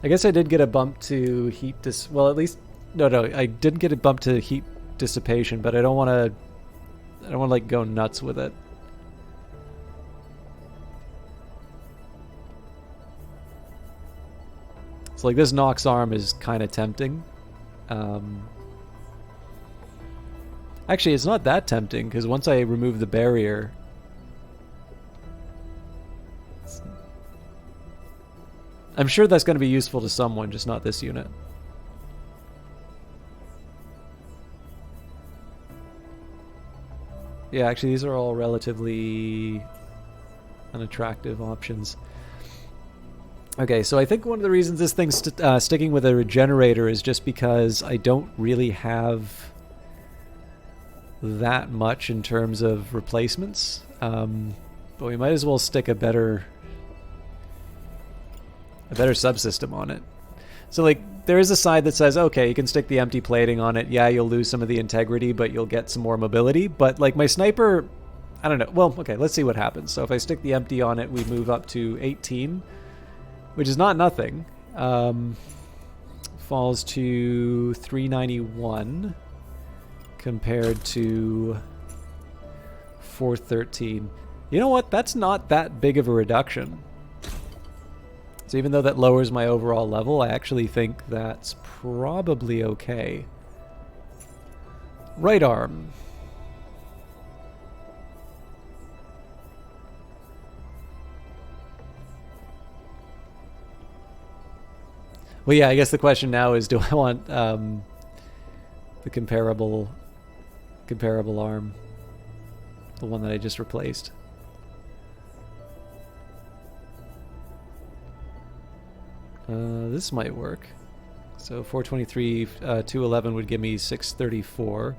I guess I did get a bump to heat well, at least no, I did get a bump to heat dissipation, but I don't want to like go nuts with it. So like this Nox arm is kind of tempting. Actually, it's not that tempting because once I remove the barrier, I'm sure that's going to be useful to someone, just not this unit. Yeah, actually, these are all relatively unattractive options. Okay, so I think one of the reasons this thing's sticking with a regenerator is just because I don't really have that much in terms of replacements. But we might as well stick a better subsystem on it. So like there is a side that says, okay, you can stick the empty plating on it. Yeah, you'll lose some of the integrity, but you'll get some more mobility. But like my sniper, I don't know. Well, okay, let's see what happens. So if I stick the empty on it, we move up to 18, which is not nothing. Falls to 391 compared to 413. You know what? That's not that big of a reduction. So even though that lowers my overall level, I actually think that's probably okay. Right arm. Well, yeah, I guess the question now is, do I want the comparable arm, the one that I just replaced? This might work. So 423, 211 would give me 634.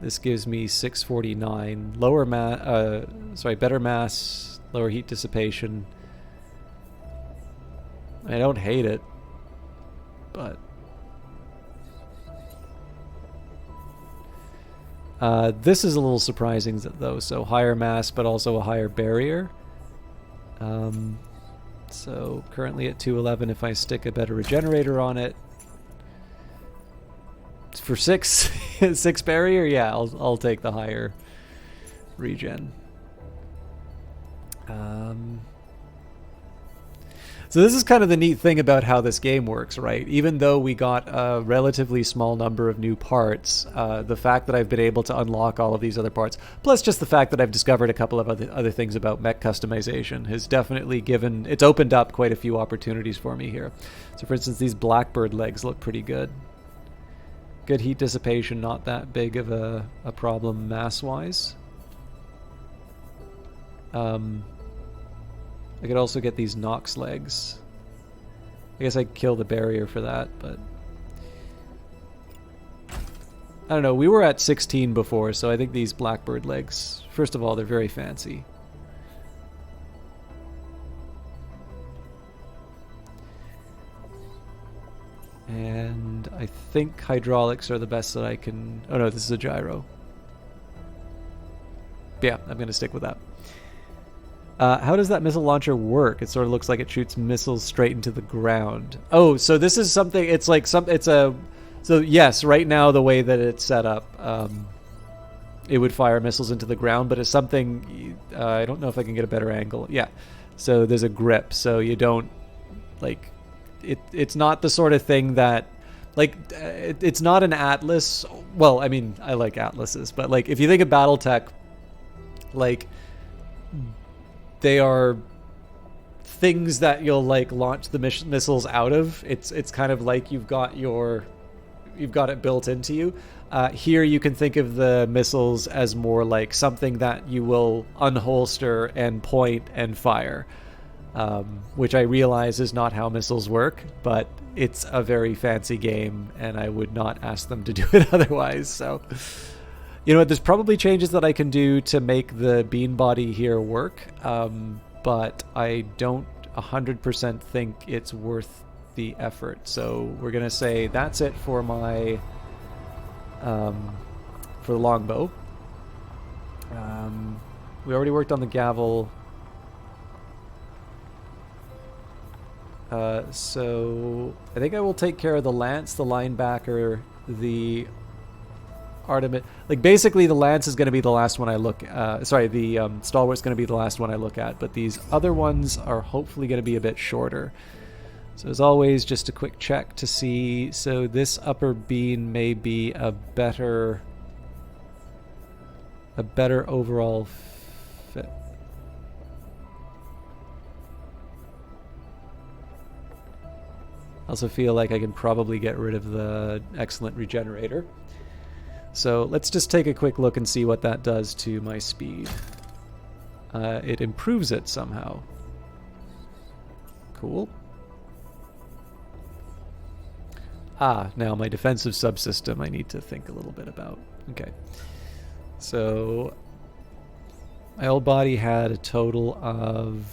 This gives me 649. Better mass, lower heat dissipation. I don't hate it, but this is a little surprising though. So higher mass, but also a higher barrier. So currently at 211, if I stick a better regenerator on it, for 6 barrier, yeah, I'll take the higher regen. So this is kind of the neat thing about how this game works, right? Even though we got a relatively small number of new parts, the fact that I've been able to unlock all of these other parts, plus just the fact that I've discovered a couple of other things about mech customization, has definitely it's opened up quite a few opportunities for me here. So for instance, these Blackbird legs look pretty good. Good heat dissipation, not that big of a problem mass-wise. I could also get these Nox legs. I guess I'd kill the barrier for that, but I don't know. We were at 16 before, so I think these Blackbird legs, first of all, they're very fancy. And I think hydraulics are the best that I can... Oh no, this is a gyro. Yeah, I'm going to stick with that. How does that missile launcher work? It sort of looks like it shoots missiles straight into the ground. Oh, so this is something, it's like so yes, right now the way that it's set up, it would fire missiles into the ground, but it's something, I don't know if I can get a better angle. Yeah, so there's a grip, so you don't, like, it's not the sort of thing that, like, it's not an Atlas. Well, I mean, I like Atlases, but like, if you think of BattleTech, like, they are things that you'll like launch the missiles out of. It's kind of like you've got it built into you. Here you can think of the missiles as more like something that you will unholster and point and fire, which I realize is not how missiles work, but it's a very fancy game and I would not ask them to do it otherwise. So you know what, there's probably changes that I can do to make the bean body here work, but I don't 100% think it's worth the effort. So we're going to say that's it for my, for the longbow. We already worked on the gavel. So I think I will take care of the lance, the linebacker, the Artemis. Like basically the lance is going to be the last one I look the stalwart's going to be the last one I look at, but these other ones are hopefully going to be a bit shorter. So as always, just a quick check to see. So this upper beam may be a better overall fit. I also feel like I can probably get rid of the excellent regenerator. So let's just take a quick look and see what that does to my speed. It improves it somehow. Cool. Now my defensive subsystem I need to think a little bit about. Okay. So my old body had a total of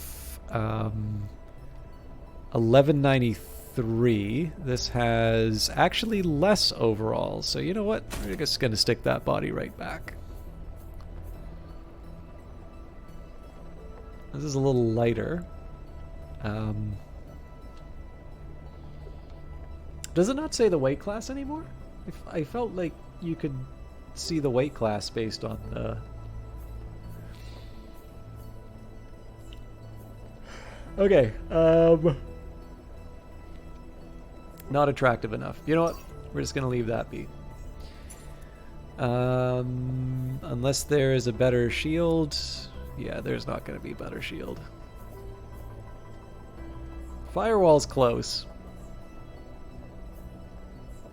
1193. This has actually less overall. So you know what? We're just going to stick that body right back. This is a little lighter. Does it not say the weight class anymore? I felt like you could see the weight class based on the... Okay, not attractive enough. You know what? We're just gonna leave that be. Unless there is a better shield. Yeah, there's not gonna be a better shield. Firewall's close.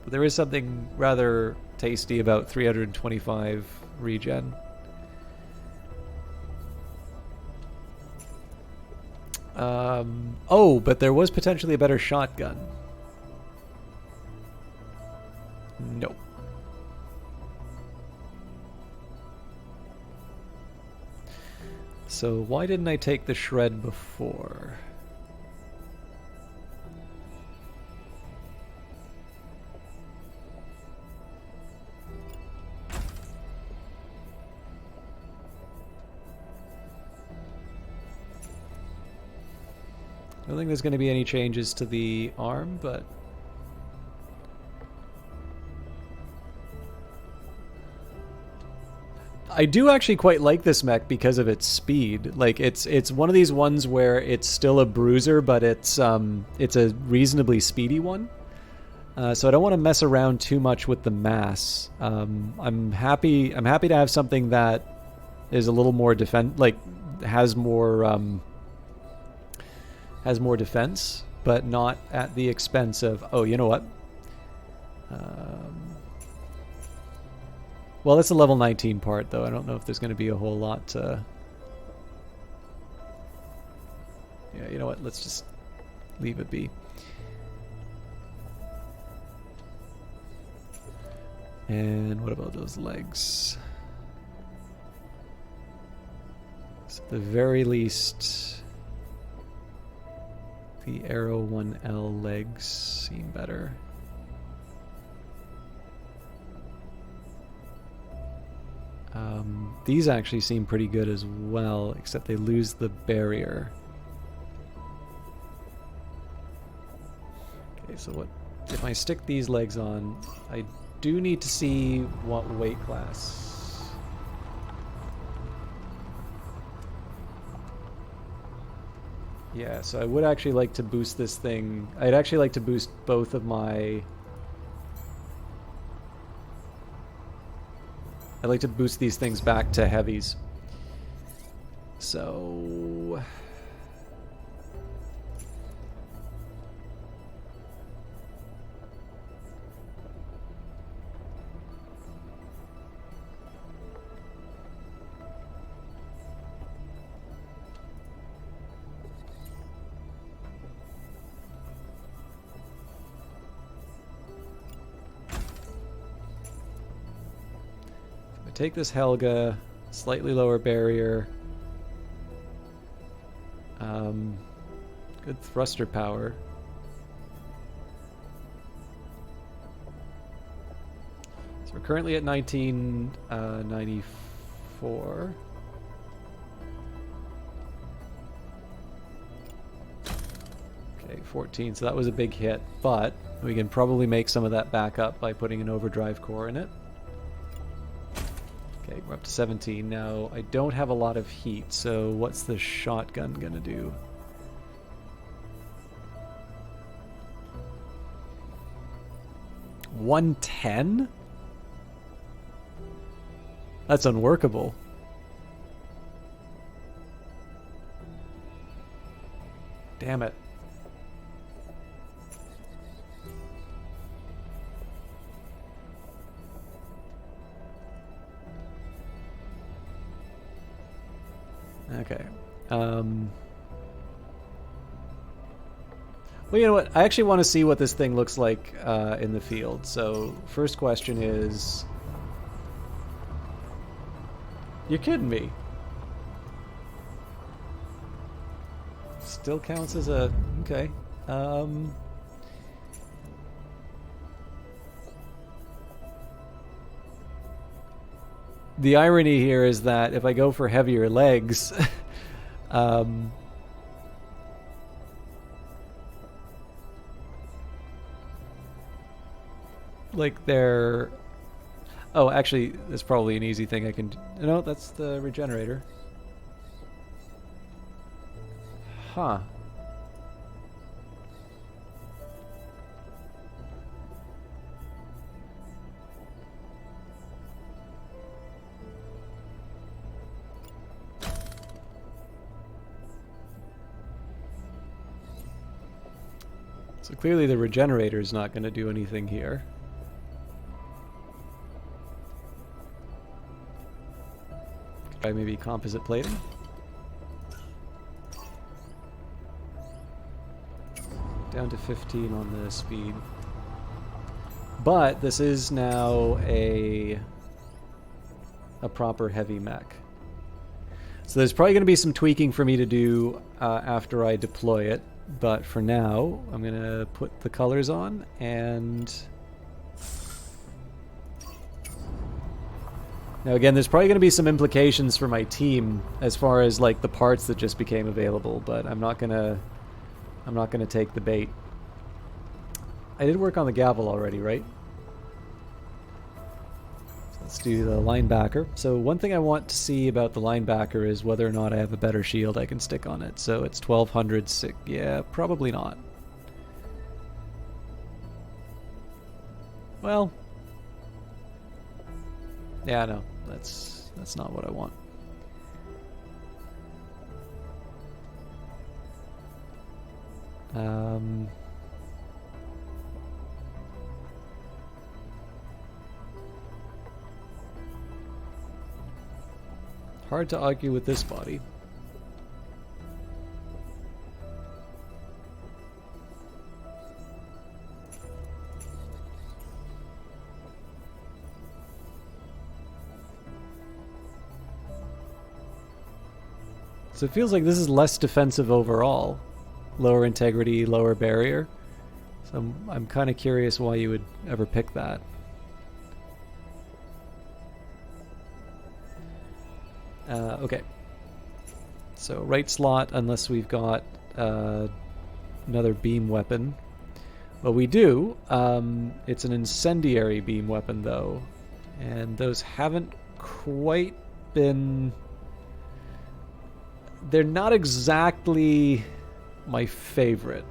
But there is something rather tasty about 325 regen. Oh, but there was potentially a better shotgun. Nope. So why didn't I take the shred before? I don't think there's going to be any changes to the arm, but... I do actually quite like this mech because of its speed. Like, it's one of these ones where it's still a bruiser, but it's a reasonably speedy one. So I don't want to mess around too much with the mass. I'm happy to have something that is a little more has more defense, but not at the expense of... Oh, you know what? Well, that's a level 19 part, though. I don't know if there's going to be a whole lot to... Yeah, you know what? Let's just leave it be. And what about those legs? So at the very least... The Arrow 1L legs seem better. These actually seem pretty good as well, except they lose the barrier. Okay, so what if I stick these legs on? I do need to see what weight class. Yeah, so I would actually like to boost this thing. I'd actually like to boost both of my... I'd like to boost these things back to heavies. So... take this Helga, slightly lower barrier, good thruster power. So we're currently at 1994. Okay, 14, so that was a big hit, but we can probably make some of that back up by putting an overdrive core in it. Okay, we're up to 17 now. I don't have a lot of heat, so what's the shotgun gonna do? $110? That's unworkable. Damn it. Okay. Well, you know what? I actually want to see what this thing looks like in the field. So, first question is... You're kidding me. Still counts as a... Okay. The irony here is that if I go for heavier legs... like they're... Oh, actually, that's probably an easy thing I can... No, that's the regenerator. Huh. So clearly the regenerator is not going to do anything here. Try maybe composite plating. Down to 15 on the speed. But this is now a proper heavy mech. So there's probably going to be some tweaking for me to do after I deploy it. But for now, I'm going to put the colors on and... Now again, there's probably going to be some implications for my team as far as like the parts that just became available, but I'm not going to take the bait. I did work on the gavel already, right? So let's do the linebacker. So one thing I want to see about the linebacker is whether or not I have a better shield I can stick on it. So it's 1200. Yeah, probably not. Well, yeah, no, that's not what I want. Hard to argue with this body. So it feels like this is less defensive overall. Lower integrity, lower barrier. So I'm kind of curious why you would ever pick that. Okay. So right slot, unless we've got another beam weapon. Well, we do. It's an incendiary beam weapon, though. And those haven't quite been... They're not exactly my favorite.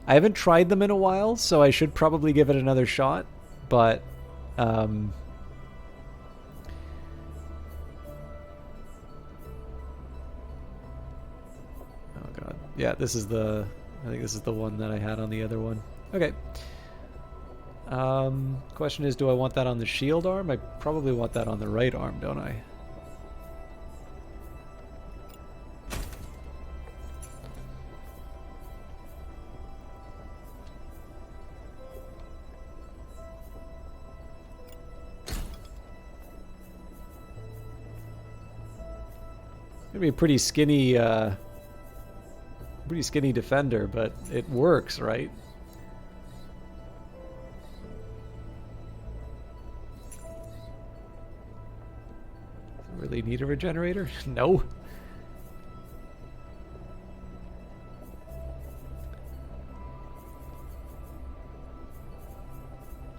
I haven't tried them in a while, so I should probably give it another shot. But, oh god. Yeah, this is the... I think this is the one that I had on the other one. Okay. Question is, do I want that on the shield arm? I probably want that on the right arm, don't I? Gonna be a pretty skinny defender, but it works, right? Really need a regenerator? No.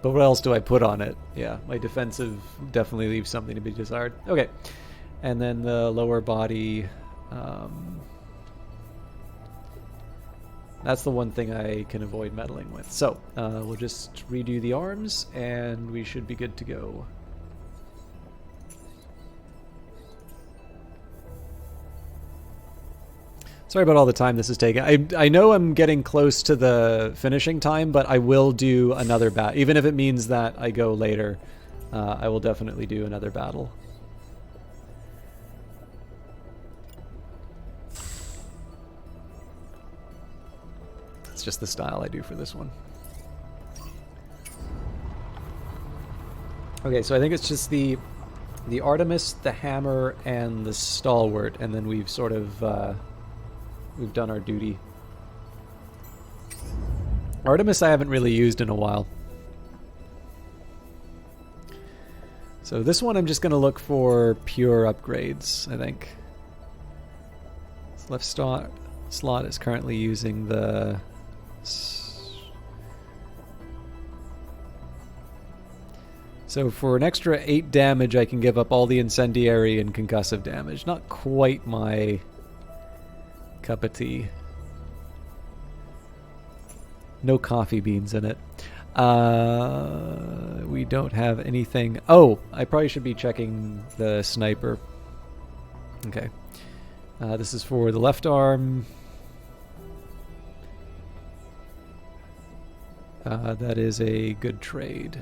But what else do I put on it? Yeah, my defensive definitely leaves something to be desired. Okay. And then the lower body, that's the one thing I can avoid meddling with. So, we'll just redo the arms, and we should be good to go. Sorry about all the time this is taking. I know I'm getting close to the finishing time, but I will do another battle. Even if it means that I go later, I will definitely do another battle. just the style I do for this one. Okay, so I think it's just the Artemis, the Hammer, and the Stalwart, and then we've sort of we've done our duty. Artemis I haven't really used in a while. So this one I'm just going to look for pure upgrades, I think. This left slot is currently using the... So for an extra 8 damage, I can give up all the incendiary and concussive damage. Not quite my cup of tea. No coffee beans in it. We don't have anything. Oh, I probably should be checking the sniper. Okay. This is for the left arm. That is a good trade.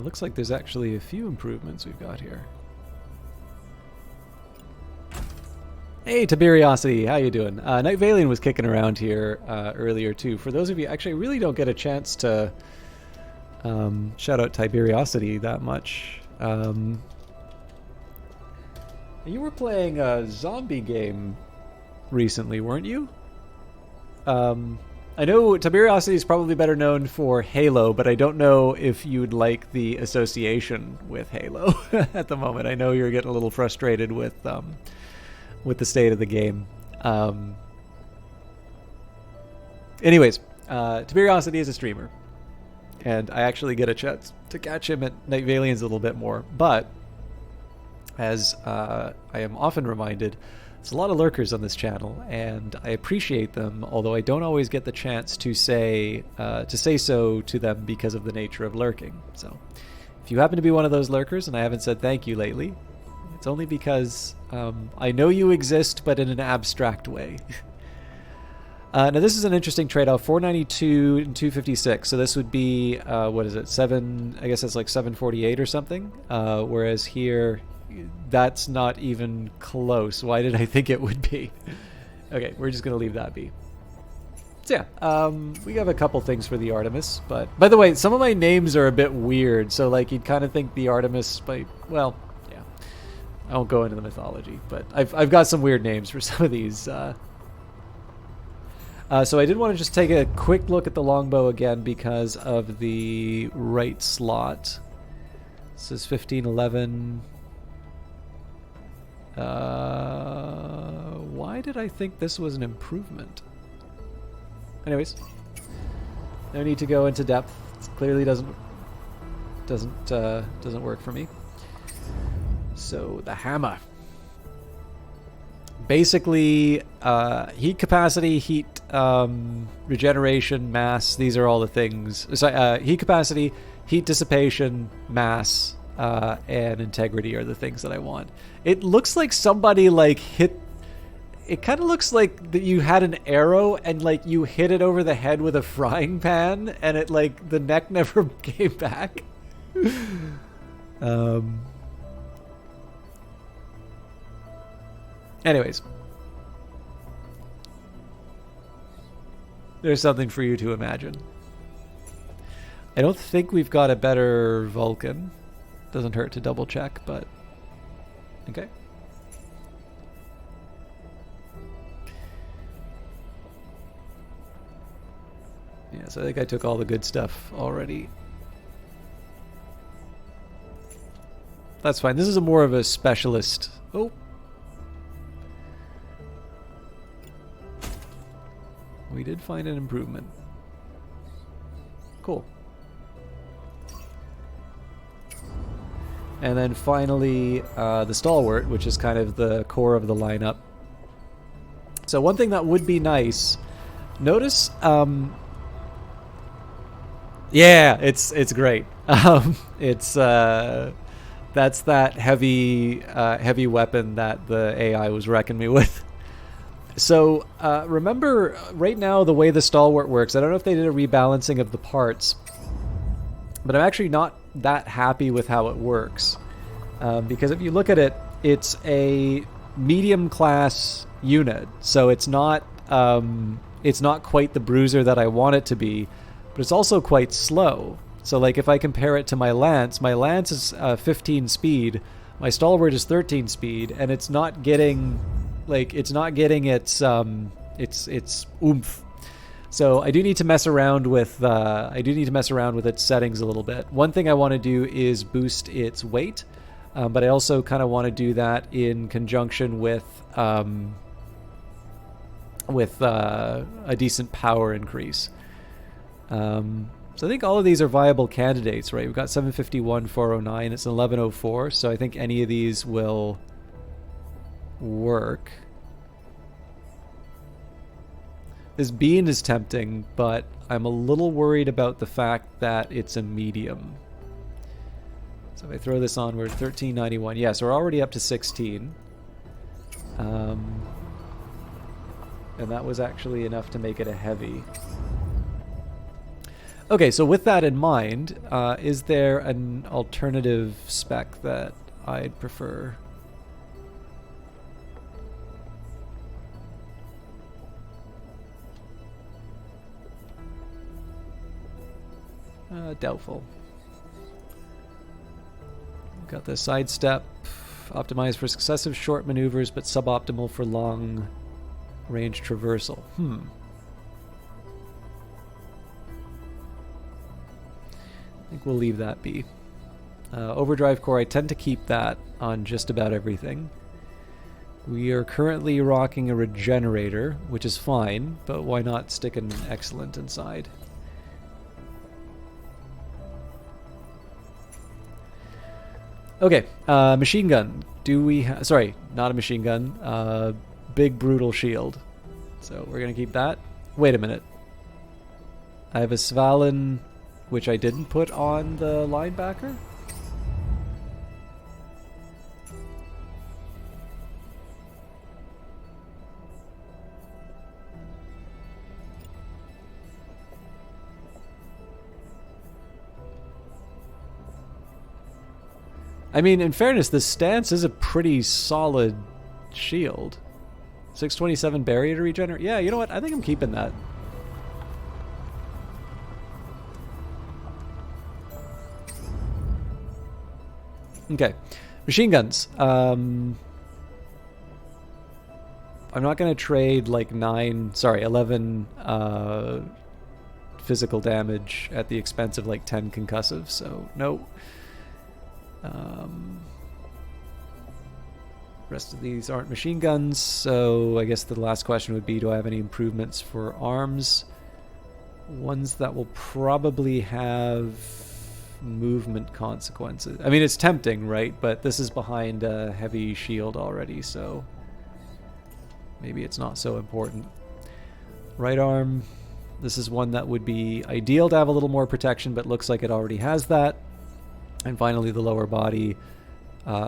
Looks like there's actually a few improvements we've got here. Hey, Tiberiosity, how you doing? Night Valian was kicking around here earlier too. For those of you, actually, I really don't get a chance to shout out Tiberiosity that much. You were playing a zombie game recently, weren't you? I know Tiberiosity is probably better known for Halo, but I don't know if you'd like the association with Halo at the moment. I know you're getting a little frustrated with the state of the game. Anyways, Tiberiosity is a streamer, and I actually get a chance to catch him at Night Valians a little bit more. But as I am often reminded, there's a lot of lurkers on this channel, and I appreciate them, although I don't always get the chance to say so to them because of the nature of lurking. So if you happen to be one of those lurkers and I haven't said thank you lately, it's only because I know you exist, but in an abstract way. Now this is an interesting trade-off, 492 and 256, so this would be, what is it, I guess that's like 748 or something, whereas here... that's not even close. Why did I think it would be? Okay, we're just going to leave that be. So yeah, we have a couple things for the Artemis, but... By the way, some of my names are a bit weird, so like you'd kind of think the Artemis by... Well, yeah. I won't go into the mythology, but I've got some weird names for some of these. So I did want to just take a quick look at the longbow again because of the right slot. This is 1511... why did I think this was an improvement? Anyways, no need to go into depth. It clearly doesn't work for me. So the hammer, basically, heat capacity, heat regeneration, mass. These are all the things. Sorry, heat capacity, heat dissipation, mass. And integrity are the things that I want. It looks like somebody like hit... It kind of looks like that you had an arrow and like you hit it over the head with a frying pan and it like the neck never came back. Anyways. There's something for you to imagine. I don't think we've got a better Vulcan. Doesn't hurt to double check, but okay. Yeah, so I think I took all the good stuff already. That's fine. This is more of a specialist. Oh. We did find an improvement. Cool. And then finally, the Stalwart, which is kind of the core of the lineup. So one thing that would be nice, notice, yeah, it's great. It's That's that heavy weapon that the AI was wrecking me with. So remember, right now the way the stalwart works, I don't know if they did a rebalancing of the parts, but I'm actually not that happy with how it works. Because if you look at it, it's a medium class unit, so it's not quite the bruiser that I want it to be, but it's also quite slow. So like if I compare it to my lance is 15 speed, my stalwart is 13 speed, and it's not getting its oomph. So I do need to mess around with its settings a little bit. One thing I want to do is boost its weight, but I also kind of want to do that in conjunction with a decent power increase. So I think all of these are viable candidates, right? We've got 751, 409, it's an 1104, so I think any of these will work. This bean is tempting, but I'm a little worried about the fact that it's a medium. So if I throw this on, we're at 1391. Yeah, so we're already up to 16. And that was actually enough to make it a heavy. Okay, so with that in mind, is there an alternative spec that I'd prefer? Doubtful. Got the sidestep, optimized for successive short maneuvers, but suboptimal for long range traversal. I think we'll leave that be. Overdrive core, I tend to keep that on just about everything. We are currently rocking a regenerator, which is fine, but why not stick an excellent inside? Okay, machine gun. Do we have... Sorry, not a machine gun. Big brutal shield. So we're going to keep that. Wait a minute. I have a Svalin, which I didn't put on the linebacker? I mean, in fairness, this stance is a pretty solid shield. 627 barrier to regenerate. Yeah, you know what? I think I'm keeping that. Okay. Machine guns. I'm not going to trade like 11 physical damage at the expense of like 10 concussive, so no. Rest of these aren't machine guns, so I guess the last question would be, do I have any improvements for arms? Ones that will probably have movement consequences. I mean, it's tempting, right? But this is behind a heavy shield already, so maybe it's not so important. Right arm, this is one that would be ideal to have a little more protection, but looks like it already has that. And finally, the lower body.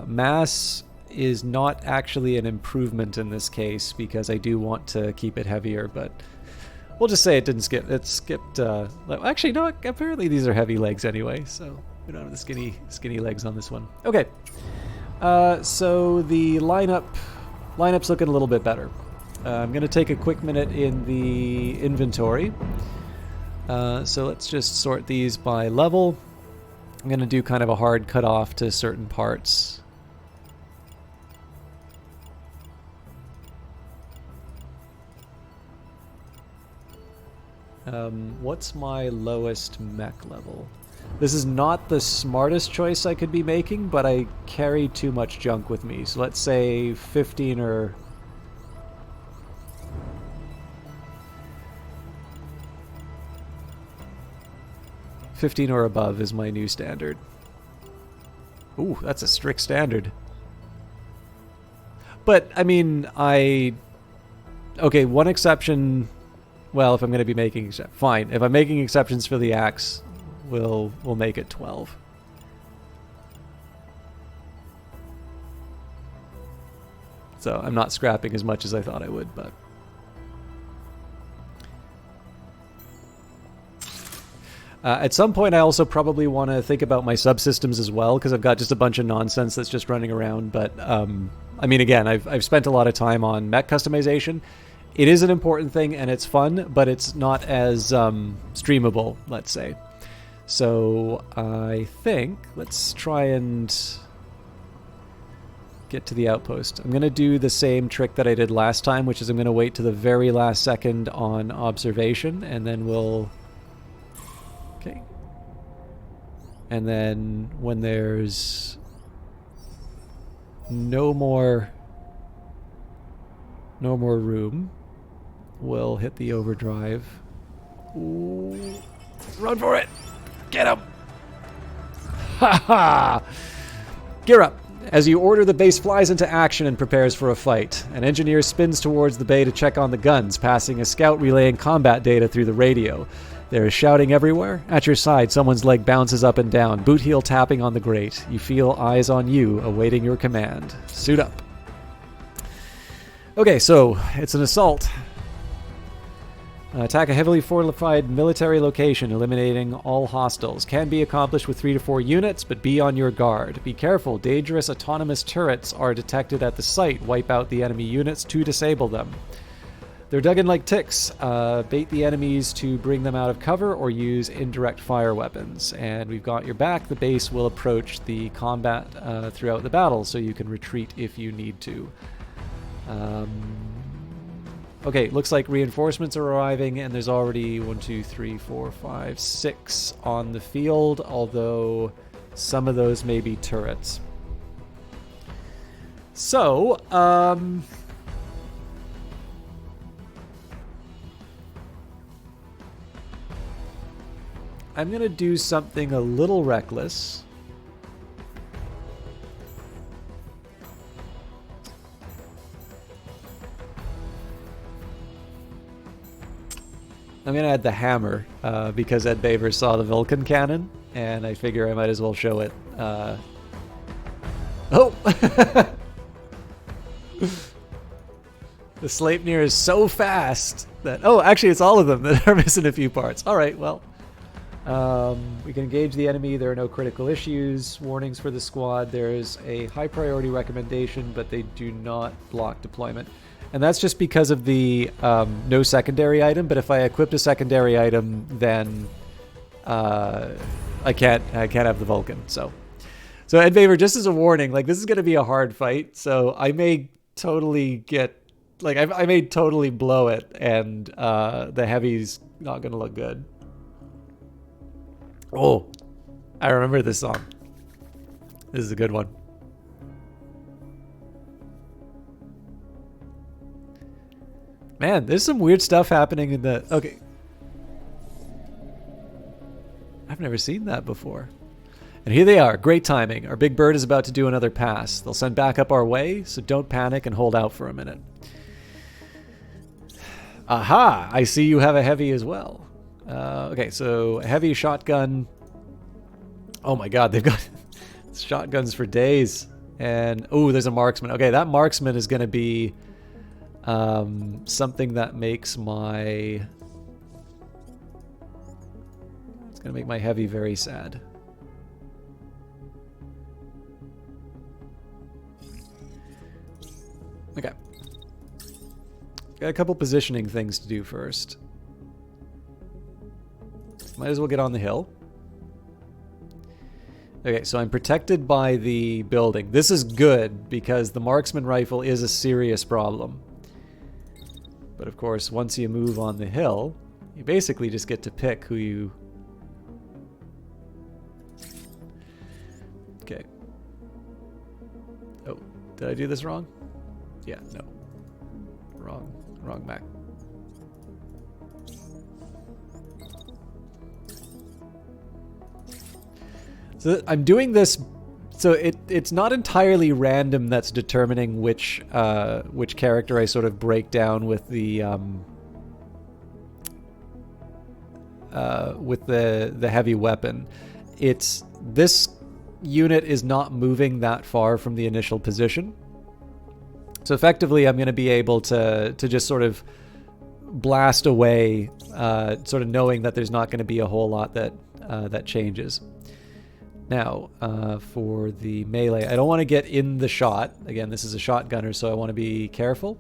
Mass is not actually an improvement in this case because I do want to keep it heavier, but we'll just say it didn't skip. It skipped. Actually, no. Apparently, these are heavy legs anyway, so we don't have the skinny legs on this one. Okay. So the lineup's looking a little bit better. I'm going to take a quick minute in the inventory. So let's just sort these by level. I'm going to do kind of a hard cutoff to certain parts. What's my lowest mech level? This is not the smartest choice I could be making, but I carry too much junk with me. So let's say 15 or... $15 or above is my new standard. Ooh, that's a strict standard. But, I mean, okay, one exception... Well, if I'm going to be making... Fine. If I'm making exceptions for the axe, we'll make it 12. So I'm not scrapping as much as I thought I would, but... at some point, I also probably want to think about my subsystems as well, because I've got just a bunch of nonsense that's just running around. But, I mean, again, I've spent a lot of time on mech customization. It is an important thing, and it's fun, but it's not as streamable, let's say. So I think let's try and get to the outpost. I'm going to do the same trick that I did last time, which is I'm going to wait to the very last second on observation, and then we'll... Okay. And then when there's no more room, we'll hit the overdrive. Ooh. Run for it! Get him! Ha ha! Gear up! As you order, the base flies into action and prepares for a fight. An engineer spins towards the bay to check on the guns, passing a scout relaying combat data through the radio. There is shouting everywhere. At your side, someone's leg bounces up and down, boot heel tapping on the grate. You feel eyes on you, awaiting your command. Suit up. Okay, so it's an assault. Attack a heavily fortified military location, eliminating all hostiles. Can be accomplished with 3 to 4 units, but be on your guard. Be careful, dangerous autonomous turrets are detected at the site. Wipe out the enemy units to disable them. They're dug in like ticks. Bait the enemies to bring them out of cover or use indirect fire weapons. And we've got your back. The base will approach the combat throughout the battle, so you can retreat if you need to. Okay, looks like reinforcements are arriving, and there's already 1, 2, 3, 4, 5, 6 on the field, although some of those may be turrets. So, I'm going to do something a little reckless. I'm going to add the hammer because Ed Baver saw the Vulcan cannon, and I figure I might as well show it. Oh! The Sleipnir is so fast that... Oh, actually, it's all of them that are missing a few parts. All right, well. We can engage the enemy. There are no critical issues. Warnings for the squad. There's a high priority recommendation, but they do not block deployment. And that's just because of the no secondary item. But if I equipped a secondary item, then I can't have the Vulcan. So Ed Baver, just as a warning, like, this is going to be a hard fight. So I may totally get, like, I may totally blow it, and the heavy's not going to look good. Oh, I remember this song. This is a good one. Man, there's some weird stuff happening in the... Okay. I've never seen that before. And here they are. Great timing. Our big bird is about to do another pass. They'll send back up our way, so don't panic and hold out for a minute. Aha! I see you have a heavy as well. Okay, so a heavy shotgun. Oh my god, they've got shotguns for days. And, oh, there's a marksman. Okay, that marksman is going to be something that makes my... It's going to make my heavy very sad. Okay. Got a couple positioning things to do first. Might as well get on the hill. Okay, so I'm protected by the building. This is good because the marksman rifle is a serious problem. But of course, once you move on the hill, you basically just get to pick who you... Okay. Oh, did I do this wrong? Yeah, no. Wrong map. So I'm doing this, so it's not entirely random that's determining which character I sort of break down with the heavy weapon. It's this unit is not moving that far from the initial position. So effectively, I'm going to be able to just sort of blast away, sort of knowing that there's not going to be a whole lot that changes. Now, for the melee, I don't want to get in the shot. Again, this is a shotgunner, so I want to be careful.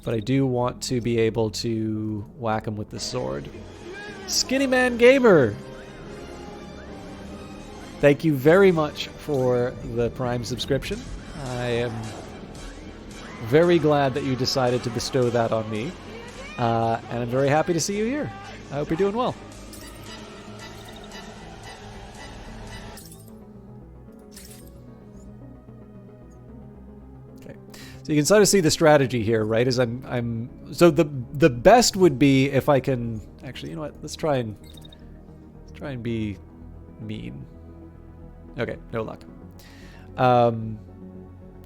But I do want to be able to whack him with the sword. Skinny Man Gamer! Thank you very much for the Prime subscription. I am very glad that you decided to bestow that on me. And I'm very happy to see you here. I hope you're doing well. Okay, so you can sort of see the strategy here, right? As so the best would be if I can actually, you know what? Let's try and be mean. Okay, no luck.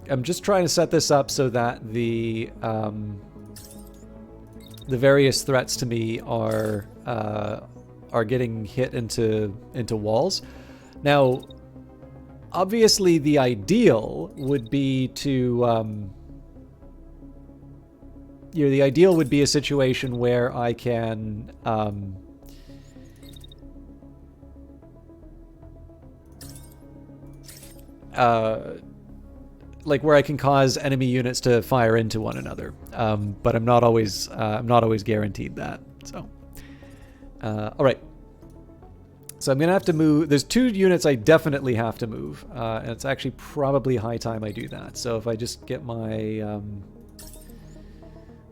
I'm just trying to set this up so that the various threats to me are getting hit into walls. Now, obviously, the ideal would be to the ideal would be a situation where I can like where I can cause enemy units to fire into one another, but I'm not always guaranteed that. So, all right. So I'm gonna have to move. There's 2 units I definitely have to move, and it's actually probably high time I do that. So if I just get my,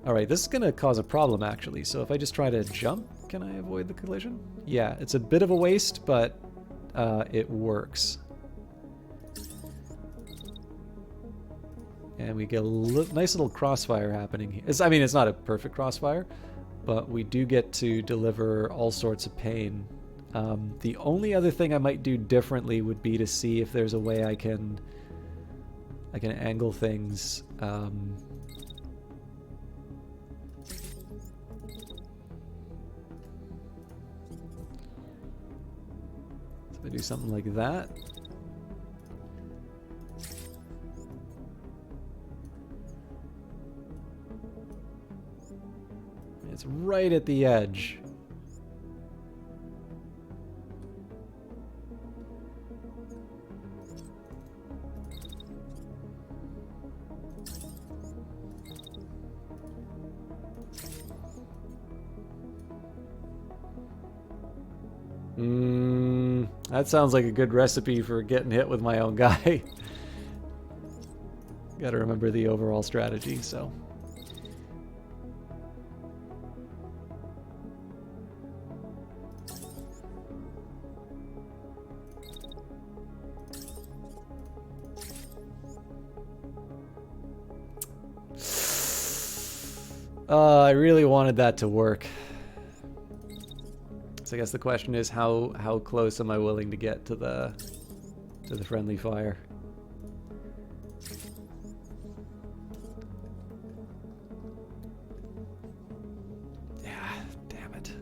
all right, this is gonna cause a problem actually. So if I just try to jump, can I avoid the collision? Yeah, it's a bit of a waste, but it works. And we get a nice little crossfire happening here. I mean, it's not a perfect crossfire, but we do get to deliver all sorts of pain. The only other thing I might do differently would be to see if there's a way I can angle things. So I do something like that. It's right at the edge. That sounds like a good recipe for getting hit with my own guy. Gotta remember the overall strategy, so. I really wanted that to work. So I guess the question is how close am I willing to get to the friendly fire? Yeah, damn it.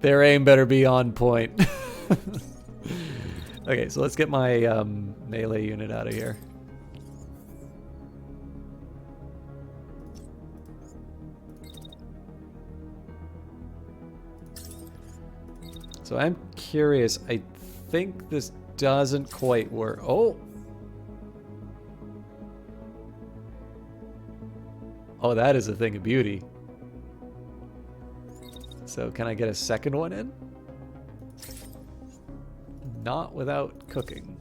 Their aim better be on point. Okay, so let's get my melee unit out of here. So I'm curious. I think this doesn't quite work. Oh! Oh, that is a thing of beauty. So can I get a second one in? Not without cooking.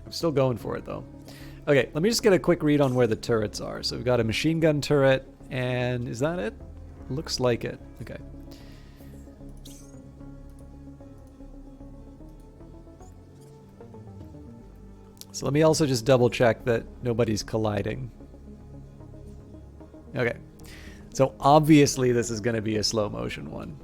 I'm still going for it though. Okay, let me just get a quick read on where the turrets are. So we've got a machine gun turret, and is that it? Looks like it. Okay. So let me also just double check that nobody's colliding. Okay. So obviously this is going to be a slow motion one.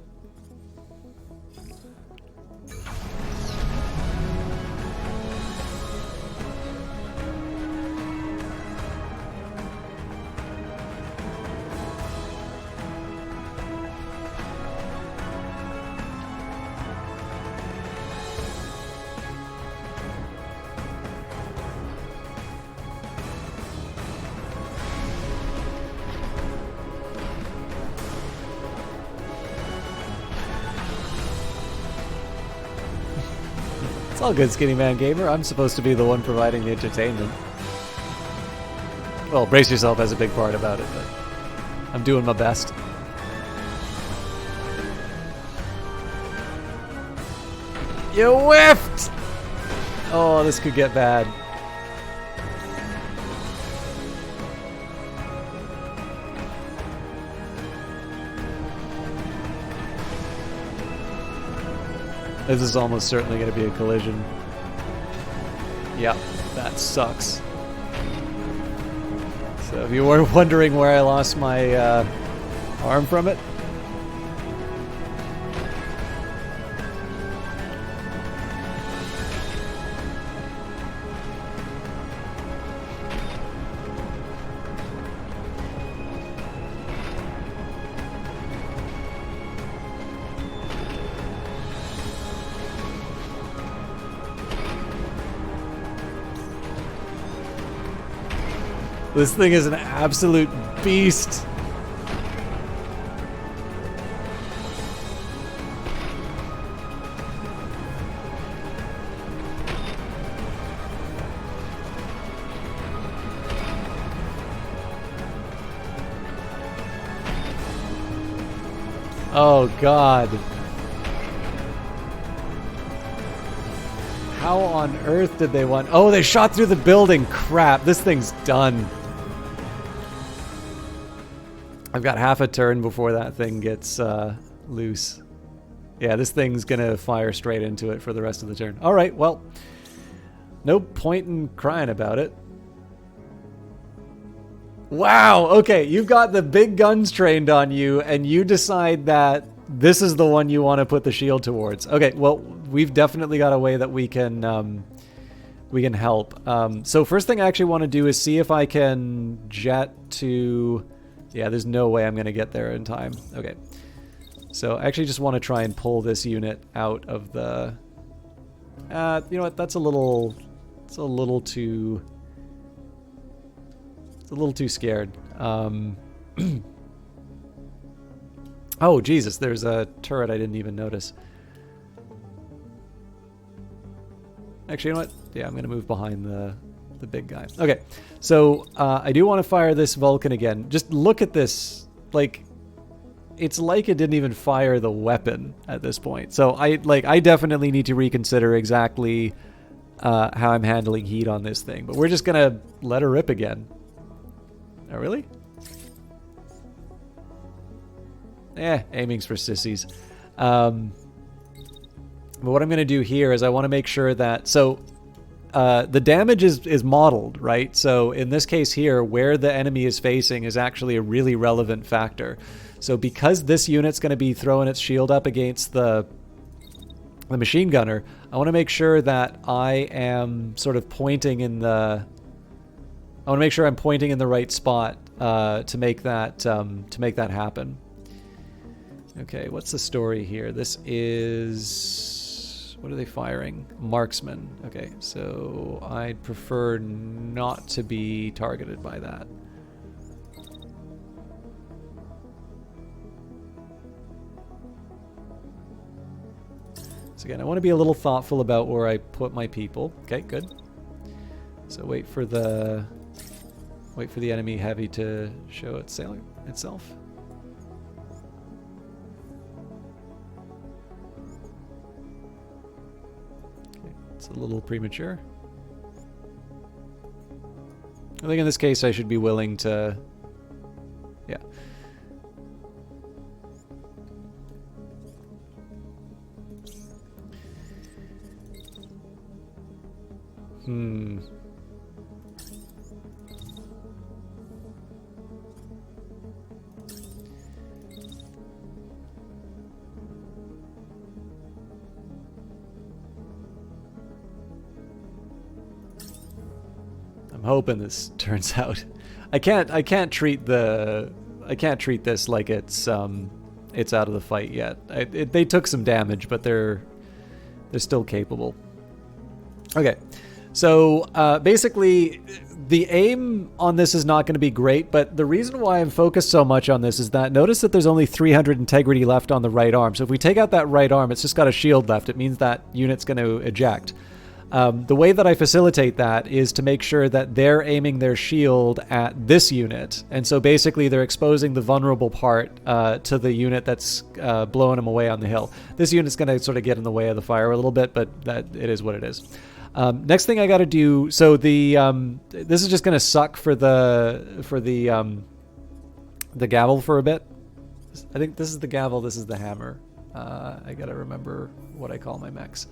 It's all good, Skinny Man Gamer. I'm supposed to be the one providing the entertainment. Well, Brace Yourself has a big part about it, but I'm doing my best. You whiffed! Oh, this could get bad. This is almost certainly going to be a collision. Yep, that sucks. So if you were wondering where I lost my arm from it, this thing is an absolute beast. Oh God. How on earth did they want... Oh, they shot through the building. Crap, this thing's done. I've got half a turn before that thing gets loose. Yeah, this thing's gonna fire straight into it for the rest of the turn. Alright, well, no point in crying about it. Wow, okay, you've got the big guns trained on you, and you decide that this is the one you want to put the shield towards. Okay, well, we've definitely got a way that we can help. So first thing I actually want to do is see if I can jet to... Yeah, there's no way I'm going to get there in time. Okay. So I actually just want to try and pull this unit out of the... you know what? That's a little... It's a little too... It's a little too scared. Oh, Jesus. There's a turret I didn't even notice. Actually, you know what? Yeah, I'm going to move behind the big guy. Okay, so I do want to fire this Vulcan again. Just look at this. Like, it's like it didn't even fire the weapon at this point. So I definitely need to reconsider exactly how I'm handling heat on this thing. But we're just gonna let her rip again. Oh, really? Aiming's for sissies. But what I'm gonna do here is I want to make sure that... So the damage is modeled, right? So in this case here, where the enemy is facing is actually a really relevant factor. So because this unit's going to be throwing its shield up against the machine gunner, I want to make sure that I am sort of pointing in the... I want to make sure I'm pointing in the right spot to make that happen. Okay, what's the story here? This is... What are they firing? Marksman. Okay, so I'd prefer not to be targeted by that. So again, I want to be a little thoughtful about where I put my people. Okay, good. So wait for the enemy heavy to show itself. It's a little premature. I think in this case I should be willing to... Yeah. I'm hoping this turns out. I can't treat this like it's out of the fight yet. They took some damage, but they're still capable. Okay, so basically, the aim on this is not going to be great, but the reason why I'm focused so much on this is that notice that there's only 300 integrity left on the right arm. So if we take out that right arm, it's just got a shield left. It means that unit's going to eject. The way that I facilitate that is to make sure that they're aiming their shield at this unit. And so basically they're exposing the vulnerable part to the unit that's blowing them away on the hill. This unit's going to sort of get in the way of the fire a little bit, but it is what it is. Next thing I got to do, so this is just going to suck for the gavel for a bit. I think this is the gavel, this is the hammer. I got to remember what I call my mechs.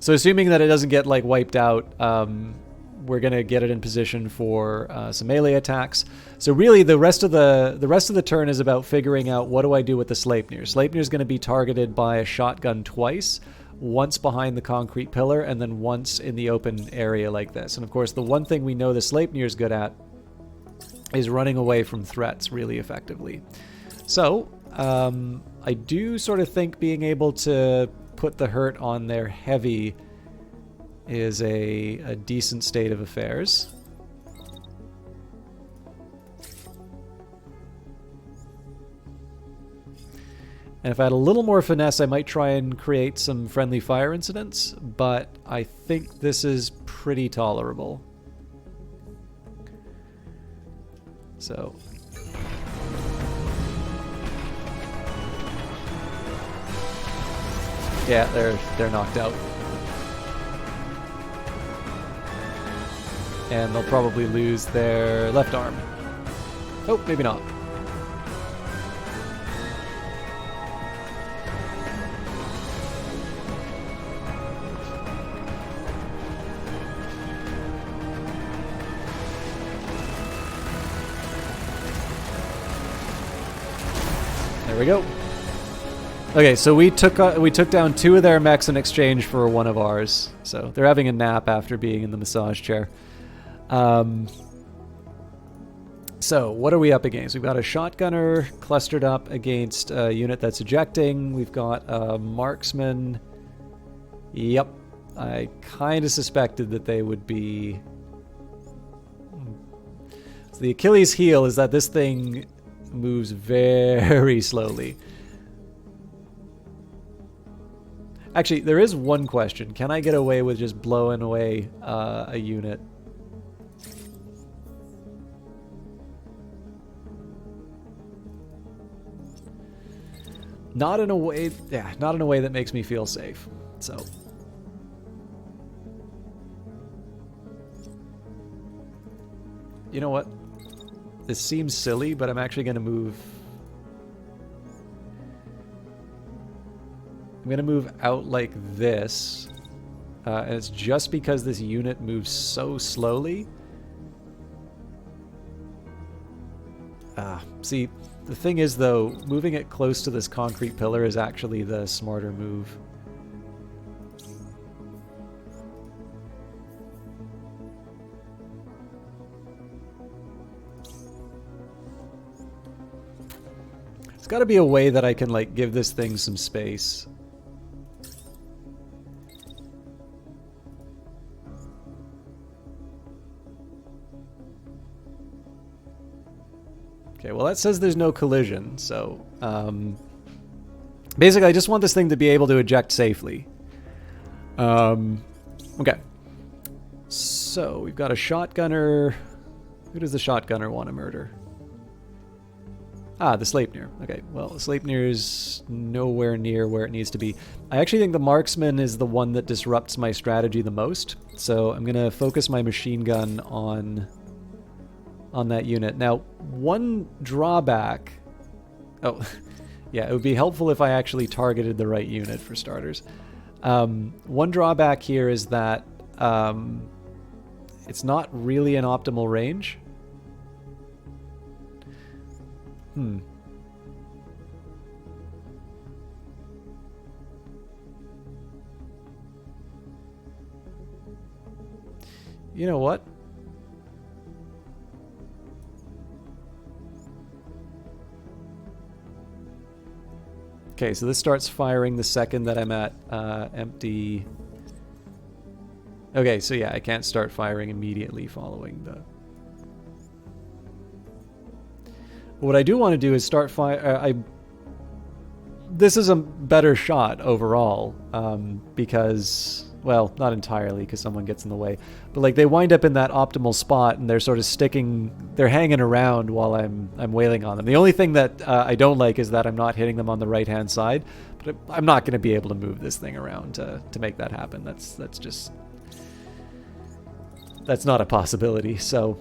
So assuming that it doesn't get like wiped out, we're gonna get it in position for some melee attacks. So really, the rest of the turn is about figuring out what do I do with the Sleipnir. Sleipnir is going to be targeted by a shotgun twice, once behind the concrete pillar, and then once in the open area like this. And of course, the one thing we know the Sleipnir is good at is running away from threats really effectively. So I do sort of think being able to put the hurt on their heavy is a decent state of affairs. And if I had a little more finesse, I might try and create some friendly fire incidents, but I think this is pretty tolerable. So yeah, they're knocked out. And they'll probably lose their left arm. Oh, maybe not. There we go. Okay, so we took down 2 of their mechs in exchange for one of ours. So they're having a nap after being in the massage chair. So what are we up against? We've got a shotgunner clustered up against a unit that's ejecting. We've got a marksman. Yep, I kind of suspected that they would be. So the Achilles heel is that this thing moves very slowly. Actually, there is one question. Can I get away with just blowing away a unit? Not in a way that makes me feel safe. So you know what? This seems silly, but I'm actually going to move. I'm going to move out like this. And it's just because this unit moves so slowly. See, the thing is, though, moving it close to this concrete pillar is actually the smarter move. There's got to be a way that I can, like, give this thing some space. Okay, well that says there's no collision, so basically I just want this thing to be able to eject safely. Okay. So we've got a shotgunner. Who does the shotgunner want to murder? Ah, the Sleipnir. Okay, well, the Sleipnir is nowhere near where it needs to be. I actually think the marksman is the one that disrupts my strategy the most, so I'm going to focus my machine gun on that unit. Now, one drawback... Oh, yeah, it would be helpful if I actually targeted the right unit, for starters. One drawback here is that it's not really an optimal range. You know what? Okay, so this starts firing the second that I'm at empty. Okay, so yeah, I can't start firing immediately following the... What I do want to do is start fire... This is a better shot overall, because... Well, not entirely, because someone gets in the way. But like, they wind up in that optimal spot, and they're sort of sticking... They're hanging around while I'm wailing on them. The only thing that I don't like is that I'm not hitting them on the right-hand side. But I'm not going to be able to move this thing around to make that happen. That's just... That's not a possibility. So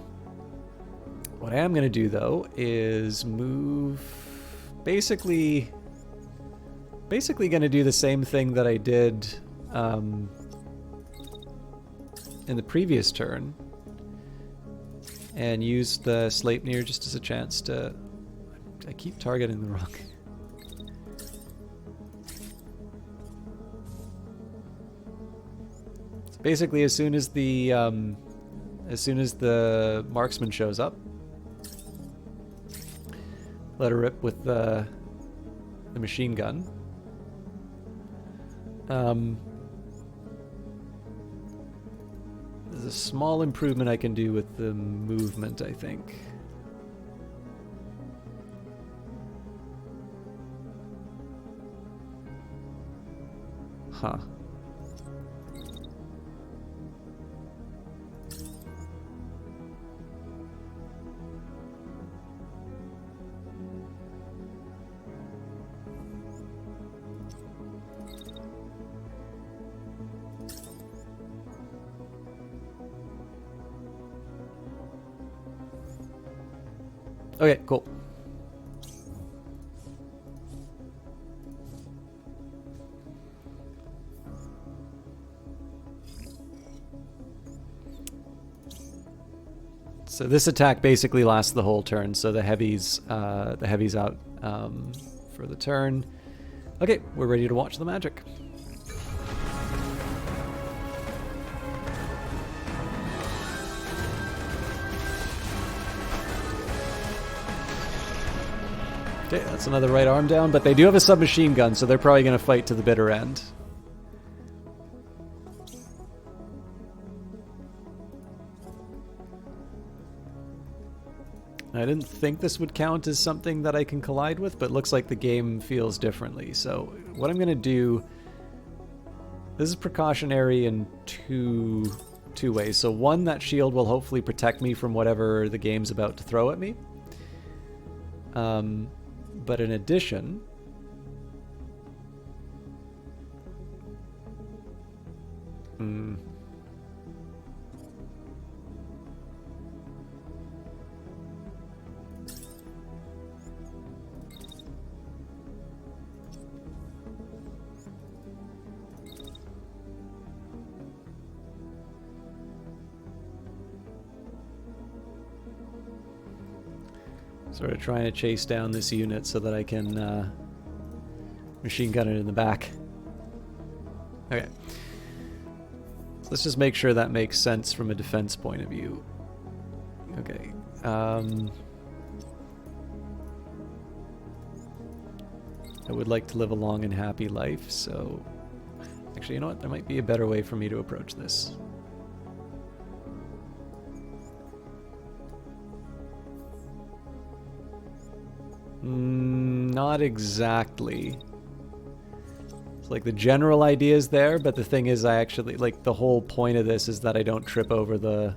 what I am going to do, though, is move... Basically going to do the same thing that I did... in the previous turn, and use the Sleipnir just as a chance to... I keep targeting the wrong... So basically, as soon as the marksman shows up, let her rip with the machine gun. There's a small improvement I can do with the movement, I think. Huh. Okay, cool. So this attack basically lasts the whole turn, so the heavy's out for the turn. Okay, we're ready to watch the magic. Okay, that's another right arm down, but they do have a submachine gun, so they're probably going to fight to the bitter end. I didn't think this would count as something that I can collide with, but it looks like the game feels differently. So what I'm going to do... This is precautionary in two ways. So one, that shield will hopefully protect me from whatever the game's about to throw at me. But in addition... Sort of trying to chase down this unit so that I can machine gun it in the back. Okay. Let's just make sure that makes sense from a defense point of view. Okay. I would like to live a long and happy life, so... Actually, you know what? There might be a better way for me to approach this. Not exactly. It's like the general idea is there, but the thing is I actually, like, the whole point of this is that I don't trip over the...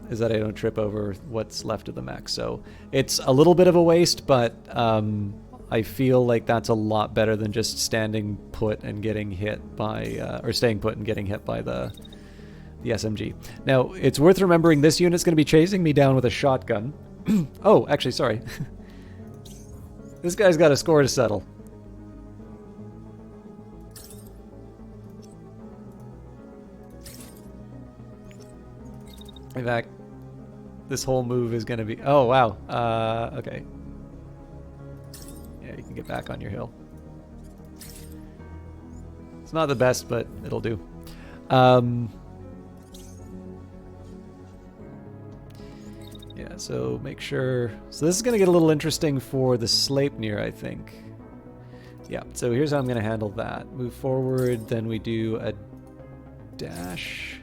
Is that I don't trip over what's left of the mech. So it's a little bit of a waste, but I feel like that's a lot better than just standing put and getting hit by... or staying put and getting hit by the SMG. Now, it's worth remembering this unit's going to be chasing me down with a shotgun. Oh, actually, sorry. This guy's got a score to settle. In fact, this whole move is going to be... Oh, wow. Okay. Yeah, you can get back on your hill. It's not the best, but it'll do. Yeah, so make sure... So this is going to get a little interesting for the Sleipnir, I think. Yeah, so here's how I'm going to handle that. Move forward, then we do a dash.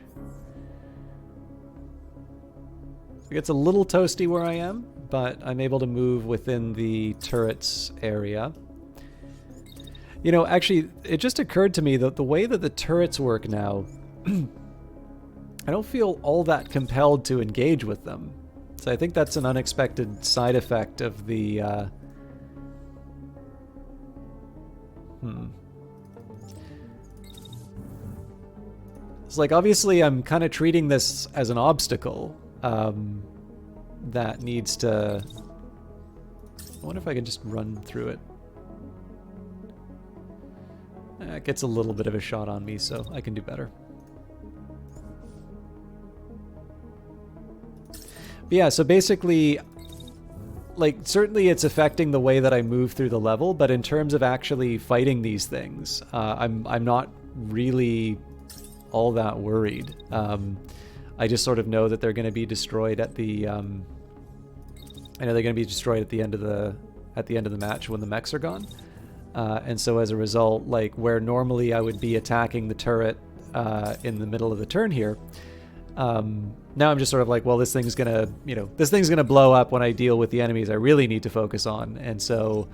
It gets a little toasty where I am, but I'm able to move within the turrets area. You know, actually, it just occurred to me that the way that the turrets work now, I don't feel all that compelled to engage with them. So I think that's an unexpected side effect of the... It's like, obviously, I'm kind of treating this as an obstacle that needs to... I wonder if I can just run through it. It gets a little bit of a shot on me, so I can do better. But yeah, so basically, like, certainly it's affecting the way that I move through the level, but in terms of actually fighting these things, I'm not really all that worried. I just sort of know that they're going to be destroyed at the... I know they're going to be destroyed at the end of the match when the mechs are gone. And so as a result, like, where normally I would be attacking the turret in the middle of the turn here, now I'm just sort of like, well, this thing's gonna, this thing's gonna blow up when I deal with the enemies I really need to focus on, and so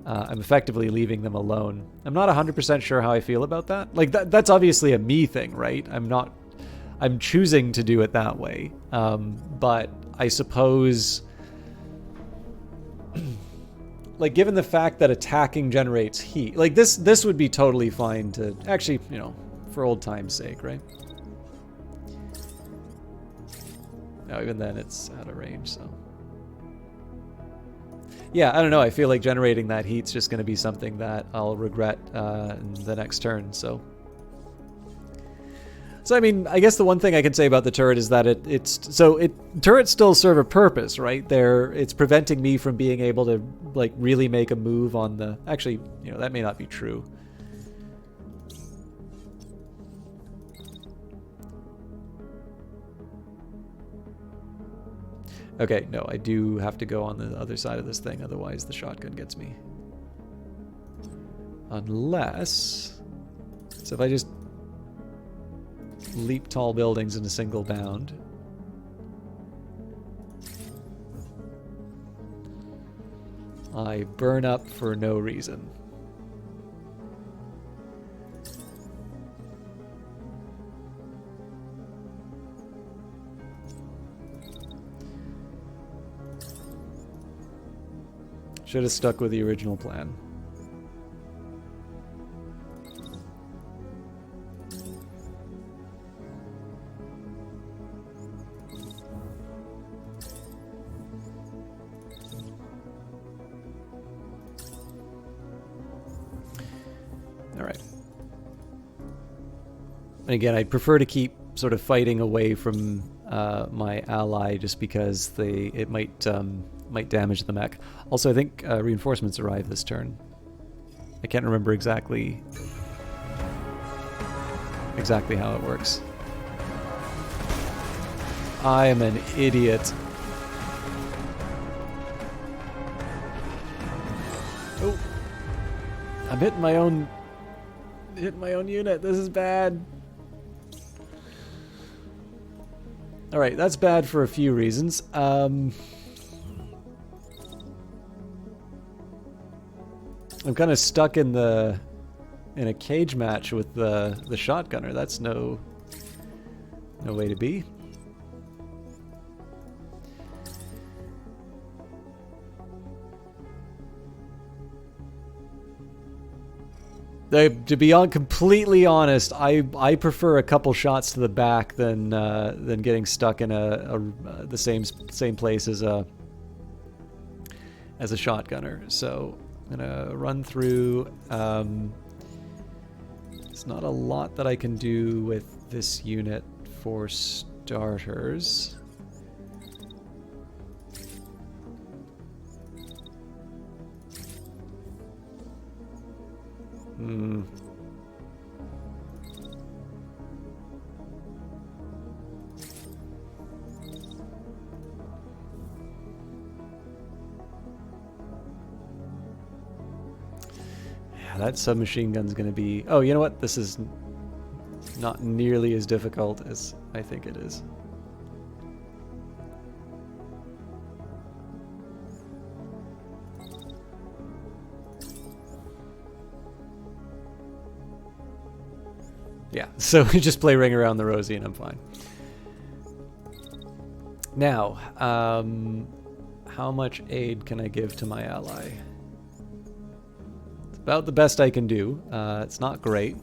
I'm effectively leaving them alone. I'm not 100% sure how I feel about that. Like, that's obviously a me thing, right? I'm choosing to do it that way, but I suppose... Like, given the fact that attacking generates heat, like, this would be totally fine to actually, for old time's sake, right? No, even then it's out of range, so. Yeah, I don't know. I feel like generating that heat's just going to be something that I'll regret in the next turn, so. So, I mean, I guess the one thing I can say about the turret is that turrets still serve a purpose, right? It's preventing me from being able to, like, really make a move on the... Actually, that may not be true. Okay, no, I do have to go on the other side of this thing, otherwise the shotgun gets me. Unless... So if I just... leap tall buildings in a single bound. I burn up for no reason. Should have stuck with the original plan. And again, I'd prefer to keep sort of fighting away from my ally just because it might damage the mech. Also, I think reinforcements arrive this turn. I can't remember exactly how it works. I am an idiot. Oh, I'm hitting my own unit. This is bad. All right, that's bad for a few reasons. I'm kind of stuck in a cage match with the shotgunner. That's no way to be. To be completely honest, I prefer a couple shots to the back than getting stuck in the same place as a shotgunner. So I'm gonna run through. There's not a lot that I can do with this unit for starters. that submachine gun's going to be... Oh, you know what? This is not nearly as difficult as I think it is. Yeah, so we just play Ring Around the Rosie and I'm fine. Now, how much aid can I give to my ally? It's about the best I can do. It's not great,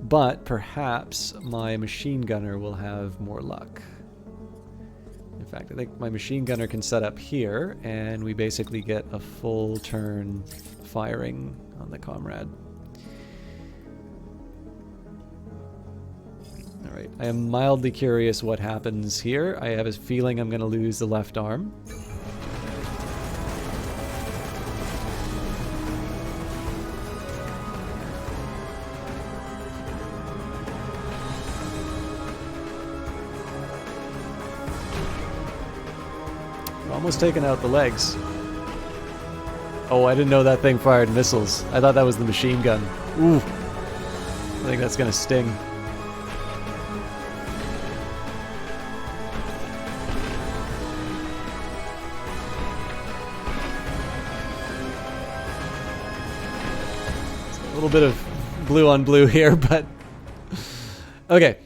but perhaps my machine gunner will have more luck. In fact, I think my machine gunner can set up here, and we basically get a full turn firing on the comrade. Alright, I am mildly curious what happens here. I have a feeling I'm going to lose the left arm. Almost taken out the legs. Oh, I didn't know that thing fired missiles. I thought that was the machine gun. Ooh. I think that's going to sting. A little bit of blue on blue here, but okay.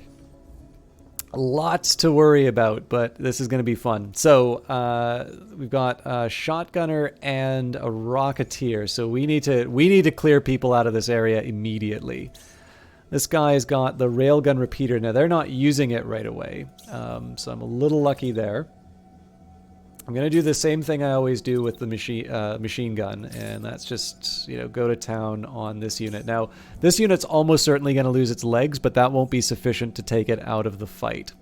Lots to worry about, but this is going to be fun. So we've got a shotgunner and a rocketeer. So we need to clear people out of this area immediately. This guy's got the railgun repeater. Now they're not using it right away, so I'm a little lucky there. I'm going to do the same thing I always do with the machine gun, and that's just, you know, go to town on this unit. Now, this unit's almost certainly going to lose its legs, but that won't be sufficient to take it out of the fight.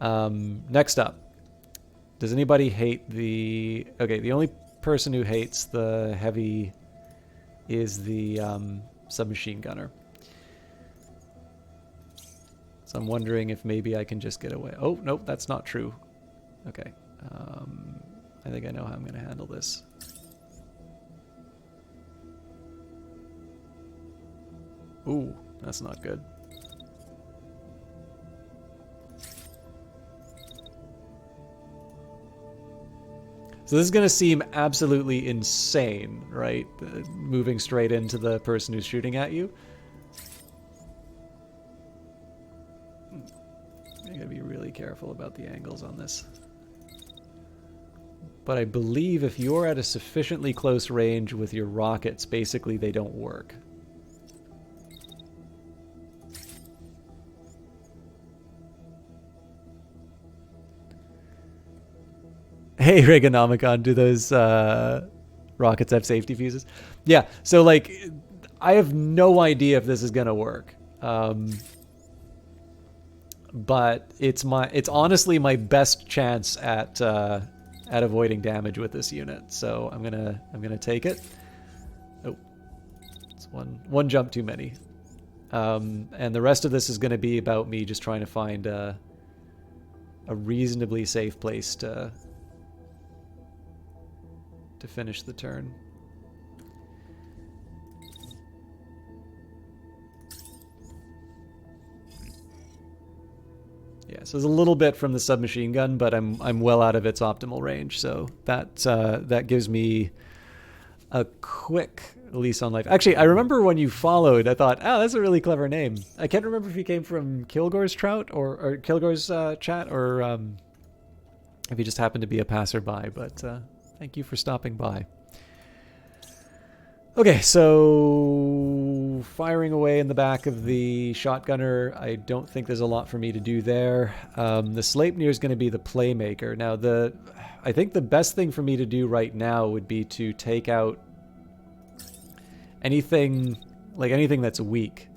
Next up, does anybody hate the... Okay, the only person who hates the heavy is the submachine gunner. So I'm wondering if maybe I can just get away. Oh, nope, that's not true. Okay. I think I know how I'm going to handle this. Ooh, that's not good. So this is going to seem absolutely insane, right? Moving straight into the person who's shooting at you. You gotta be really careful about the angles on this. But I believe if you're at a sufficiently close range with your rockets, basically they don't work. Hey, Reaganomicon, do those rockets have safety fuses? Yeah, so like, I have no idea if this is gonna work. But it's honestly my best chance at avoiding damage with this unit, so I'm gonna take it. Oh, it's one jump too many, and the rest of this is gonna be about me just trying to find a reasonably safe place to finish the turn. Yeah, so there's a little bit from the submachine gun, but I'm well out of its optimal range, so that gives me a quick lease on life. Actually, I remember when you followed, I thought, oh, that's a really clever name. I can't remember if you came from Kilgore's trout or Kilgore's chat, or if you just happened to be a passerby, but thank you for stopping by. Okay, so firing away in the back of the shotgunner. I don't think there's a lot for me to do there. The Sleipnir is going to be the playmaker. Now, I think the best thing for me to do right now would be to take out anything that's weak.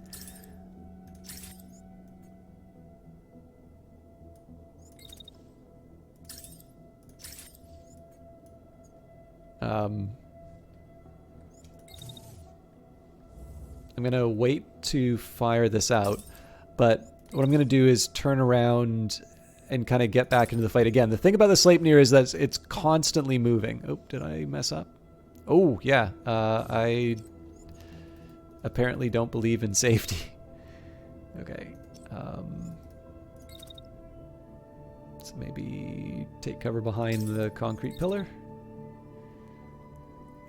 I'm going to wait to fire this out, but what I'm going to do is turn around and kind of get back into the fight again. The thing about the Sleipnir is that it's constantly moving. Oh, did I mess up? Oh, yeah. I apparently don't believe in safety. Okay. So maybe take cover behind the concrete pillar.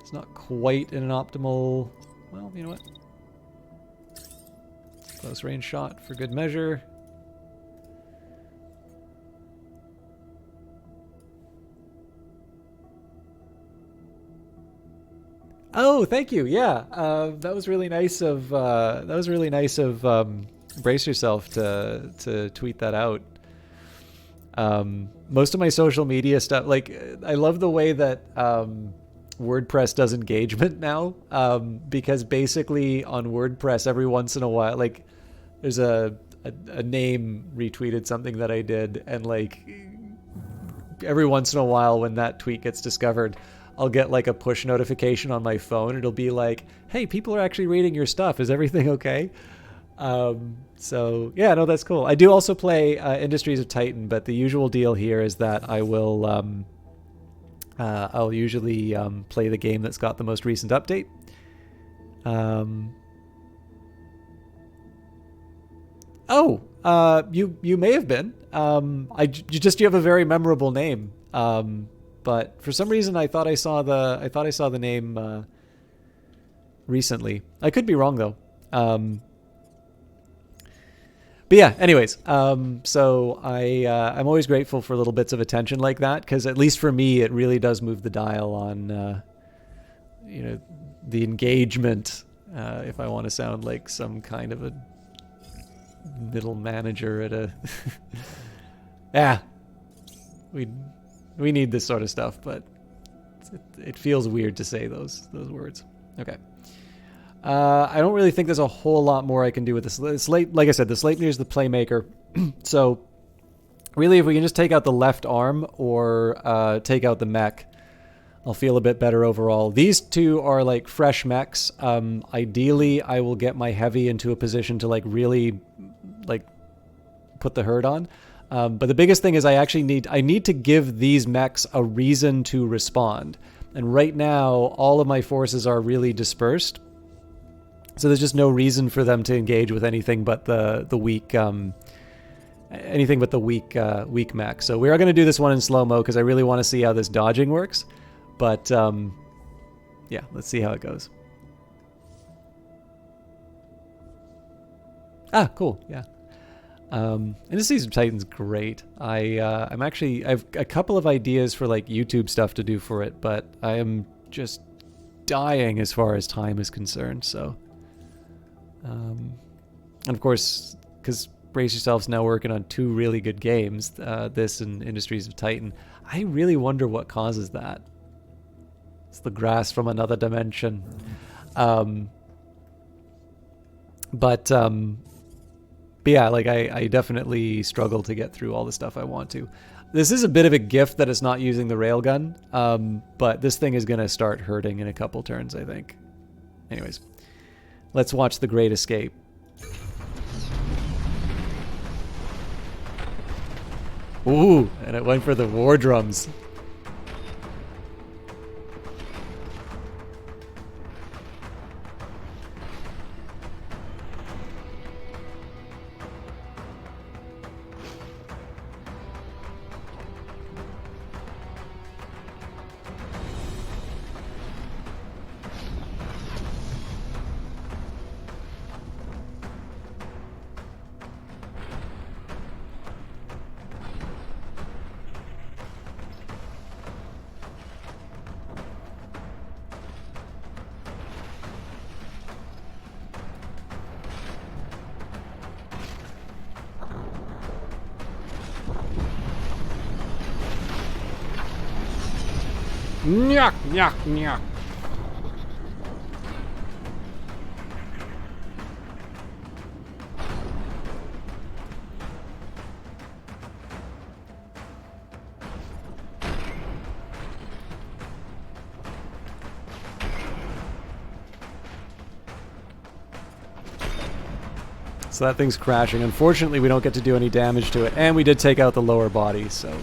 It's not quite in an optimal... Well, you know what? Close range shot for good measure. Oh, thank you. Yeah, that was really nice of Brace Yourself to tweet that out. Most of my social media stuff, like I love the way that WordPress does engagement now, because basically on WordPress every once in a while, like there's a name retweeted something that I did, and like every once in a while when that tweet gets discovered, I'll get like a push notification on my phone. It'll be like, hey, people are actually reading your stuff. Is everything okay? So yeah, no, that's cool. I do also play Industries of Titan, but the usual deal here is that I will I'll usually play the game that's got the most recent update. You may have been. You have a very memorable name. But for some reason I thought I saw the name recently. I could be wrong though. But yeah, anyways, so I'm always grateful for little bits of attention like that, because at least for me, it really does move the dial on, the engagement. If I want to sound like some kind of a middle manager at a, yeah, we need this sort of stuff, but it feels weird to say those words. Okay. I don't really think there's a whole lot more I can do with this. Like I said, the Sleipnir is the playmaker. So really, if we can just take out the left arm or take out the mech, I'll feel a bit better overall. These two are like fresh mechs. Ideally, I will get my heavy into a position to like really like put the hurt on. But the biggest thing is I need to give these mechs a reason to respond. And right now, all of my forces are really dispersed. So there's just no reason for them to engage with anything but the weak weak mech. So we are going to do this one in slow-mo because I really want to see how this dodging works. But yeah, let's see how it goes. Ah, cool. Yeah. Industries of Titan's great. I've a couple of ideas for like YouTube stuff to do for it, but I am just dying as far as time is concerned. So. And of course, because Brace Yourself's now working on two really good games, this and Industries of Titan, I really wonder what causes that. It's the grass from another dimension. But yeah, like I definitely struggle to get through all the stuff I want to. This is a bit of a gift that it's not using the railgun, but this thing is going to start hurting in a couple turns, I think. Anyways. Let's watch The Great Escape. Ooh, and it went for the war drums. Nyah, nyah, nyah. So that thing's crashing. Unfortunately, we don't get to do any damage to it. And we did take out the lower body, so...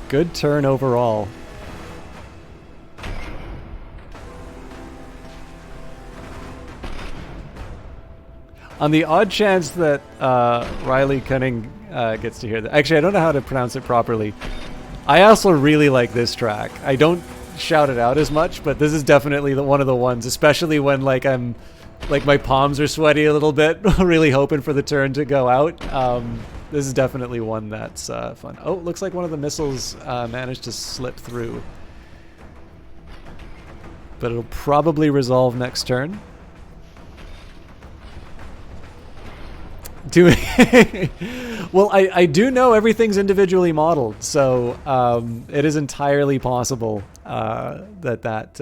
Good turn overall. On the odd chance that Riley Cunning gets to hear that. Actually, I don't know how to pronounce it properly. I also really like this track. I don't shout it out as much, but this is definitely one of the ones, especially when like I'm like my palms are sweaty a little bit, really hoping for the turn to go out. This is definitely one that's fun. Oh, looks like one of the missiles managed to slip through. But it'll probably resolve next turn. Well, I do know everything's individually modeled, so it is entirely possible that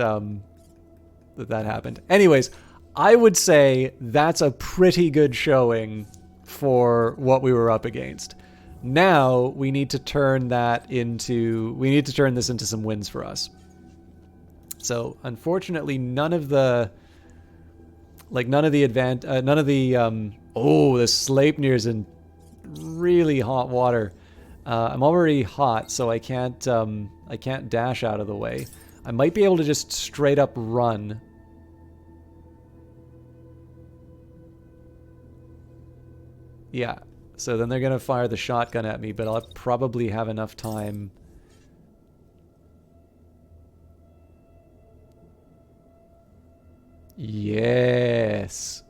happened. Anyways, I would say that's a pretty good showing for what we were up against. Now we need to turn this into some wins for us. So unfortunately, none of the the Sleipnir's in really hot water. I'm already hot, so I can't dash out of the way. I might be able to just straight up run. Yeah, so then they're gonna fire the shotgun at me, but I'll probably have enough time. Yes.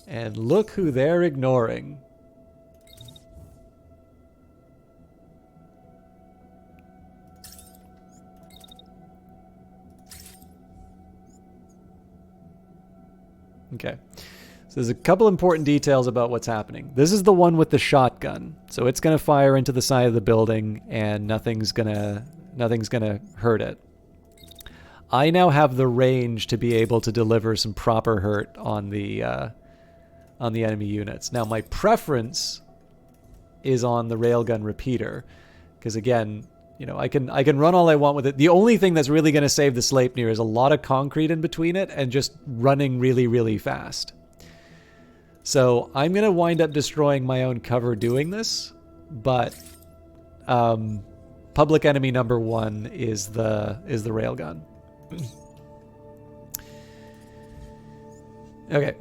And look who they're ignoring. Okay. So there's a couple important details about what's happening. This is the one with the shotgun. So it's going to fire into the side of the building and nothing's going to hurt it. I now have the range to be able to deliver some proper hurt on the enemy units. Now my preference is on the railgun repeater, because again, you know, I can run all I want with it. The only thing that's really going to save the Sleipnir is a lot of concrete in between it and just running really, really fast. So I'm going to wind up destroying my own cover doing this, but public enemy number one is the railgun. Okay,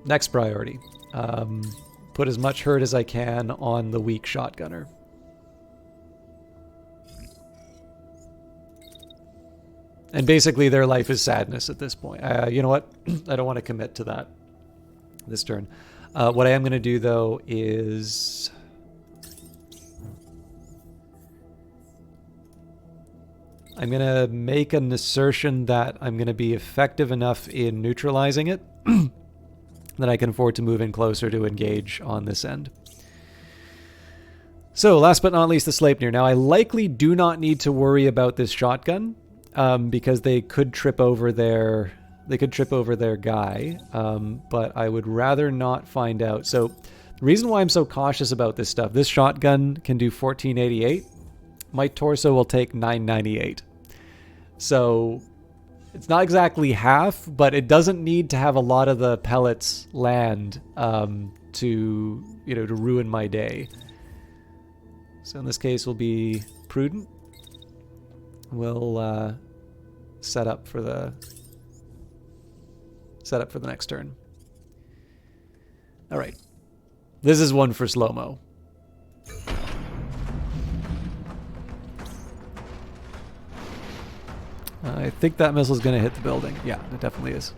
next priority. Put as much hurt as I can on the weak shotgunner. And basically their life is sadness at this point. You know what? I don't want to commit to that this turn. What I am going to do, though, is... I'm going to make an assertion that I'm going to be effective enough in neutralizing it that I can afford to move in closer to engage on this end. So, last but not least, the Sleipnir. Now, I likely do not need to worry about this shotgun, because they could trip over their guy, but I would rather not find out. So, the reason why I'm so cautious about this stuff, this shotgun can do 1488. My torso will take 998. So it's not exactly half, but it doesn't need to have a lot of the pellets land to ruin my day. So in this case, we'll be prudent. We'll set up for the next turn. All right, this is one for slow-mo. I think that missile's going to hit the building. Yeah, it definitely is.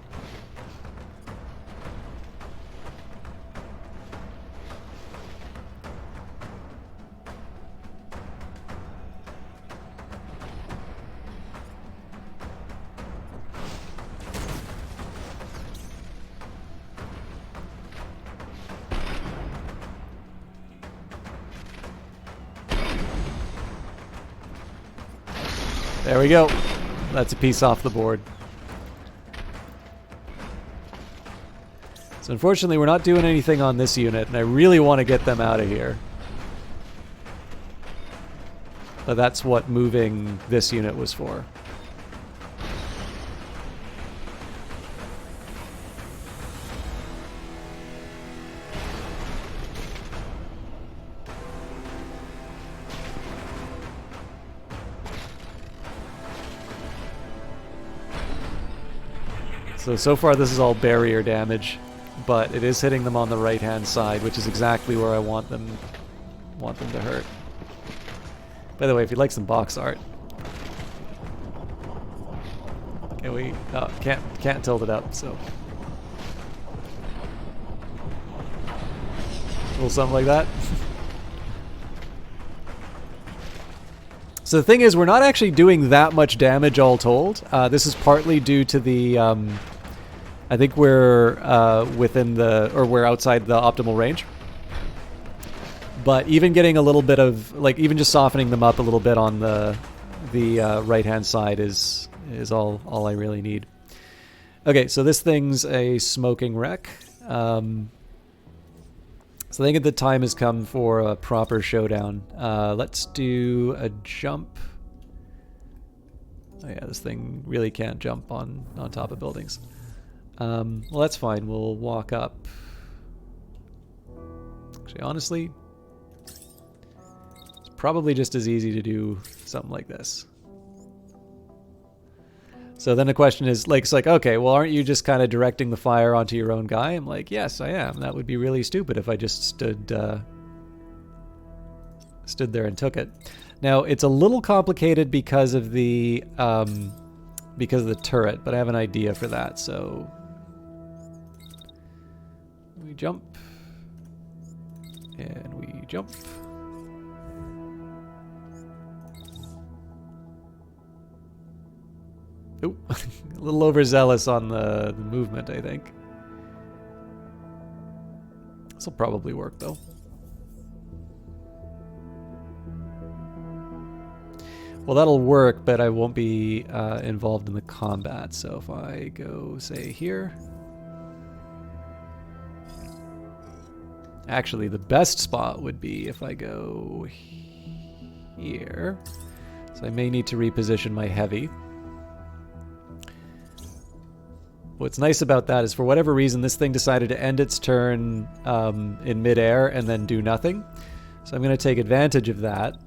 There we go. That's a piece off the board. So unfortunately, we're not doing anything on this unit, and I really want to get them out of here. But that's what moving this unit was for. So far this is all barrier damage, but it is hitting them on the right-hand side, which is exactly where I want them to hurt. By the way, if you'd like some box art. Can we... Oh, can't tilt it up, so... A little something like that. So the thing is, we're not actually doing that much damage all told. This is partly due to the... I think we're we're outside the optimal range. But even getting a little bit of... Like, even just softening them up a little bit on the right-hand side is all I really need. Okay, so this thing's a smoking wreck. So I think the time has come for a proper showdown. Let's do a jump. Oh yeah, this thing really can't jump on top of buildings. Well, that's fine. We'll walk up. Actually, honestly, it's probably just as easy to do something like this. So then the question is, like, it's like, okay, well, aren't you just kind of directing the fire onto your own guy? I'm like, yes, I am. That would be really stupid if I just stood there and took it. Now, it's a little complicated because of the turret, but I have an idea for that. So we jump, and we jump. Ooh, a little overzealous on the movement, I think. This will probably work, though. Well, that'll work, but I won't be involved in the combat. So if I go, say, here... Actually, the best spot would be if I go here. So I may need to reposition my heavy. What's nice about that is, for whatever reason, this thing decided to end its turn in midair and then do nothing. So I'm going to take advantage of that.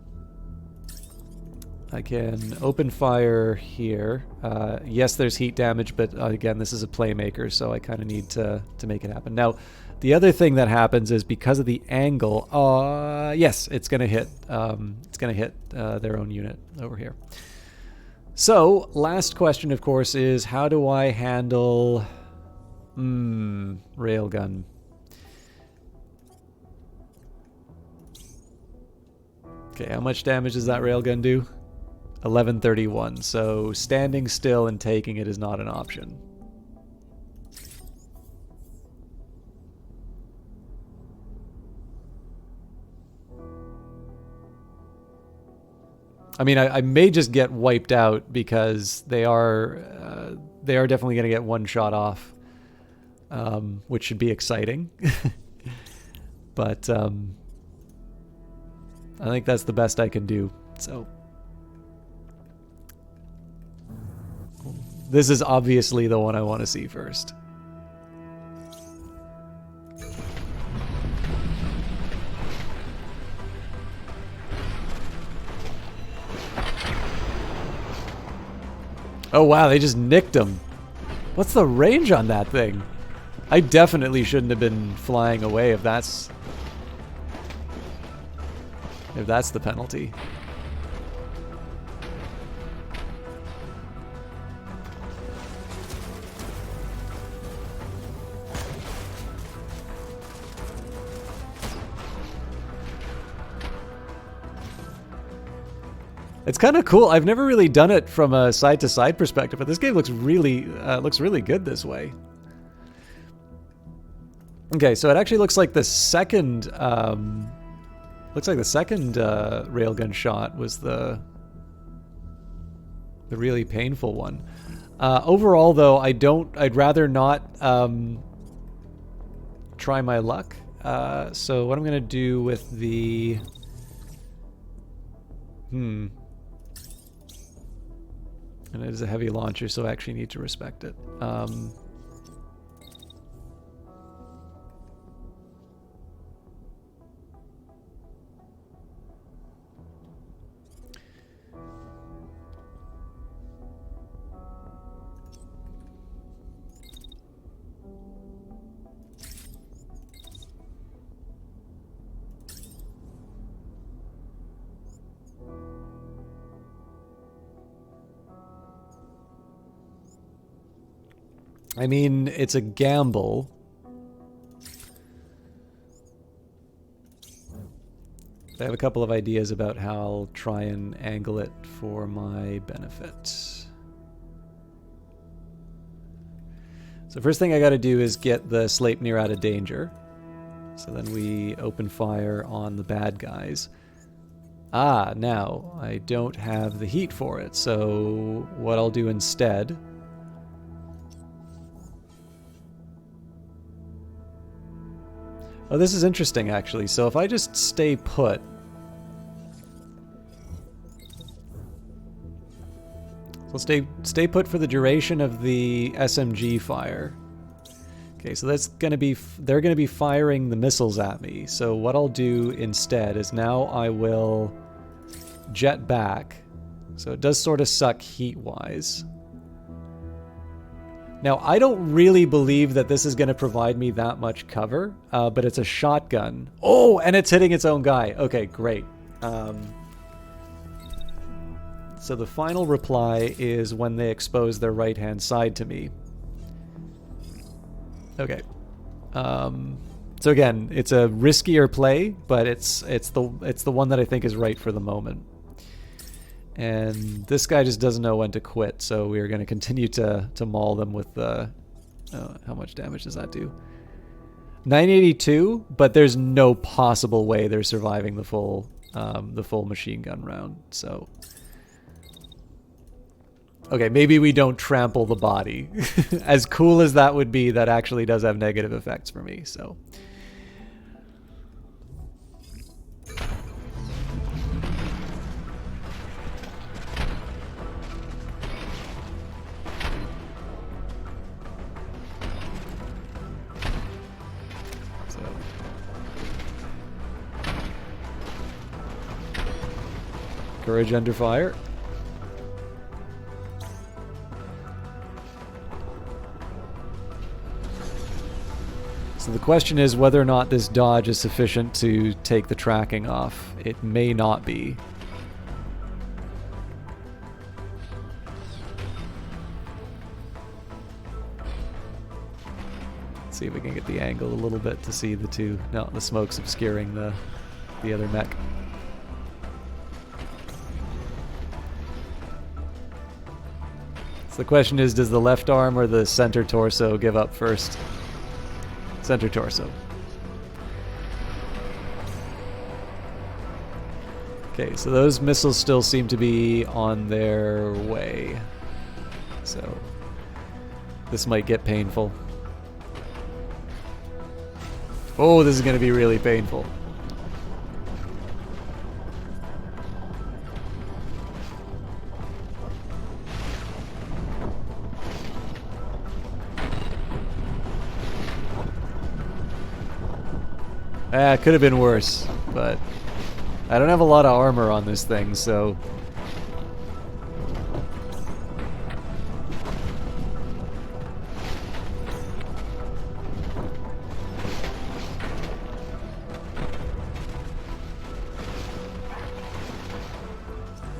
I can open fire here. Yes, there's heat damage, but again, this is a playmaker, so I kind of need to make it happen. Now, the other thing that happens is, because of the angle, yes, it's going to hit. It's going to hit their own unit over here. So, last question, of course, is how do I handle railgun? Okay, how much damage does that railgun do? 1131. So standing still and taking it is not an option. I mean, I may just get wiped out because they are definitely going to get one shot off, which should be exciting. But I think that's the best I can do. So this is obviously the one I want to see first. Oh wow, they just nicked him. What's the range on that thing? I definitely shouldn't have been flying away if that's the penalty. It's kind of cool. I've never really done it from a side-to-side perspective, but this game looks really good this way. Okay, so it actually looks like the second railgun shot was the really painful one. Overall, though, I'd rather not try my luck. So what I'm gonna do with the and it is a heavy launcher, so I actually need to respect it. I mean, it's a gamble. I have a couple of ideas about how I'll try and angle it for my benefit. So first thing I got to do is get the Sleipnir out of danger. So then we open fire on the bad guys. Ah, now I don't have the heat for it. So what I'll do instead... Oh, this is interesting, actually. So if I just stay put... So stay put for the duration of the SMG fire. Okay, so that's gonna be... They're gonna be firing the missiles at me. So what I'll do instead is now I will jet back. So it does sort of suck heat-wise. Now, I don't really believe that this is going to provide me that much cover, but it's a shotgun. Oh, and it's hitting its own guy. Okay, great. So the final reply is when they expose their right-hand side to me. Okay. So again, it's a riskier play, but it's the one that I think is right for the moment. And this guy just doesn't know when to quit, so we're going to continue to maul them with the... how much damage does that do? 982, but there's no possible way they're surviving the full machine gun round, so... Okay, maybe we don't trample the body. As cool as that would be, that actually does have negative effects for me, so... Courage under fire. So the question is whether or not this dodge is sufficient to take the tracking off. It may not be. Let's see if we can get the angle a little bit to see the two. No, the smoke's obscuring the other mech. So the question is, does the left arm or the center torso give up first? Center torso. Okay, so those missiles still seem to be on their way. So this might get painful. Oh, this is going to be really painful. It could have been worse, but I don't have a lot of armor on this thing, so...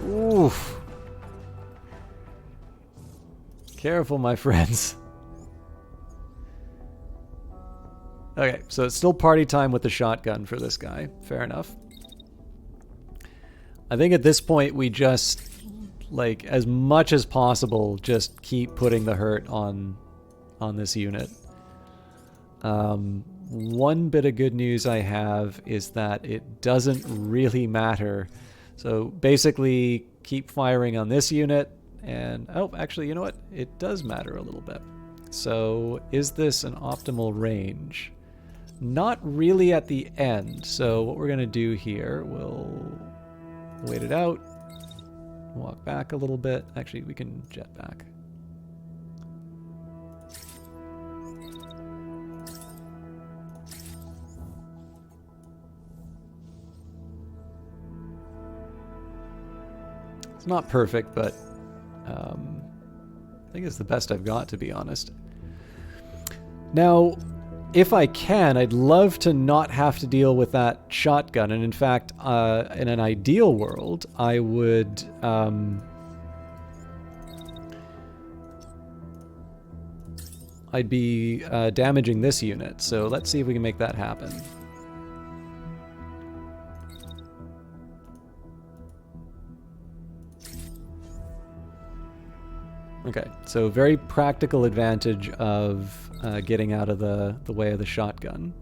Oof. Careful, my friends. Okay, so it's still party time with the shotgun for this guy. Fair enough. I think at this point we just, like, as much as possible, just keep putting the hurt on this unit. One bit of good news I have is that it doesn't really matter. So basically, keep firing on this unit, and... Oh, actually, you know what? It does matter a little bit. So, is this an optimal range? Not really at the end, so what we're going to do here, we'll wait it out, walk back a little bit. Actually, we can jet back. It's not perfect, but I think it's the best I've got, to be honest. Now, if I can, I'd love to not have to deal with that shotgun. And in fact, in an ideal world, I would... I'd be damaging this unit. So let's see if we can make that happen. Okay, so very practical advantage of getting out of the way of the shotgun.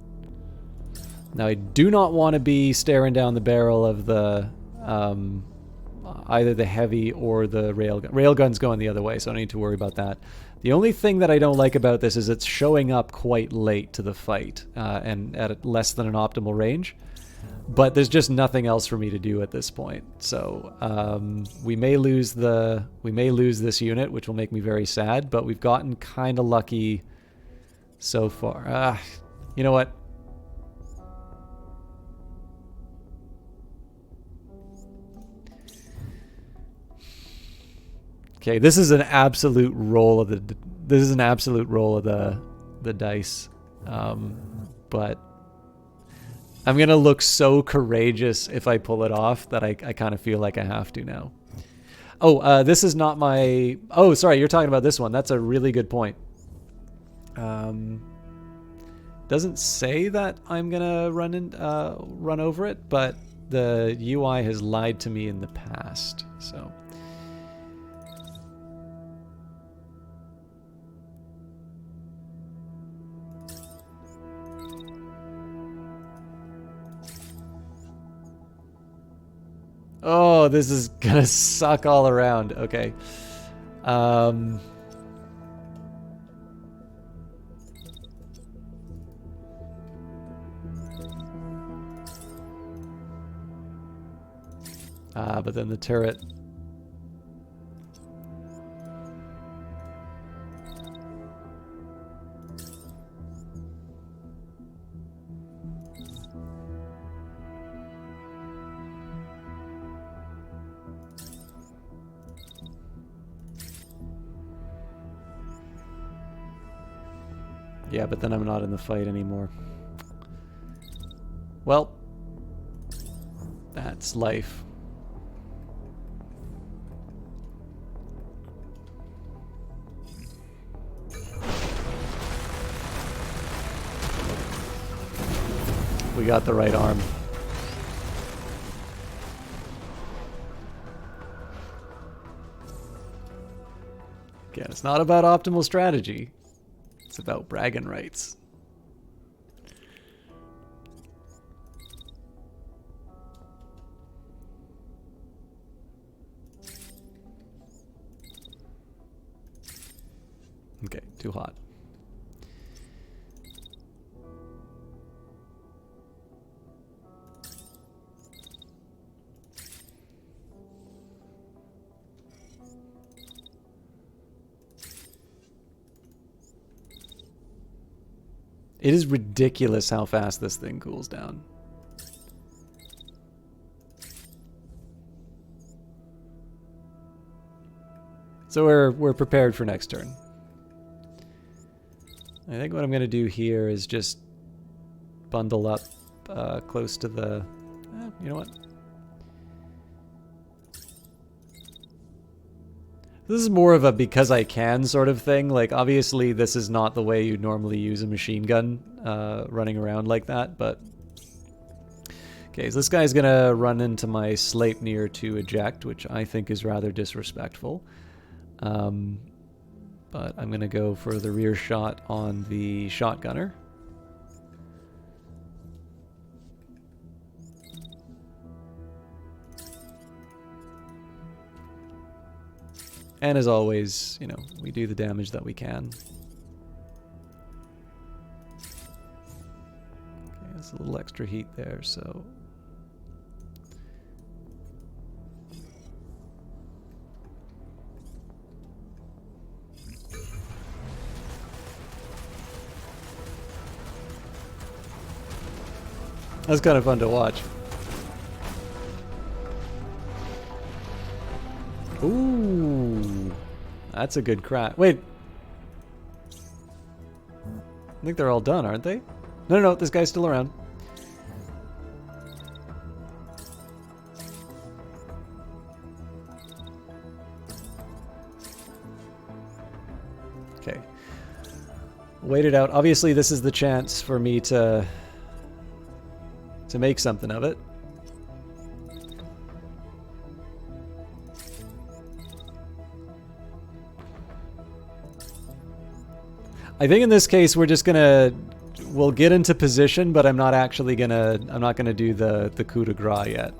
Now I do not want to be staring down the barrel of the either the heavy or the railgun. Railgun's going the other way, so I don't need to worry about that. The only thing that I don't like about this is it's showing up quite late to the fight and at less than an optimal range. But there's just nothing else for me to do at this point. So we may lose this unit, which will make me very sad. But we've gotten kind of lucky so far. You know what? Okay, this is an absolute roll of the dice. But I'm gonna look so courageous if I pull it off that I kind of feel like I have to now. Oh, this is not my... Oh, sorry, you're talking about this one. That's a really good point. Doesn't say that I'm gonna run over it, but the UI has lied to me in the past, so... Oh, this is gonna suck all around. Okay. But then the turret. Yeah, but then I'm not in the fight anymore. Well, that's life. We got the right arm. Again, it's not about optimal strategy. It's about bragging rights. Okay, too hot. It is ridiculous how fast this thing cools down. So we're prepared for next turn. I think what I'm going to do here is just bundle up close to the... you know what? This is more of a because I can sort of thing. Like, obviously, this is not the way you'd normally use a machine gun running around like that, but... Okay, so this guy's going to run into my Sleipnir to eject, which I think is rather disrespectful. But I'm going to go for the rear shot on the shotgunner. And as always, you know, we do the damage that we can. Okay, there's a little extra heat there, so... That's kind of fun to watch. Ooh, that's a good crack. Wait. I think they're all done, aren't they? No, this guy's still around. Okay. Wait it out. Obviously, this is the chance for me to make something of it. I think in this case we're just we'll get into position, but I'm not gonna do the coup de grace yet.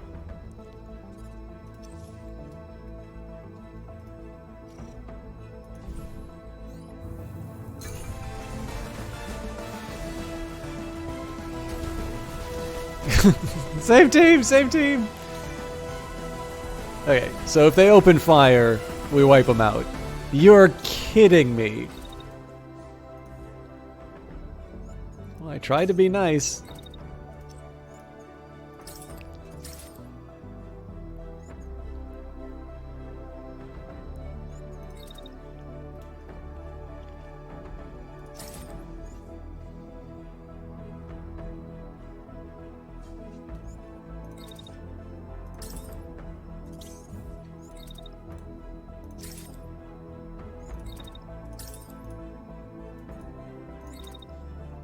Same team, same team. Okay, so if they open fire, we wipe them out. You're kidding me. Well, I tried to be nice.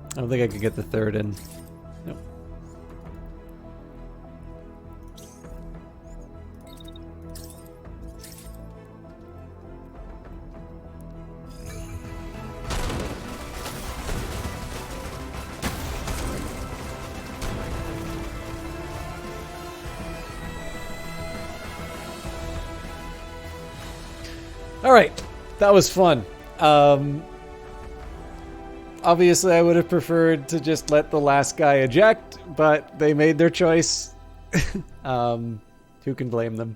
I don't think I could get the third in. Nope. All right, that was fun. Obviously, I would have preferred to just let the last guy eject, but they made their choice. Who can blame them?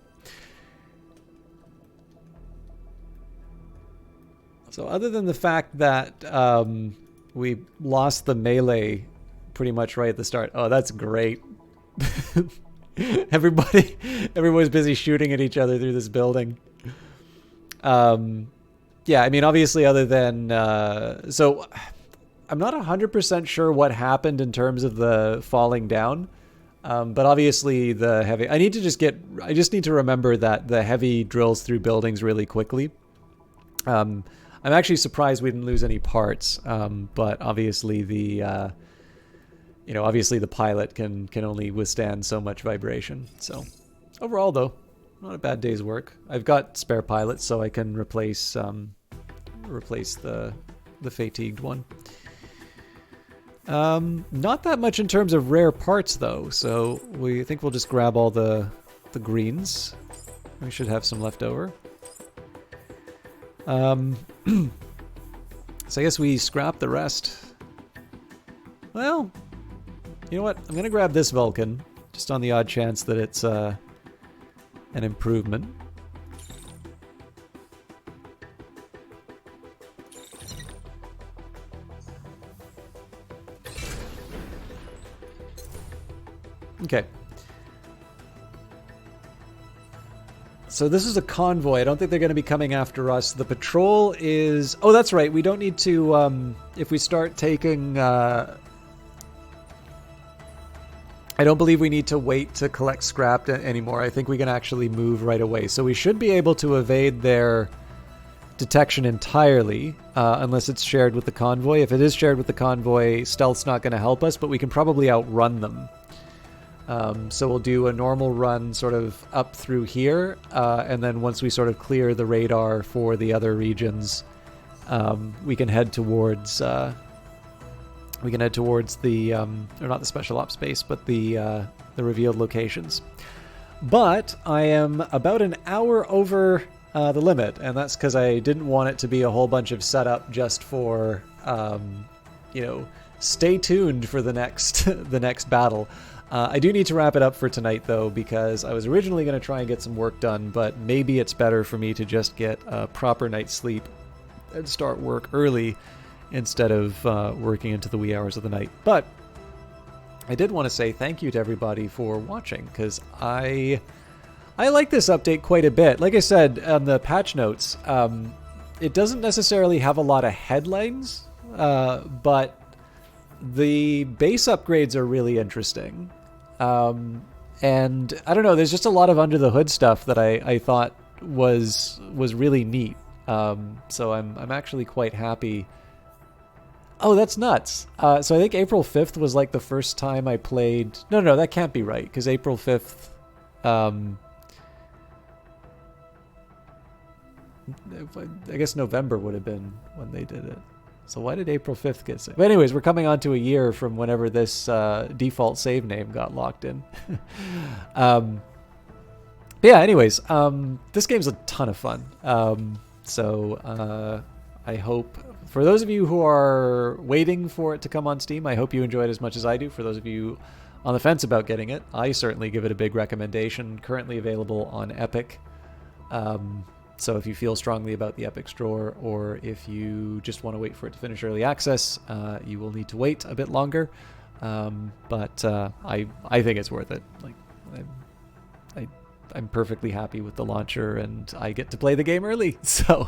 So other than the fact that we lost the melee pretty much right at the start. Oh, that's great. Everybody's busy shooting at each other through this building. Yeah, I mean, obviously other than... so... I'm not 100% sure what happened in terms of the falling down, but obviously the heavy... I just need to remember that the heavy drills through buildings really quickly. I'm actually surprised we didn't lose any parts, but obviously the... obviously the pilot can only withstand so much vibration. So overall, though, not a bad day's work. I've got spare pilots, so I can replace the fatigued one. Not that much in terms of rare parts, though, so I think we'll just grab all the greens. We should have some left over. So I guess we scrap the rest. Well, you know what? I'm going to grab this Vulcan, just on the odd chance that it's an improvement. Okay. So this is a convoy. I don't think they're going to be coming after us. The patrol is... Oh, that's right. We don't need to... if we start taking... I don't believe we need to wait to collect scrap anymore. I think we can actually move right away. So we should be able to evade their detection entirely, unless it's shared with the convoy. If it is shared with the convoy, stealth's not going to help us, but we can probably outrun them. So we'll do a normal run sort of up through here, and then once we sort of clear the radar for the other regions, we can head towards the or not the special ops base, but the revealed locations. But I am about an hour over the limit, and that's because I didn't want it to be a whole bunch of setup just for stay tuned for the next battle. I do need to wrap it up for tonight, though, because I was originally going to try and get some work done, but maybe it's better for me to just get a proper night's sleep and start work early instead of working into the wee hours of the night. But I did want to say thank you to everybody for watching, because I like this update quite a bit. Like I said on the patch notes, it doesn't necessarily have a lot of headlines, but the base upgrades are really interesting. And I don't know, there's just a lot of under the hood stuff that I thought was really neat. So I'm actually quite happy. Oh, that's nuts. So I think April 5th was like the first time I played. No, that can't be right because April 5th. I guess November would have been when they did it. So why did April 5th get saved? But anyways, we're coming on to a year from whenever this default save name got locked in. But yeah, anyways, this game's a ton of fun. So I hope, for those of you who are waiting for it to come on Steam, I hope you enjoy it as much as I do. For those of you on the fence about getting it, I certainly give it a big recommendation. Currently available on Epic. So if you feel strongly about the Epic Store, or if you just want to wait for it to finish early access, you will need to wait a bit longer. But I think it's worth it. Like, I'm perfectly happy with the launcher, and I get to play the game early, so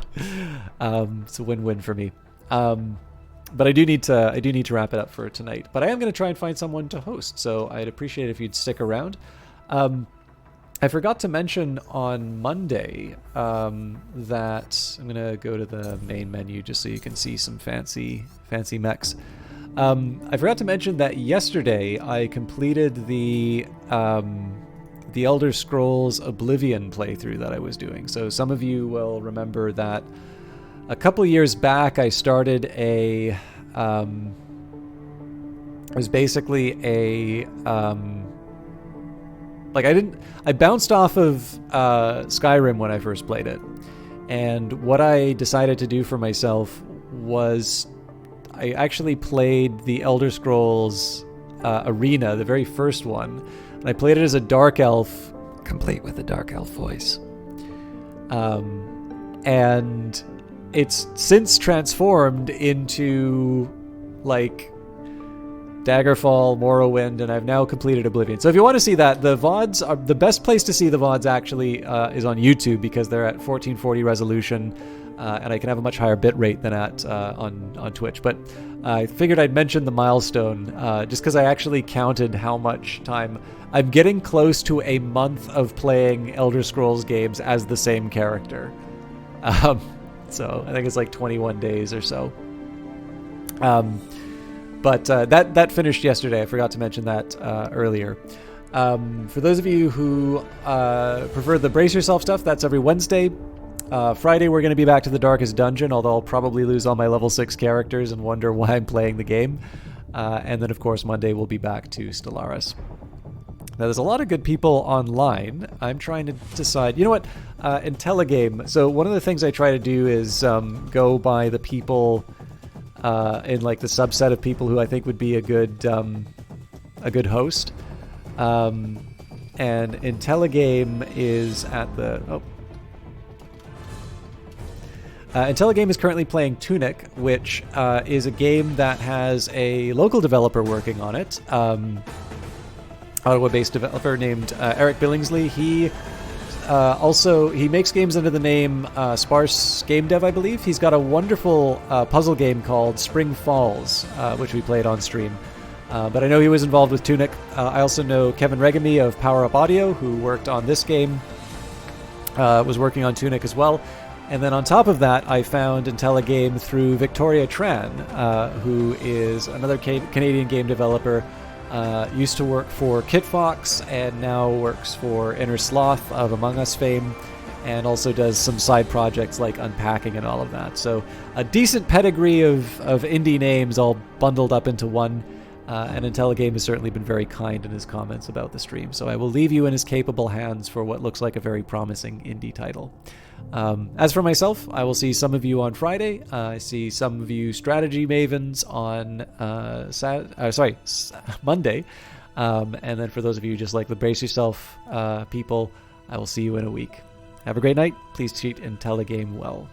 it's a win-win for me. But I do need to wrap it up for tonight. But I am going to try and find someone to host, so I'd appreciate it if you'd stick around. I forgot to mention on Monday that I'm going to go to the main menu just so you can see some fancy mechs. I forgot to mention that yesterday I completed the Elder Scrolls Oblivion playthrough that I was doing. So some of you will remember that a couple years back I started it was basically a I bounced off of Skyrim when I first played it, and what I decided to do for myself was I actually played the Elder Scrolls Arena, the very first one, and I played it as a Dark Elf, complete with a Dark Elf voice. And it's since transformed into like Daggerfall, Morrowind, and I've now completed Oblivion. So if you want to see that, the VODs are the best place to see the VODs actually is on YouTube, because they're at 1440 resolution, and I can have a much higher bit rate than at on Twitch. But I figured I'd mention the milestone just because I actually counted how much time. I'm getting close to a month of playing Elder Scrolls games as the same character. So I think it's like 21 days or so. But that finished yesterday. I forgot to mention that earlier. For those of you who prefer the Brace Yourself stuff, that's every Wednesday. Friday, we're going to be back to the Darkest Dungeon, although I'll probably lose all my level 6 characters and wonder why I'm playing the game. And then, of course, Monday we'll be back to Stellaris. Now, there's a lot of good people online. I'm trying to decide... You know what? IntelliGame. So one of the things I try to do is go by the people... in like the subset of people who I think would be a good host. And IntelliGame is at the... IntelliGame is currently playing Tunic, which is a game that has a local developer working on it. Ottawa-based developer named Eric Billingsley. He makes games under the name Sparse Game Dev, I believe. He's got a wonderful puzzle game called Spring Falls, which we played on stream. But I know he was involved with Tunic. I also know Kevin Regami of Power Up Audio, who worked on this game, was working on Tunic as well. And then on top of that, I found IntelliGame through Victoria Tran, who is another Canadian game developer. Used to work for KitFox and now works for Inner Sloth of Among Us fame, and also does some side projects like Unpacking and all of that. So a decent pedigree of indie names all bundled up into one, and IntelliGame has certainly been very kind in his comments about the stream. So I will leave you in his capable hands for what looks like a very promising indie title. As for myself, I will see some of you on Friday. I see some of you strategy mavens on Monday. And then for those of you just like the Brace Yourself people, I will see you in a week. Have a great night. Please treat IntelliGame well.